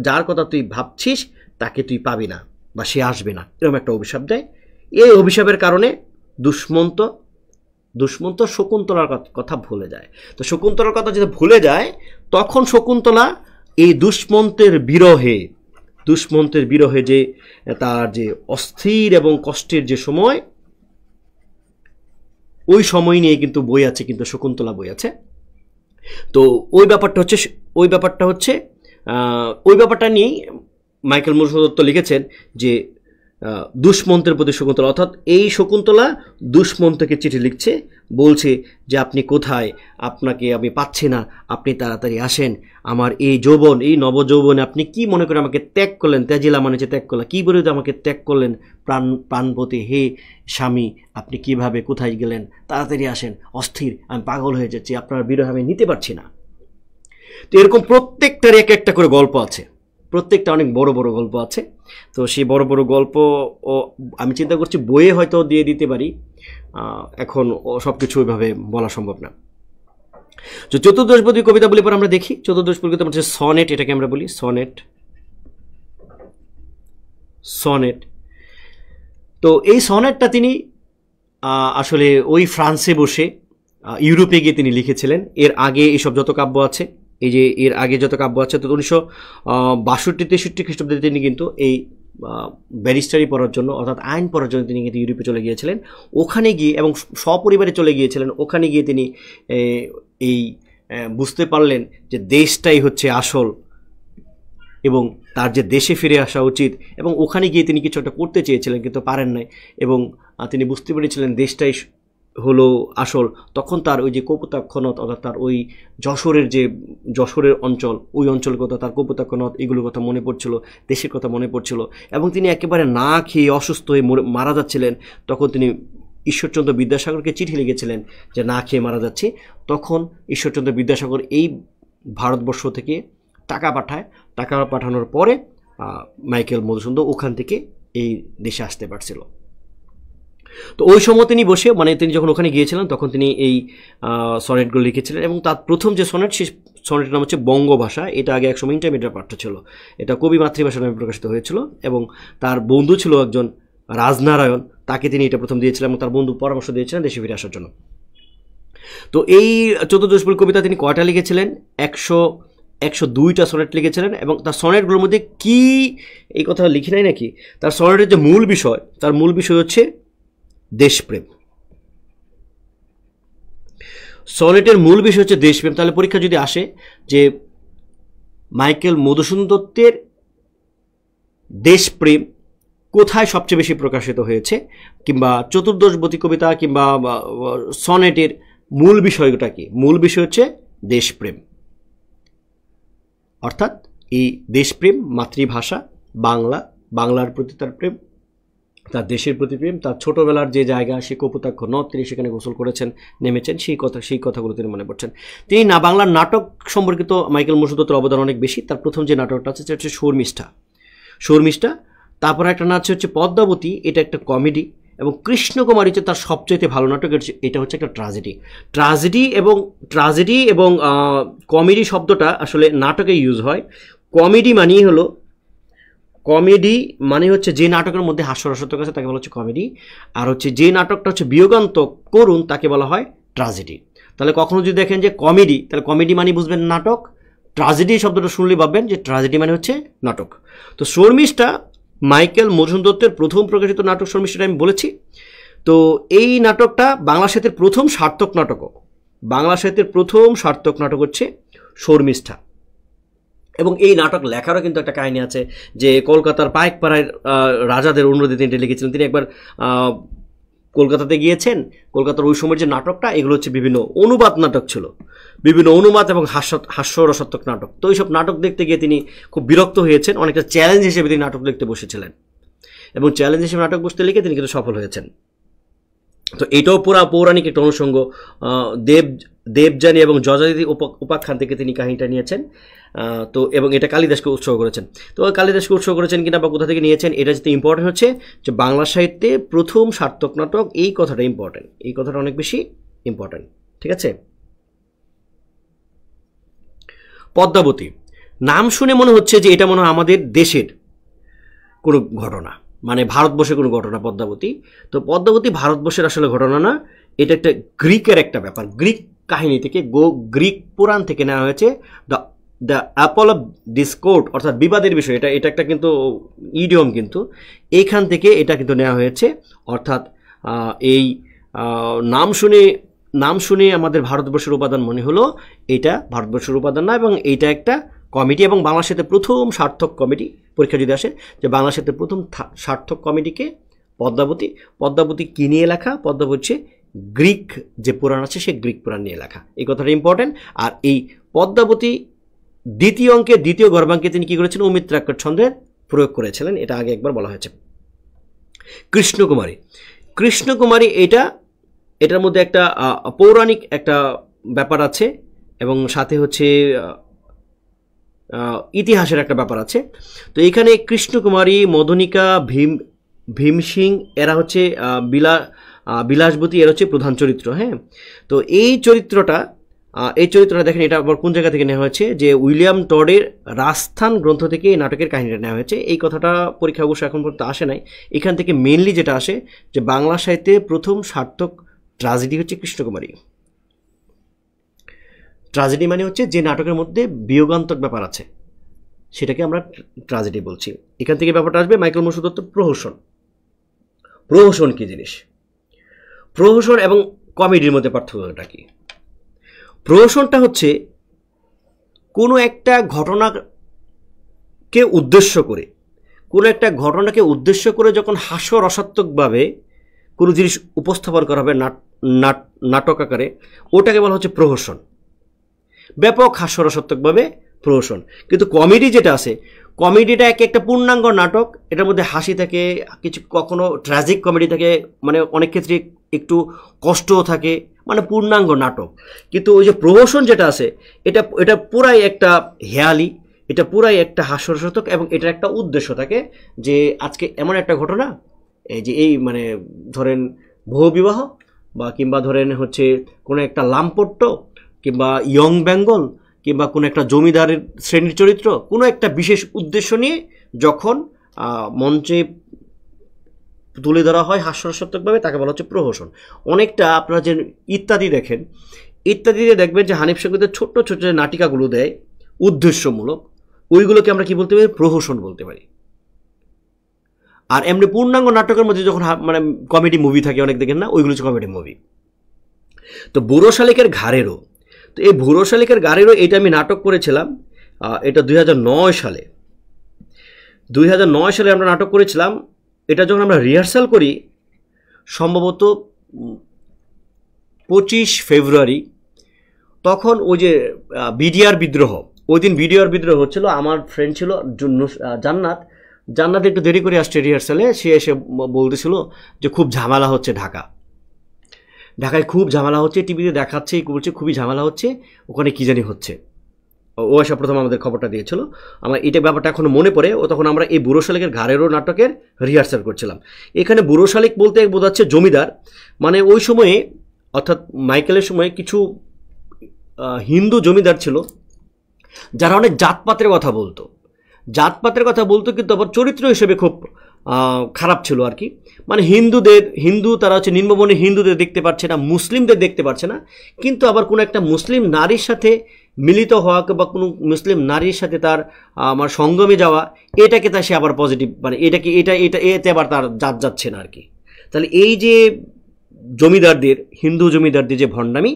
যার কথা তুই ভাবছিস তাকে তুই পাবি না বা সে আসবে না, এরকম একটা অভিশাপ দেয়। এই অভিশাপের কারণে দুষ্মন্ত শকুন্তলার কথা ভুলে যায়। তো শকুন্তলার কথা যদি ভুলে যায়, তখন শকুন্তলা এই দুষ্মন্তের বিরহে যে তার যে অস্থির এবং কষ্টের যে সময়, ওই সময় নিয়ে কিন্তু বই আছে, কিন্তু শকুন্তলা বই আছে। তো ওই ব্যাপারটা নিয়েই মাইকেল মধুসূদন দত্ত লিখেছেন যে দুষ্মন্তের প্রতি শকুন্তলা, অর্থাৎ এই শকুন্তলা দুষ্মন্তকে চিঠি লিখছে, বলছে যে আপনি কোথায়, আপনাকে আমি পাচ্ছি না, আপনি তাড়াতাড়ি আসেন, আমার এই যৌবন, এই নবযৌবনে আপনি কি মনে করে আমাকে ত্যাগ করলেন, ত্যাজিলা মানে হচ্ছে ত্যাগ করলেন, কী বলে আমাকে ত্যাগ করলেন প্রাণপতি, হে স্বামী আপনি কিভাবে কোথায় গেলেন, তাড়াতাড়ি আসেন, অস্থির, আমি পাগল হয়ে যাচ্ছি, আপনার বিরহ আমি নিতে পারছি না। তো এরকম প্রত্যেকটার এক একটা করে গল্প আছে, প্রত্যেকটা অনেক বড় বড় গল্প আছে। তো সেই বড় বড় গল্প আমি চিন্তা করছি বইয়ে হয়তো দিয়ে দিতে পারি, এখন সব কিছু ওইভাবে বলা সম্ভব না। তো চতুর্দশপদী কবিতা বলে পর আমরা দেখি, চতুর্দশপদী কবিতা হচ্ছে সনেট, এটাকে আমরা বলি সনেট। সনেট, তো এই সনেটটা তিনি আসলে ওই ফ্রান্সে বসে ইউরোপে গিয়ে তিনি লিখেছিলেন। এর আগে এইসব যত কাব্য আছে, এই যে এর আগে যত কাব্য আছে, তো 1962-63 খ্রিস্টাব্দে তিনি কিন্তু এই ব্যারিস্টারি পড়ার জন্য, অর্থাৎ আইন পড়ার জন্য তিনি কিন্তু ইউরোপে চলে গিয়েছিলেন। ওখানে গিয়ে এবং সপরিবারে চলে গিয়েছিলেন, ওখানে গিয়ে তিনি এই বুঝতে পারলেন যে দেশটাই হচ্ছে আসল এবং তার যে দেশে ফিরে আসা উচিত, এবং ওখানে গিয়ে তিনি কিছু একটা করতে চেয়েছিলেন কিন্তু পারেন নাই, এবং তিনি বুঝতে পেরেছিলেন দেশটাই হলো আসল। তখন তার ওই যে কপোতাক্ষ নদ, অর্থাৎ তার ওই যশোরের অঞ্চল, ওই অঞ্চলের কথা, তার কপোতাক্ষ নদ, এগুলোর কথা মনে পড়ছিল, দেশের কথা মনে পড়ছিল, এবং তিনি একেবারে না খেয়ে অসুস্থ হয়ে মারা যাচ্ছিলেন। তখন তিনি ঈশ্বরচন্দ্র বিদ্যাসাগরকে চিঠি লিখেছিলেন যে না খেয়ে মারা যাচ্ছে। তখন ঈশ্বরচন্দ্র বিদ্যাসাগর এই ভারতবর্ষ থেকে টাকা পাঠায়, টাকা পাঠানোর পরে মাইকেল মধুসূদন ওখান থেকে এই দেশে আসতে পারছিল। তো ওই সময় তিনি বসে, মানে তিনি যখন ওখানে গিয়েছিলেন তখন তিনি এই সনেটগুলো লিখেছিলেন, এবং তার প্রথম যে সনেট, সেই সনেটের নাম হচ্ছে বঙ্গভাষা। এটা আগে একসময় ইন্টারমিডিয়েট পাঠ্য ছিল, এটা কবি মাতৃভাষা নামে প্রকাশিত হয়েছিল, এবং তার বন্ধু ছিল একজন রাজনারায়ণ, তাকে তিনি এটা প্রথম দিয়েছিলেন, এবং তার বন্ধু পরামর্শ দিয়েছিলেন দেশে ফিরে আসার জন্য। তো এই চতুর্দশপদী কবিতা তিনি কয়টা লিখেছিলেন? 102টা সনেট লিখেছিলেন, এবং তার সনেটগুলোর মধ্যে কি, এই কথা লিখি নাই নাকি, তার সনেটের যে মূল বিষয়, তার মূল বিষয় হচ্ছে দেশপ্রেম। সনেটের মূল বিষয় হচ্ছে দেশপ্রেম। তাহলে পরীক্ষা যদি আসে যে মাইকেল মধুসূদন দত্তের দেশপ্রেম কোথায় সবচেয়ে বেশি প্রকাশিত হয়েছে, কিংবা চতুর্দশপদী কবিতা কিংবা সনেটের মূল বিষয়টা কি? মূল বিষয় হচ্ছে দেশপ্রেম, অর্থাৎ এই দেশপ্রেম, মাতৃভাষা বাংলা, বাংলার প্রতি তার প্রেম, তার দেশের প্রতি প্রেম, তার ছোটোবেলার যে জায়গা, সে কপোতাক্ষ নদ, তিনি সেখানে গোসল করেছেন, নেমেছেন, সেই কথাগুলো তিনি মনে পড়ছেন। তিনি বাংলার নাটক সম্পর্কিত মাইকেল মধুসূদন দত্তের অবদান অনেক বেশি। তার প্রথম যে নাটকটা আছে সেটা হচ্ছে শর্মিষ্ঠা। তারপর একটা নাচ হচ্ছে পদ্মাবতী, এটা একটা কমেডি, এবং কৃষ্ণকুমারী হচ্ছে তার সবচেয়ে ভালো নাটক, এটা হচ্ছে একটা ট্রাজেডি এবং কমেডি শব্দটা আসলে নাটকে ইউজ হয়। কমেডি মানে হচ্ছে যে নাটকের মধ্যে হাস্যরসাত্মক আছে তাকে বলা হচ্ছে কমেডি, আর হচ্ছে যে নাটকটা হচ্ছে বিয়োগান্তক করুণ তাকে বলা হয় ট্রাজেডি। তাহলে কখনো যদি দেখেন যে কমেডি, তাহলে কমেডি মানে বুঝবেন নাটক, ট্রাজেডি শব্দটা শুনলে ভাববেন যে ট্রাজেডি মানে হচ্ছে নাটক। তো শর্মিষ্ঠা মাইকেল মধুসূদন দত্তের প্রথম প্রকাশিত নাটক শর্মিষ্ঠাটা আমি বলেছি। তো এই নাটকটা বাংলা সাহিত্যের প্রথম সার্থক নাটক হচ্ছে শর্মিষ্ঠা। এবং এই নাটক লেখারও কিন্তু একটা কাহিনী আছে, যে কলকাতার পাইকপাড়ায় রাজাদের অনুরোধে তিনি লিখেছিলেন। তিনি একবার কলকাতাতে গিয়েছেন, কলকাতার ওই সময়ের যে নাটকটা, এগুলো হচ্ছে বিভিন্ন অনুবাদ নাটক ছিল, বিভিন্ন অনুবাদ এবং হাস্যরসাত্মক নাটক। তো এইসব নাটক দেখতে গিয়ে তিনি খুব বিরক্ত হয়েছেন, অনেকটা চ্যালেঞ্জ হিসেবে তিনি নাটক লিখতে বসেছিলেন, এবং চ্যালেঞ্জ হিসেবে নাটক বসতে লিখে তিনি কিন্তু সফল হয়েছেন। তো এটাও পৌরাণিক একটা অনুষঙ্গ। দেবযানী এবং যযাতি উপাখ্যান থেকে তিনি কাহিনীটা নিয়েছেন। তো এবং এটা কালিদাসকে উৎসর্গ করেছেন কিনা বা কোথা থেকে নিয়েছেন, এটা যেতে ইম্পর্টেন্ট হচ্ছে যে বাংলা সাহিত্যে প্রথম সার্থক নাটক, এই কথাটা ইম্পর্টেন্ট, এই কথাটা অনেক বেশি ইম্পর্টেন্ট। ঠিক আছে। পদ্মাবতী নাম শুনে মনে হচ্ছে যে এটা মনে হয় আমাদের দেশের কোনো ঘটনা, মানে ভারতবর্ষের কোনো ঘটনা পদ্মাবতী। তো পদ্মাবতী ভারতবর্ষের আসলে ঘটনা না, এটা একটা গ্রিকের একটা ব্যাপার, গ্রিক কাহিনী থেকে, গ্রিক পুরাণ থেকে নেওয়া হয়েছে। দ্য অ্যাপল অফ ডিসকোর্ড, অর্থাৎ বিবাদের বিষয়, এটা একটা কিন্তু ইডিয়ম, কিন্তু এইখান থেকে এটা কিন্তু নেওয়া হয়েছে। অর্থাৎ এই নাম শুনে আমাদের ভারতবর্ষের উপাদান মনে হলো, এটা ভারতবর্ষের উপাদান না, এবং এইটা একটা কমিটি এবং বাংলা সাহিত্যের প্রথম সার্থক কমিটি, পরীক্ষা যদি আসে যে বাংলা সাহিত্যের প্রথম সার্থক কমিটিকে পদ্মাবতী। পদ্মাবতী কী নিয়ে লেখা? পদ্মাবতী হচ্ছে গ্রিক যে পুরাণ আছে সেই গ্রিক পুরাণ নিয়ে লেখা, এই কথাটা ইম্পর্টেন্ট। আর এই পদ্মাবতী দ্বিতীয় অঙ্কে দ্বিতীয় গর্ভাঙ্কে তিনি কী করেছিলেন? অমিত্রাক্ষর ছন্দের প্রয়োগ করেছিলেন, এটা আগে একবার বলা হয়েছে। কৃষ্ণকুমারী, কৃষ্ণকুমারী এটার মধ্যে একটা পৌরাণিক একটা ব্যাপার আছে এবং সাথে হচ্ছে ইতিহাসের একটা ব্যাপার আছে। তো এখানে কৃষ্ণকুমারী, মদনিকা, ভীমসিং এরা হচ্ছে বিলাসবতী, এরা হচ্ছে প্রধান চরিত্র। হ্যাঁ, তো এই চরিত্রটা দেখেন, এটা আবার কোন জায়গা থেকে নেওয়া হয়েছে? যে উইলিয়াম টডের রাজস্থান গ্রন্থ থেকে এই নাটকের কাহিনীটা নেওয়া হয়েছে। এই কথাটা পরীক্ষা অবশ্য এখন পর্যন্ত আসে নাই। এখান থেকে মেনলি যেটা আসে যে বাংলা সাহিত্যে প্রথম সার্থক ট্র্যাজেডি হচ্ছে কৃষ্ণকুমারী। ট্র্যাজেডি মানে হচ্ছে যে নাটকের মধ্যে বিয়োগান্তক ব্যাপার আছে সেটাকে আমরা ট্র্যাজেডি বলছি। এখান থেকে ব্যাপারটা আসবে মাইকেল মধুসূদন দত্ত প্রহসন। প্রহসন কি জিনিস? প্রহসন এবং কমেডির মধ্যে পার্থক্যটা কি? প্রহসনটা হচ্ছে কোনো একটা ঘটনাকে উদ্দেশ্য করে যখন হাস্যরসাত্মকভাবে কোনো জিনিস উপস্থাপন করা হবে নাটক আকারে, ওটাকে বলা হচ্ছে প্রহসন, ব্যাপক হাস্যরসাত্মকভাবে প্রহসন। কিন্তু কমেডি যেটা আছে, কমেডিটা একটা পূর্ণাঙ্গ নাটক, এটার মধ্যে হাসি থাকে, কিছু কখনো ট্র্যাজিক কমেডি থাকে, মানে অনেক ক্ষেত্রে একটু কষ্টও থাকে, মানে পূর্ণাঙ্গ নাটক। কিন্তু ওই যে প্রহসন যেটা আছে, এটা পুরাই একটা হেয়ালি, এটা পুরাই একটা হাস্যরসাত্মক এবং এটার একটা উদ্দেশ্য থাকে যে আজকে এমন একটা ঘটনা, এই যে এই মানে ধরেন বহুবিবাহ বা কিংবা ধরেন হচ্ছে কোনো একটা লাম্পট্য কিংবা ইয়ং বেঙ্গল কিংবা কোনো একটা জমিদারের শ্রেণীর চরিত্র, কোনো একটা বিশেষ উদ্দেশ্য নিয়ে যখন মঞ্চে তুলে ধরা হয় হাস্যরসাত্মকভাবে, তাকে বলা হচ্ছে প্রহসন। অনেকটা আপনারা যে ইত্যাদি দেখেন, ইত্যাদিতে দেখবেন যে হানিফ সংগীতের ছোট্ট ছোট্ট যে নাটিকাগুলো দেয় উদ্দেশ্যমূলক, ওইগুলোকে আমরা কি বলতে পারি? প্রহসন বলতে পারি। আর এমনি পূর্ণাঙ্গ নাটকের মধ্যে যখন মানে কমেডি মুভি থাকে অনেক, দেখেন না, ওইগুলো হচ্ছে কমেডি মুভি। তো বুড়ো শালিকের ঘাড়েরও, তো এই বুড়ো শালিকের ঘাড়েরও এটা আমি নাটক করেছিলাম, এটা 2009 সালে। 2009 সালে আমরা নাটক করেছিলাম। এটা যখন আমরা রিহার্সাল করি সম্ভবত 25 ফেব্রুয়ারি, তখন ওই যে বিডিআর বিদ্রোহ, ওই দিন বিডিআর বিদ্রোহ হচ্ছিল। আমার ফ্রেন্ড ছিল জান্নাত একটু দেরি করে আসছে রিহার্সালে, সে এসে বলতেছিল যে খুব ঝামেলা হচ্ছে ঢাকায় খুব ঝামেলা হচ্ছে, টিভিতে দেখাচ্ছে, বলছে খুবই ঝামেলা হচ্ছে, ওখানে কী জানি হচ্ছে। ও এসে প্রথম আমাদের খবরটা দিয়েছিল, আমার এটা ব্যাপারটা এখনও মনে পড়ে। ও তখন আমরা এই বুড়ো শালিকের ঘাড়েরও নাটকের রিহার্সাল করছিলাম। এখানে বুড়ো শালিক বলতে বোঝাচ্ছে জমিদার, মানে ওই সময়ে অর্থাৎ মাইকেলের সময়ে কিছু হিন্দু জমিদার ছিল যারা অনেক জাতপাতের কথা বলতো, কিন্তু আবার চরিত্র হিসেবে খুব খারাপ ছিল আর কি। মানে হিন্দু তারা হচ্ছে নিম্নবর্ণের হিন্দুদের দেখতে পাচ্ছে না, মুসলিমদের দেখতে পাচ্ছে না, কিন্তু আবার কোনো একটা মুসলিম নারীর সাথে মিলিত হওয়া বা কোনো মুসলিম নারীর সাথে তার আমার সঙ্গমে যাওয়া, এটাকে তা সে আবার পজিটিভ, মানে এতে আবার তার জাত যাচ্ছে না আর কি। তাহলে এই যে হিন্দু জমিদারদের যে ভণ্ডামি,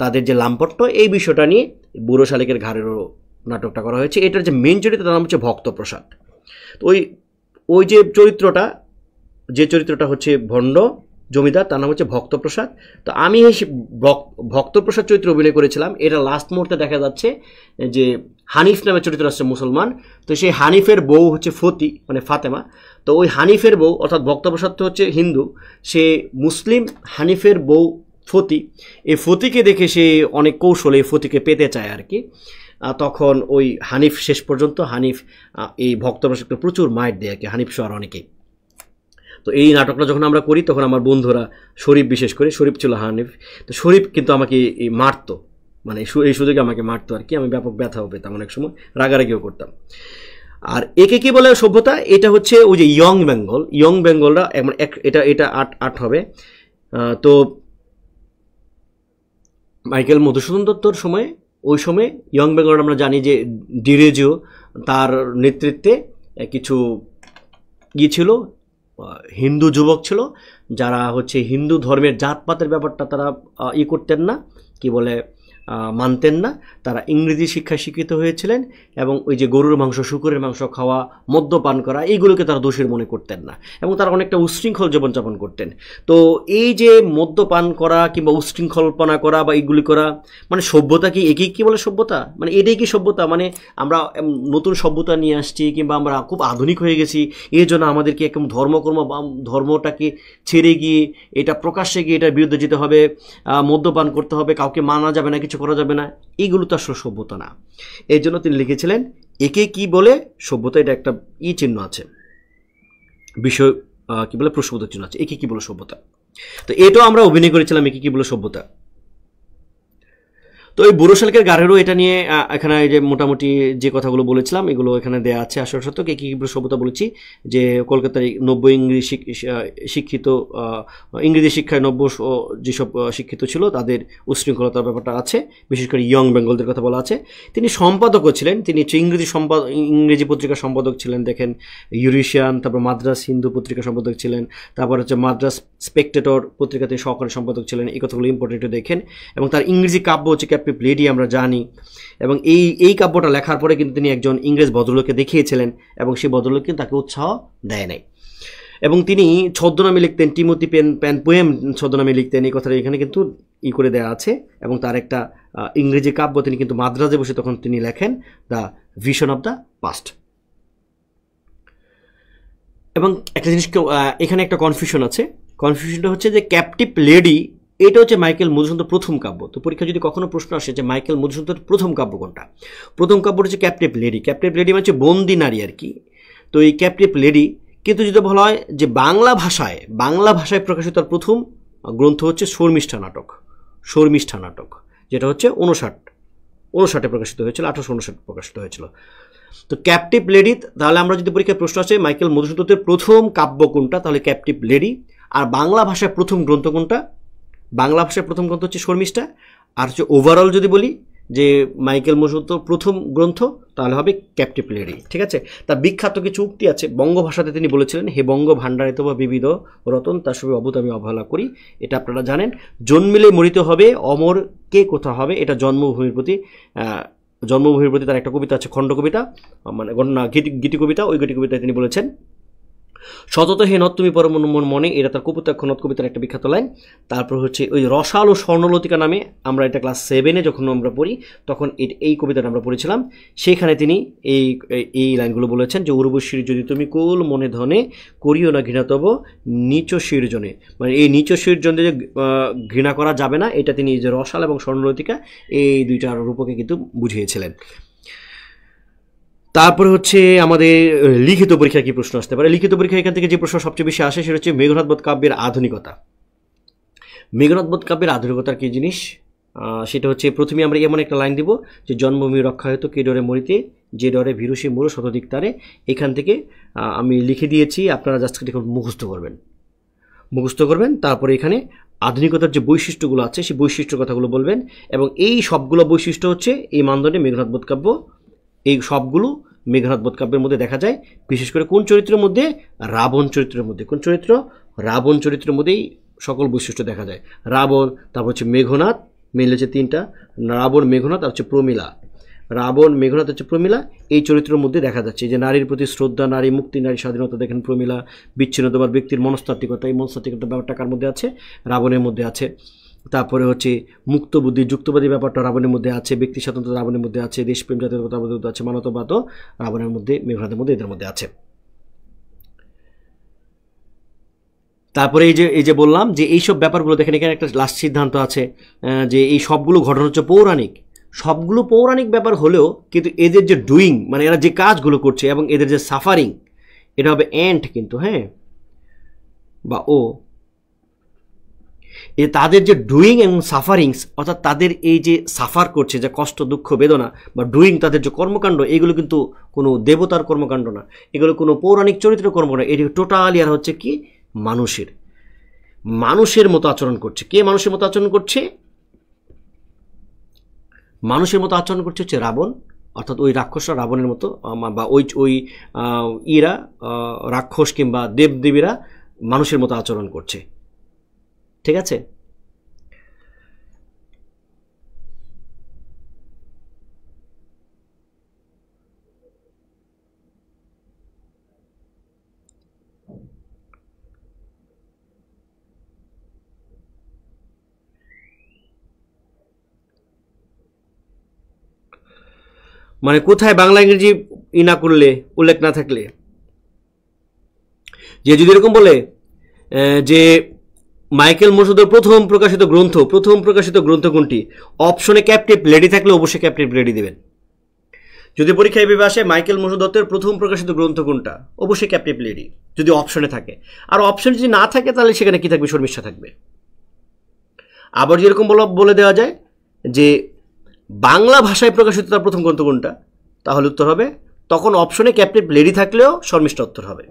তাদের যে লাম্পট্য, এই বিষয়টা নিয়ে বুড়ো শালিকের ঘাড়েরও নাটকটা করা হয়েছে। এটার যে মেন চরিত্র তার নাম হচ্ছে ভক্তপ্রসাদ। তো ওই যে চরিত্রটা হচ্ছে ভণ্ড জমিদার, তার নাম হচ্ছে ভক্তপ্রসাদ। তো আমি ভক্তপ্রসাদ চরিত্রে অভিনয় করেছিলাম। এটা লাস্ট মুহূর্তে দেখা যাচ্ছে যে হানিফ নামের চরিত্র আসছে মুসলমান, তো সেই হানিফের বউ হচ্ছে ফতি, মানে ফাতেমা। তো ওই হানিফের বউ অর্থাৎ ভক্তপ্রসাদ তো হচ্ছে হিন্দু, সে মুসলিম, হানিফের বউ ফতি। এই ফতিকে দেখে সে অনেক কৌশলে ফতিকে পেতে চায় আর কি। তখন ওই হানিফ শেষ পর্যন্ত এই ভক্তপ্রসাদকে প্রচুর মাইট দেয় আর কি, হানিফ সহ অনেকেই। তো এই নাটকটা যখন আমরা করি তখন আমার বন্ধুরা, শরীফ বিশেষ করে, শরীফ ছিল হানিফ, তো শরীফ কিন্তু আমাকে মারতো, মানে এই সুযোগে আমাকে মারতো আর কি। আমি ব্যাপক ব্যথাও পেতাম, অনেক সময় রাগারাগিও করতাম। আর একে কি বলে সভ্যতা, এটা হচ্ছে ওই যে ইয়ং বেঙ্গলরা এটা আট হবে। তো মাইকেল মধুসূদন দত্তর সময়, ওই সময় ইয়ং বেঙ্গলরা আমরা জানি যে ডিরেজিও তার নেতৃত্বে কিছু ছিল, হিন্দু যুবক ছিল যারা হচ্ছে হিন্দু ধর্মের জাতপাতের ব্যাপারটা তারা করতেন না, কি বলে মানতেন না, তারা ইংরেজি শিক্ষায় শিক্ষিত হয়েছিলেন এবং ওই যে গরুর মাংস, শুকরের মাংস খাওয়া, মদ্যপান করা, এইগুলোকে তারা দোষের মনে করতেন না এবং তারা অনেকটা উশৃঙ্খল জীবনযাপন করতেন। তো এই যে মদ্যপান করা কিংবা উশৃঙ্খলপনা করা বা এইগুলি করা, মানে সভ্যতা কি একেই কি বলে সভ্যতা? মানে এটাই কি সভ্যতা? মানে আমরা নতুন সভ্যতা নিয়ে আসছি কিংবা আমরা খুব আধুনিক হয়ে গেছি, এই জন্য আমাদেরকে একদম ধর্মকর্ম বা ধর্মটাকে ছেড়ে গিয়ে এটা প্রকাশ্যে গিয়ে এটার বিরুদ্ধে যেতে হবে, মদ্যপান করতে হবে, কাউকে মানা যাবে না, কিছু করা যাবে না, এইগুলো তো আসলে সভ্যতা না। এই জন্য তিনি লিখেছিলেন একে কি বলে সভ্যতা, এটা একটা চিহ্ন আছে, বিষয় কি বলে প্রশ্নবোধক চিহ্ন আছে, একে কি বলে সভ্যতা। তো এটাও আমরা অভিনয় করেছিলাম একে কি বলে সভ্যতা। তো এই বুড়ো শালিকের গাড়েরও এটা নিয়ে এখানে যে মোটামুটি যে কথাগুলো বলেছিলাম এগুলো এখানে দেওয়া আছে। আসল সত্য কি সভ্যতা বলেছি যে কলকাতার 90 ইংরেজি শিক্ষিত, ইংরেজি শিক্ষায় 90 যেসব শিক্ষিত ছিল তাদের উশৃঙ্খলতার ব্যাপারটা আছে, বিশেষ করে ইয়ং বেঙ্গলদের কথা বলা আছে। তিনি সম্পাদকও ছিলেন, তিনি ইংরেজি পত্রিকার সম্পাদক ছিলেন, দেখেন ইউরেশিয়ান, তারপর মাদ্রাস হিন্দু পত্রিকার সম্পাদক ছিলেন, তারপর হচ্ছে মাদ্রাস স্পেকটেটর পত্রিকাতে সহকারী সম্পাদক ছিলেন। এই কথাগুলো ইম্পর্টেন্ট দেখেন। এবং তার ইংরেজি কাব্য হচ্ছে ক্যাপ্টিভ লেডি, আমরা জানি। এবং এই কাব্যটা লেখার পরে কিন্তু তিনি একজন ইংরেজ ভদ্রলোককে দেখিয়েছিলেন এবং সেই ভদ্রলোক কিন্তু তাকে উৎসাহ দেয় নাই। এবং তিনি ছদ্মনামে লিখতেন, টিমোথি পেন পোয়েম ছদ্মনামে লিখতেন, এই কথাটা এখানে কিন্তু করে দেওয়া আছে। এবং তার একটা ইংরেজি কাব্য তিনি কিন্তু মাদ্রাজে বসে তখন তিনি লেখেন, the vision of the past. এবং একটা জিনিস এখানে একটা কনফিউশন আছে, কনফিউশনটা হচ্ছে যে ক্যাপটিভ লেডি এটা হচ্ছে মাইকেল মধুসূদনের প্রথম কাব্য। তো পরীক্ষা যদি কখনো প্রশ্ন আসে যে মাইকেল মধুসূদনের প্রথম কাব্য কোনটা, প্রথম কাব্যটা হচ্ছে ক্যাপটিভ লেডি। ক্যাপটিভ লেডি মানে হচ্ছে বন্দি নারী আর কি। তো এই ক্যাপটিভ লেডি, কিন্তু যদি বলা হয় যে বাংলা ভাষায় প্রকাশিত প্রথম গ্রন্থ হচ্ছে শর্মিষ্ঠা নাটক। শর্মিষ্ঠা নাটক যেটা হচ্ছে 59 প্রকাশিত হয়েছিল, 1859 প্রকাশিত হয়েছিল। তো ক্যাপটিভ লেডি, তাহলে আমরা যদি পরীক্ষায় প্রশ্ন আসে মাইকেল মধুসূদনের প্রথম কাব্য কোনটা, তাহলে ক্যাপটিভ লেডি। আর বাংলা ভাষায় প্রথম গ্রন্থ কোনটা? বাংলা ভাষায় প্রথম গ্রন্থ হচ্ছে শর্মিষ্ঠা। আর হচ্ছে ওভারঅল যদি বলি যে মাইকেল মধুসূদন প্রথম গ্রন্থ, তাহলে হবে ক্যাপটিভ লেডি। ঠিক আছে। তার বিখ্যাত কিছু উক্তি আছে, বঙ্গভাষাতে তিনি বলেছিলেন, হে বঙ্গ ভাণ্ডারিত বা বিবিধ রতন, তার সবে অভূত আমি অবহেলা করি। এটা আপনারা জানেন। জন্মিলে মরিতে হবে, অমর কে কোথা হবে, এটা জন্মভূমির প্রতি তার একটা কবিতা আছে, খণ্ড কবিতা, মানে গীতি কবিতা। ওই গীতি কবিতায় তিনি বলেছেন সতত হে নদ তুমি পরম মনে, এটা তার কপোতাক্ষ নদ কবিতার একটা বিখ্যাত লাইন। তারপর হচ্ছে ওই রসাল ও স্বর্ণলতিকা নামে, আমরা এটা ক্লাস 7-এ যখন আমরা পড়ি তখন এই কবিতাটা আমরা পড়েছিলাম। সেখানে তিনি এই লাইনগুলো বলেছেন যে উর্বশীর যদি তুমি কুল মনে ধনে, করিও না ঘৃণা তব নিচ শিরজনে, মানে এই নিচ শিরজনে যে ঘৃণা করা যাবে না, এটা তিনি যে রসাল এবং স্বর্ণলতিকা এই দুইটার রূপকে কিন্তু বুঝিয়েছিলেন। তারপরে হচ্ছে আমাদের লিখিত পরীক্ষায় কি প্রশ্ন আসতে পারে। লিখিত পরীক্ষা এখান থেকে যে প্রশ্ন সবচেয়ে বেশি আসে সেটা হচ্ছে মেঘনাদ বধ কাব্যের আধুনিকতা। মেঘনাদ বধ কাব্যের আধুনিকতার কি জিনিস, সেটা হচ্ছে প্রথমে আমরা এমন একটা লাইন দিব যে জন্মভূমি রক্ষা হয়তো কে ডরে মরিতে, যে ডরে ভীরুষি মুরো শতদিক তারে। এখান থেকে আমি লিখে দিয়েছি, আপনারা জাস্ট দেখুন মুখস্থ করবেন। তারপরে এখানে আধুনিকতার যে বৈশিষ্ট্যগুলো আছে সেই বৈশিষ্ট্যের কথাগুলো বলবেন। এবং এই সবগুলো বৈশিষ্ট্য হচ্ছে এই মানদণ্ডে মেঘনাদ বধ কাব্য, এই সবগুলো মেঘনাদ বধ কাব্যের মধ্যে দেখা যায়। বিশেষ করে কোন চরিত্রের মধ্যে? রাবণ চরিত্রের মধ্যে। কোন চরিত্র? রাবণ চরিত্রের মধ্যেই সকল বৈশিষ্ট্য দেখা যায়। রাবণ, তারপর হচ্ছে মেঘনাদ, মেলে হচ্ছে 3টা, রাবণ, মেঘনাদ আর হচ্ছে প্রমীলা। রাবণ, মেঘনাদ হচ্ছে প্রমীলা, এই চরিত্রের মধ্যে দেখা যাচ্ছে যে নারীর প্রতি শ্রদ্ধা, নারী মুক্তি, নারী স্বাধীনতা দেখেন প্রমীলা। বিচ্ছিন্নতাবাদ, ব্যক্তির মনস্তাত্ত্বিকতা, এই মনস্তাত্ত্বিকতা ব্যাপারটা কার মধ্যে আছে? রাবণের মধ্যে আছে। তারপরে হচ্ছে মুক্ত বুদ্ধি, যুক্তবাদী ব্যাপারটা রাবণের মধ্যে আছে, ব্যক্তি স্বাতন্ত্র্য রাবণের মধ্যে আছে, দেশপ্রেম, জাতীয়তা আছে, মানবতাবাদও রাবণের মধ্যে, মেঘনাদের মধ্যে, এদের মধ্যে আছে। তারপরে এই যে বললাম যে এইসব ব্যাপারগুলো দেখেন, এখানে একটা লাস্ট সিদ্ধান্ত আছে যে এই সবগুলো ঘটনা হচ্ছে পৌরাণিক। সবগুলো পৌরাণিক ব্যাপার হলেও কিন্তু এদের যে ডুইং, মানে এরা যে কাজগুলো করছে এবং এদের যে সাফারিং, এটা হবে এন্ড কিন্তু, হ্যাঁ, বা তাদের যে ডুইং এবং সাফারিংস, অর্থাৎ তাদের এই যে সাফার করছে, যে কষ্ট, দুঃখ, বেদনা বা ডুইং, তাদের যে কর্মকাণ্ড, এগুলো কিন্তু কোনো দেবতার কর্মকাণ্ড না, এগুলো কোনো পৌরাণিক চরিত্রের কর্মকাণ্ড। এটি টোটালি আর হচ্ছে কি মানুষের মতো আচরণ করছে। কে মানুষের মতো আচরণ করছে? মানুষের মতো আচরণ করছে হচ্ছে রাবণ, অর্থাৎ ওই রাক্ষসরা রাবণের মতো, বা ওই রাক্ষস কিংবা দেবদেবীরা মানুষের মতো আচরণ করছে। ঠিক আছে। মানে কোথায় বাংলা ইংরেজি না করলে, উল্লেখ না থাকলে, যে যদি এরকম বলে যে মাইকেল মধুসূদনের প্রথম প্রকাশিত গ্রন্থ কোনটি, অপশনে ক্যাপ্টিভ লেডি থাকলে অবশ্যই ক্যাপ্টিভ লেডি দেবেন। যদি পরীক্ষায় এভাবে আসে মাইকেল মধুসূদন দত্তের প্রথম প্রকাশিত গ্রন্থ কোনটা, অবশ্যই ক্যাপ্টিভ লেডি, যদি অপশনে থাকে। আর অপশন যদি না থাকে তাহলে সেখানে কি থাকবে, শর্মিষ্ঠা থাকবে। আবার যেরকম বলে দেওয়া যায় যে বাংলা ভাষায় প্রকাশিত তার প্রথম গ্রন্থ কোনটা, তাহলে উত্তর হবে, তখন অপশনে ক্যাপ্টিভ লেডি থাকলেও শর্মিষ্ঠা উত্তর হবে।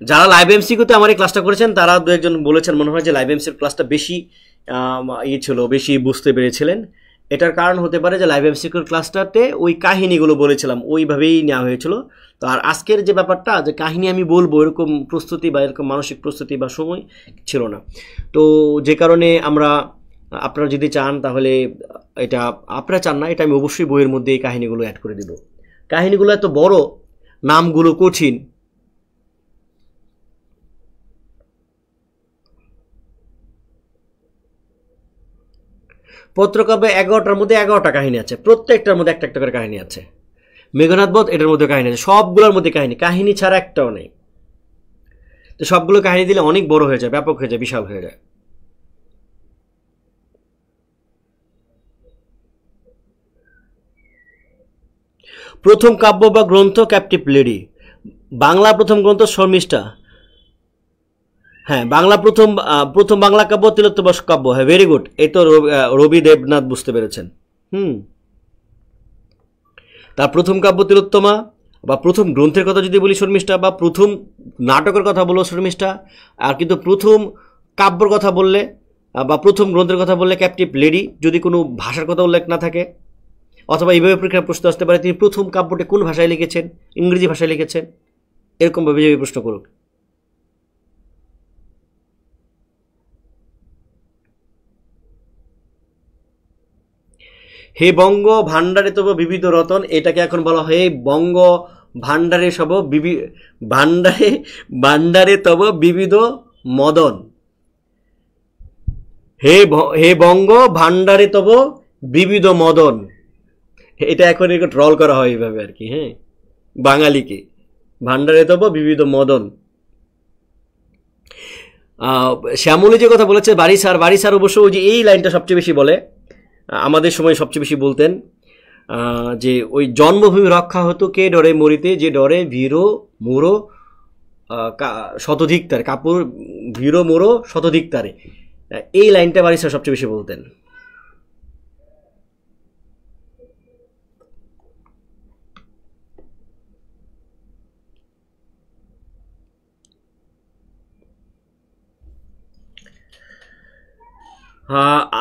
যারা লাইভ এমসিকিউতে আমার এই ক্লাসটা করেছেন তারা দু একজন বলেছেন মনে হয় যে লাইভ এমসির ক্লাসটা বেশি বেশি বুঝতে পেরেছিলেন। এটার কারণ হতে পারে যে লাইভ এমসিকিউর ক্লাসটাতে ওই কাহিনীগুলো বলেছিলাম ওইভাবেই নেওয়া হয়েছিল। তো আর আজকের যে ব্যাপারটা যে কাহিনী আমি বলবো এরকম প্রস্তুতি বা এরকম মানসিক প্রস্তুতি বা সময় ছিল না। তো যে কারণে আপনারা যদি চান তাহলে এটা আপনারা চান না, এটা আমি অবশ্যই বইয়ের মধ্যে এই কাহিনীগুলো অ্যাড করে দেব। কাহিনীগুলো এত বড়, নামগুলো কঠিন। পত্রকাব্যে 11টার মধ্যে 11টা কাহিনী আছে, প্রত্যেকটার মধ্যে একটা একটা করে কাহিনী আছে। মেঘনাদ বধ এটার মধ্যে কাহিনী আছে, সবগুলোর মধ্যে কাহিনী ছাড়া একটাও নেই। তো সবগুলো কাহিনী দিলে অনেক বড় হয়ে যায়, ব্যাপক হয়ে যায়, বিশাল হয়ে যায়। প্রথম কাব্য বা গ্রন্থ ক্যাপ্টিভ লেডি, বাংলা প্রথম গ্রন্থ শর্মিষ্ঠা। হ্যাঁ, বাংলা প্রথম বাংলা কাব্য তিলোত্তমা কাব্য। হ্যাঁ, ভেরি গুড। এই তো রবি দেবনাথ বুঝতে পেরেছেন। তার প্রথম কাব্য তিলোত্তমা, বা প্রথম গ্রন্থের কথা যদি বলি শর্মিষ্ঠা, বা প্রথম নাটকের কথা বললো শর্মিষ্ঠা। আর কিন্তু প্রথম কাব্যর কথা বললে বা প্রথম গ্রন্থের কথা বললে ক্যাপ্টিভ লেডি, যদি কোনো ভাষার কথা উল্লেখ না থাকে। অথবা এইভাবে পরীক্ষার প্রশ্ন আসতে পারে তিনি প্রথম কাব্যটি কোন ভাষায় লিখেছেন, ইংরেজি ভাষায় লিখেছেন, এরকমভাবে যে প্রশ্ন করুক। হে বঙ্গ ভাণ্ডারে তব বিবিধ রতন, এটাকে এখন বলা হয় বঙ্গ ভাণ্ডারে ভাণ্ডারে তব বিবিধ মদন। হে বঙ্গ ভাণ্ডারে তব বিবিধ মদন, এটা এখন একটু ট্রল করা হয় এইভাবে আর কি। হ্যাঁ, বাঙালিকে ভাণ্ডারে তব বিবিধ মদন। শ্যামলী যে কথা বলেছে বাড়ি স্যার অবশ্য ওই যে এই লাইনটা সবচেয়ে বেশি বলে, আমাদের সময় সবচেয়ে বেশি বলতেন যে ওই জন্মভূমি রক্ষা হতো কে ডরে মরিতে, যে ডরে ভীরো মোরো শতধিক তারে, কাপড় ভীরো মোরো শতধিক তারে। এই লাইনটা বাড়ি স্যার সবচেয়ে বেশি বলতেন।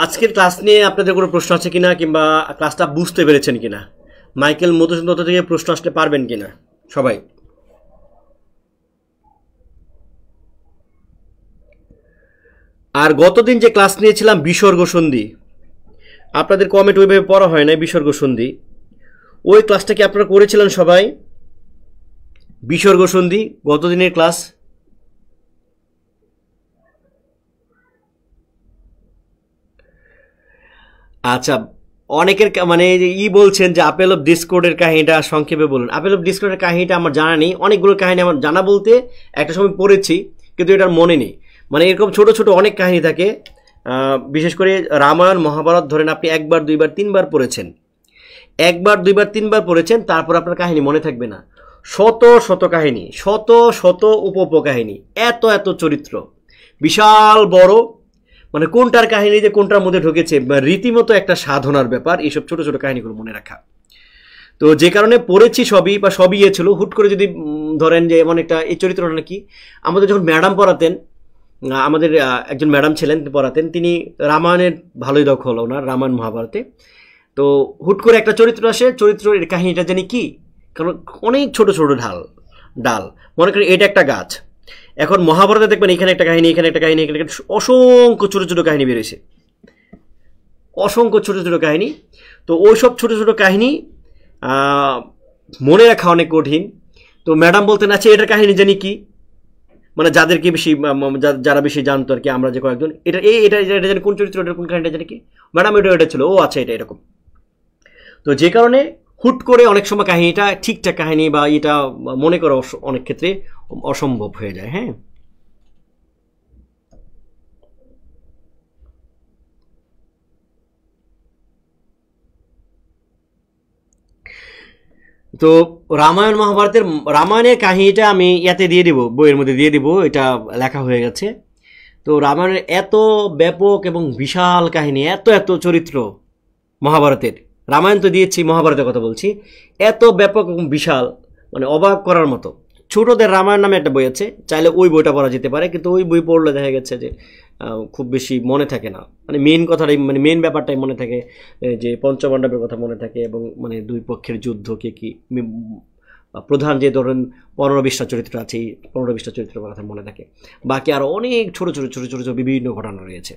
আজকের ক্লাস নিয়ে আপনাদের কোনো প্রশ্ন আছে কিনা, কিংবা ক্লাসটা বুঝতে পেরেছেন কিনা, মাইকেল মধুসূদন দত্ত থেকে প্রশ্ন আসতে পারবেন কিনা সবাই? আর গতদিন যে ক্লাস নিয়েছিলাম বিসর্গ সন্ধি, আপনাদের কমেন্ট ওইভাবে পড়া হয় না। বিসর্গ সন্ধি ওই ক্লাসটা কি আপনারা করেছিলেন সবাই? বিসর্গ সন্ধি গতদিনের ক্লাস। আচ্ছা, অনেকের মানে বলছেন যে আপেল অফ ডিসকর্ডের কাহিনীটা সংক্ষেপে বলুন। আপেল অফ ডিসকর্ডের কাহিনীটা আমার জানা নেই, অনেকগুলো কাহিনী আমার জানা বলতে একটা সময় পড়েছি কিন্তু এটার মনে নেই। মানে এরকম ছোট ছোট অনেক কাহিনী থাকে, বিশেষ করে রামায়ণ মহাভারত ধরেন আপনি একবার দুইবার তিনবার পড়েছেন, তারপর আপনার কাহিনী মনে থাকবে না। শত শত কাহিনী, শত শত উপকাহিনী, এত এত চরিত্র, বিশাল বড়, মানে কোনটার কাহিনী যে কোনটার মধ্যে ঢুকেছে রীতিমতো একটা সাধনার ব্যাপার এইসব ছোট ছোট কাহিনীগুলো মনে রাখা। তো যে কারণে পড়েছি সবই বা সবই ছিল। হুট করে যদি ধরেন যে এমন একটা এই চরিত্রটা নাকি আমাদের যখন ম্যাডাম পড়াতেন, আমাদের একজন ম্যাডাম ছিলেন পড়াতেন, তিনি রামায়ণের ভালোই দখল ওনার, রামায়ণ মহাভারতে। তো হুট করে একটা চরিত্র আসে, চরিত্রের কাহিনীটা জানি কি, কারণ অনেক ছোট ছোট ডাল, মনে করেন এটা একটা গাছ। এখন মহাভারতে দেখবেন এখানে একটা কাহিনী, এখানে একটা কাহিনী, এখানে অসংখ্য ছোট ছোট কাহিনী বেরিয়েছে, অসংখ্য ছোট ছোট কাহিনী। তো ওইসব ছোট ছোট কাহিনী মনে রাখা অনেক কঠিন। তো ম্যাডাম বলতেন আচ্ছা এটার কাহিনী জানি কি, মানে যাদেরকে বেশি যারা বেশি জানতো আর কি, আমরা যে কয়েকজন, এটা এটা জানি কোন চরিত্র, এটা কোন কাহিনীটা জানি কি ম্যাডাম, এটা ছিল, ও আচ্ছা এটা এরকম। তো যে কারণে হুট করে অনেক সময় কাহিনীটা ঠিকঠাক কাহিনী বা এটা মনে করা অনেক ক্ষেত্রে অসম্ভব হয়ে যায়। হ্যাঁ, তো রামায়ণ মহাভারতের রামায়ণের কাহিনীটা আমি ইয়াতে দিয়ে দিব, বইয়ের মধ্যে দিয়ে দিব, এটা লেখা হয়ে গেছে। তো রামায়ণের এত ব্যাপক এবং বিশাল কাহিনী, এত এত চরিত্র মহাভারতের, রামায়ণ তো দিয়েছি, মহাভারতের কথা বলছি, এত ব্যাপক এবং বিশাল, মানে অবাক করার মতো। ছোটদের রামায়ণ নামে একটা বই আছে, চাইলে ওই বইটা পড়া যেতে পারে, কিন্তু ওই বই পড়লে দেখা গেছে যে খুব বেশি মনে থাকে না, মানে মেন কথাটাই, মানে মেন ব্যাপারটাই মনে থাকে, যে পঞ্চপাণ্ডবের কথা মনে থাকে, এবং মানে দুই পক্ষের যুদ্ধ কে কি প্রধান যে ধরেন 15-20টা চরিত্র আছে, এই 15-20টা চরিত্রের কথা মনে থাকে, বাকি আরও অনেক ছোট ছোট ছোট ছোট ছোট বিভিন্ন ঘটনা রয়েছে।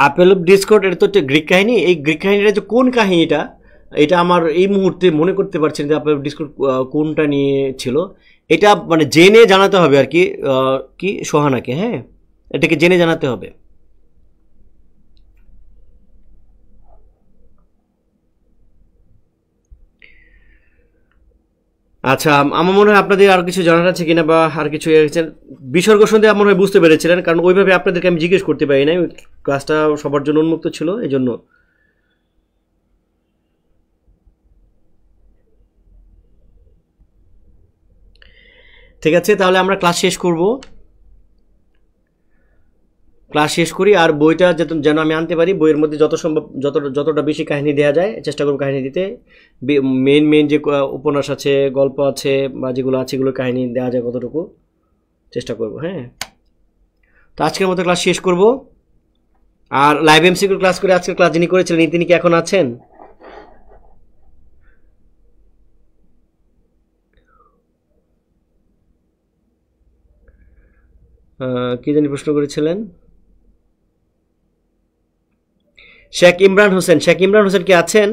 আপেল অফ ডিসকর্ড, এটা তো গ্রিক কাহিনী। এই গ্রিক কাহিনীটা যে কোন কাহিনীটা, এটা আমার এই মুহূর্তে মনে করতে পারছি না যে আপেল অফ ডিসকর্ড কোনটা নিয়ে ছিল। এটা মানে জেনে জানাতে হবে আর কি, কি সোহানাকে, হ্যাঁ এটাকে জেনে জানাতে হবে। আচ্ছা, আমার মনে হয় আপনাদের আর কিছু জানার আছে কিনা, বা আর কিছু বিসর্গ সন্ধে আমার মনে হয় বুঝতে পেরেছিলেন, কারণ ওইভাবে আপনাদেরকে আমি জিজ্ঞেস করতে পারি নাই, ক্লাসটা সবার জন্য উন্মুক্ত ছিল এই জন্য। ঠিক আছে, তাহলে আমরা ক্লাস শেষ করব, ক্লাস শেষ করি। আর বইটা যেন আমি আনতে পারি, বইয়ের মধ্যে যত সম্ভব যতটা বেশি কাহিনী দেওয়া যায় চেষ্টা করবো কাহিনী দিতে। মেন মেন যে উপন্যাস আছে, গল্প আছে, বা যেগুলো আছে এগুলো কাহিনী দেওয়া যায় কতটুকু চেষ্টা করব। হ্যাঁ, তো আজকের মতো ক্লাস শেষ করব। আর লাইভ এমসিকিউ ক্লাস করে আজকের ক্লাস যিনি করেছিলেন তিনি কি এখন আছেন? কি জানি প্রশ্ন করেছিলেন? শেখ ইমরান হোসেন, শেখ ইমরান হোসেন কি আছেন?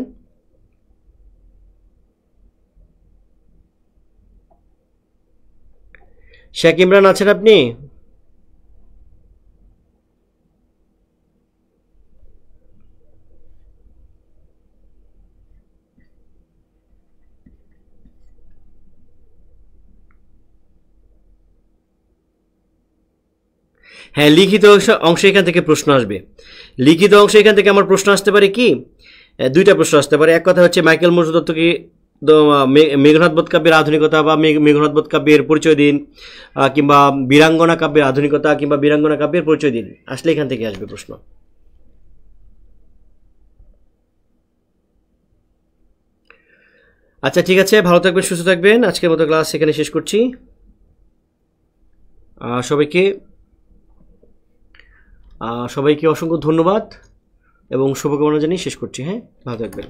শেখ ইমরান আছেন আপনি? হ্যাঁ, লিখিত অংশ এখান থেকে প্রশ্ন আসবে। লিখিত অংশ এখান থেকে আমার প্রশ্ন আসতে পারে কি, দুইটা প্রশ্ন আসতে পারে। এক কথা হচ্ছে মাইকেল মধুসূদন দত্ত কি মেঘনাদ বধ কাব্যের আধুনিকতা বা মেঘনাদ বধ কাব্যের পরিচয় দিন, কিংবা বীরাঙ্গনা কাব্যের আধুনিকতা কিংবা বীরাঙ্গনা কাব্যের পরিচয় দিন, আসলে এখান থেকে আসবে প্রশ্ন। আচ্ছা ঠিক আছে, ভালো থাকবেন, সুস্থ থাকবেন। আজকের মতো ক্লাস এখানে শেষ করছি। সবাইকে সবাইকে অসংখ্য ধন্যবাদ এবং শুভকামনা জানিয়ে শেষ করছি। হ্যাঁ, ভালো থাকবেন।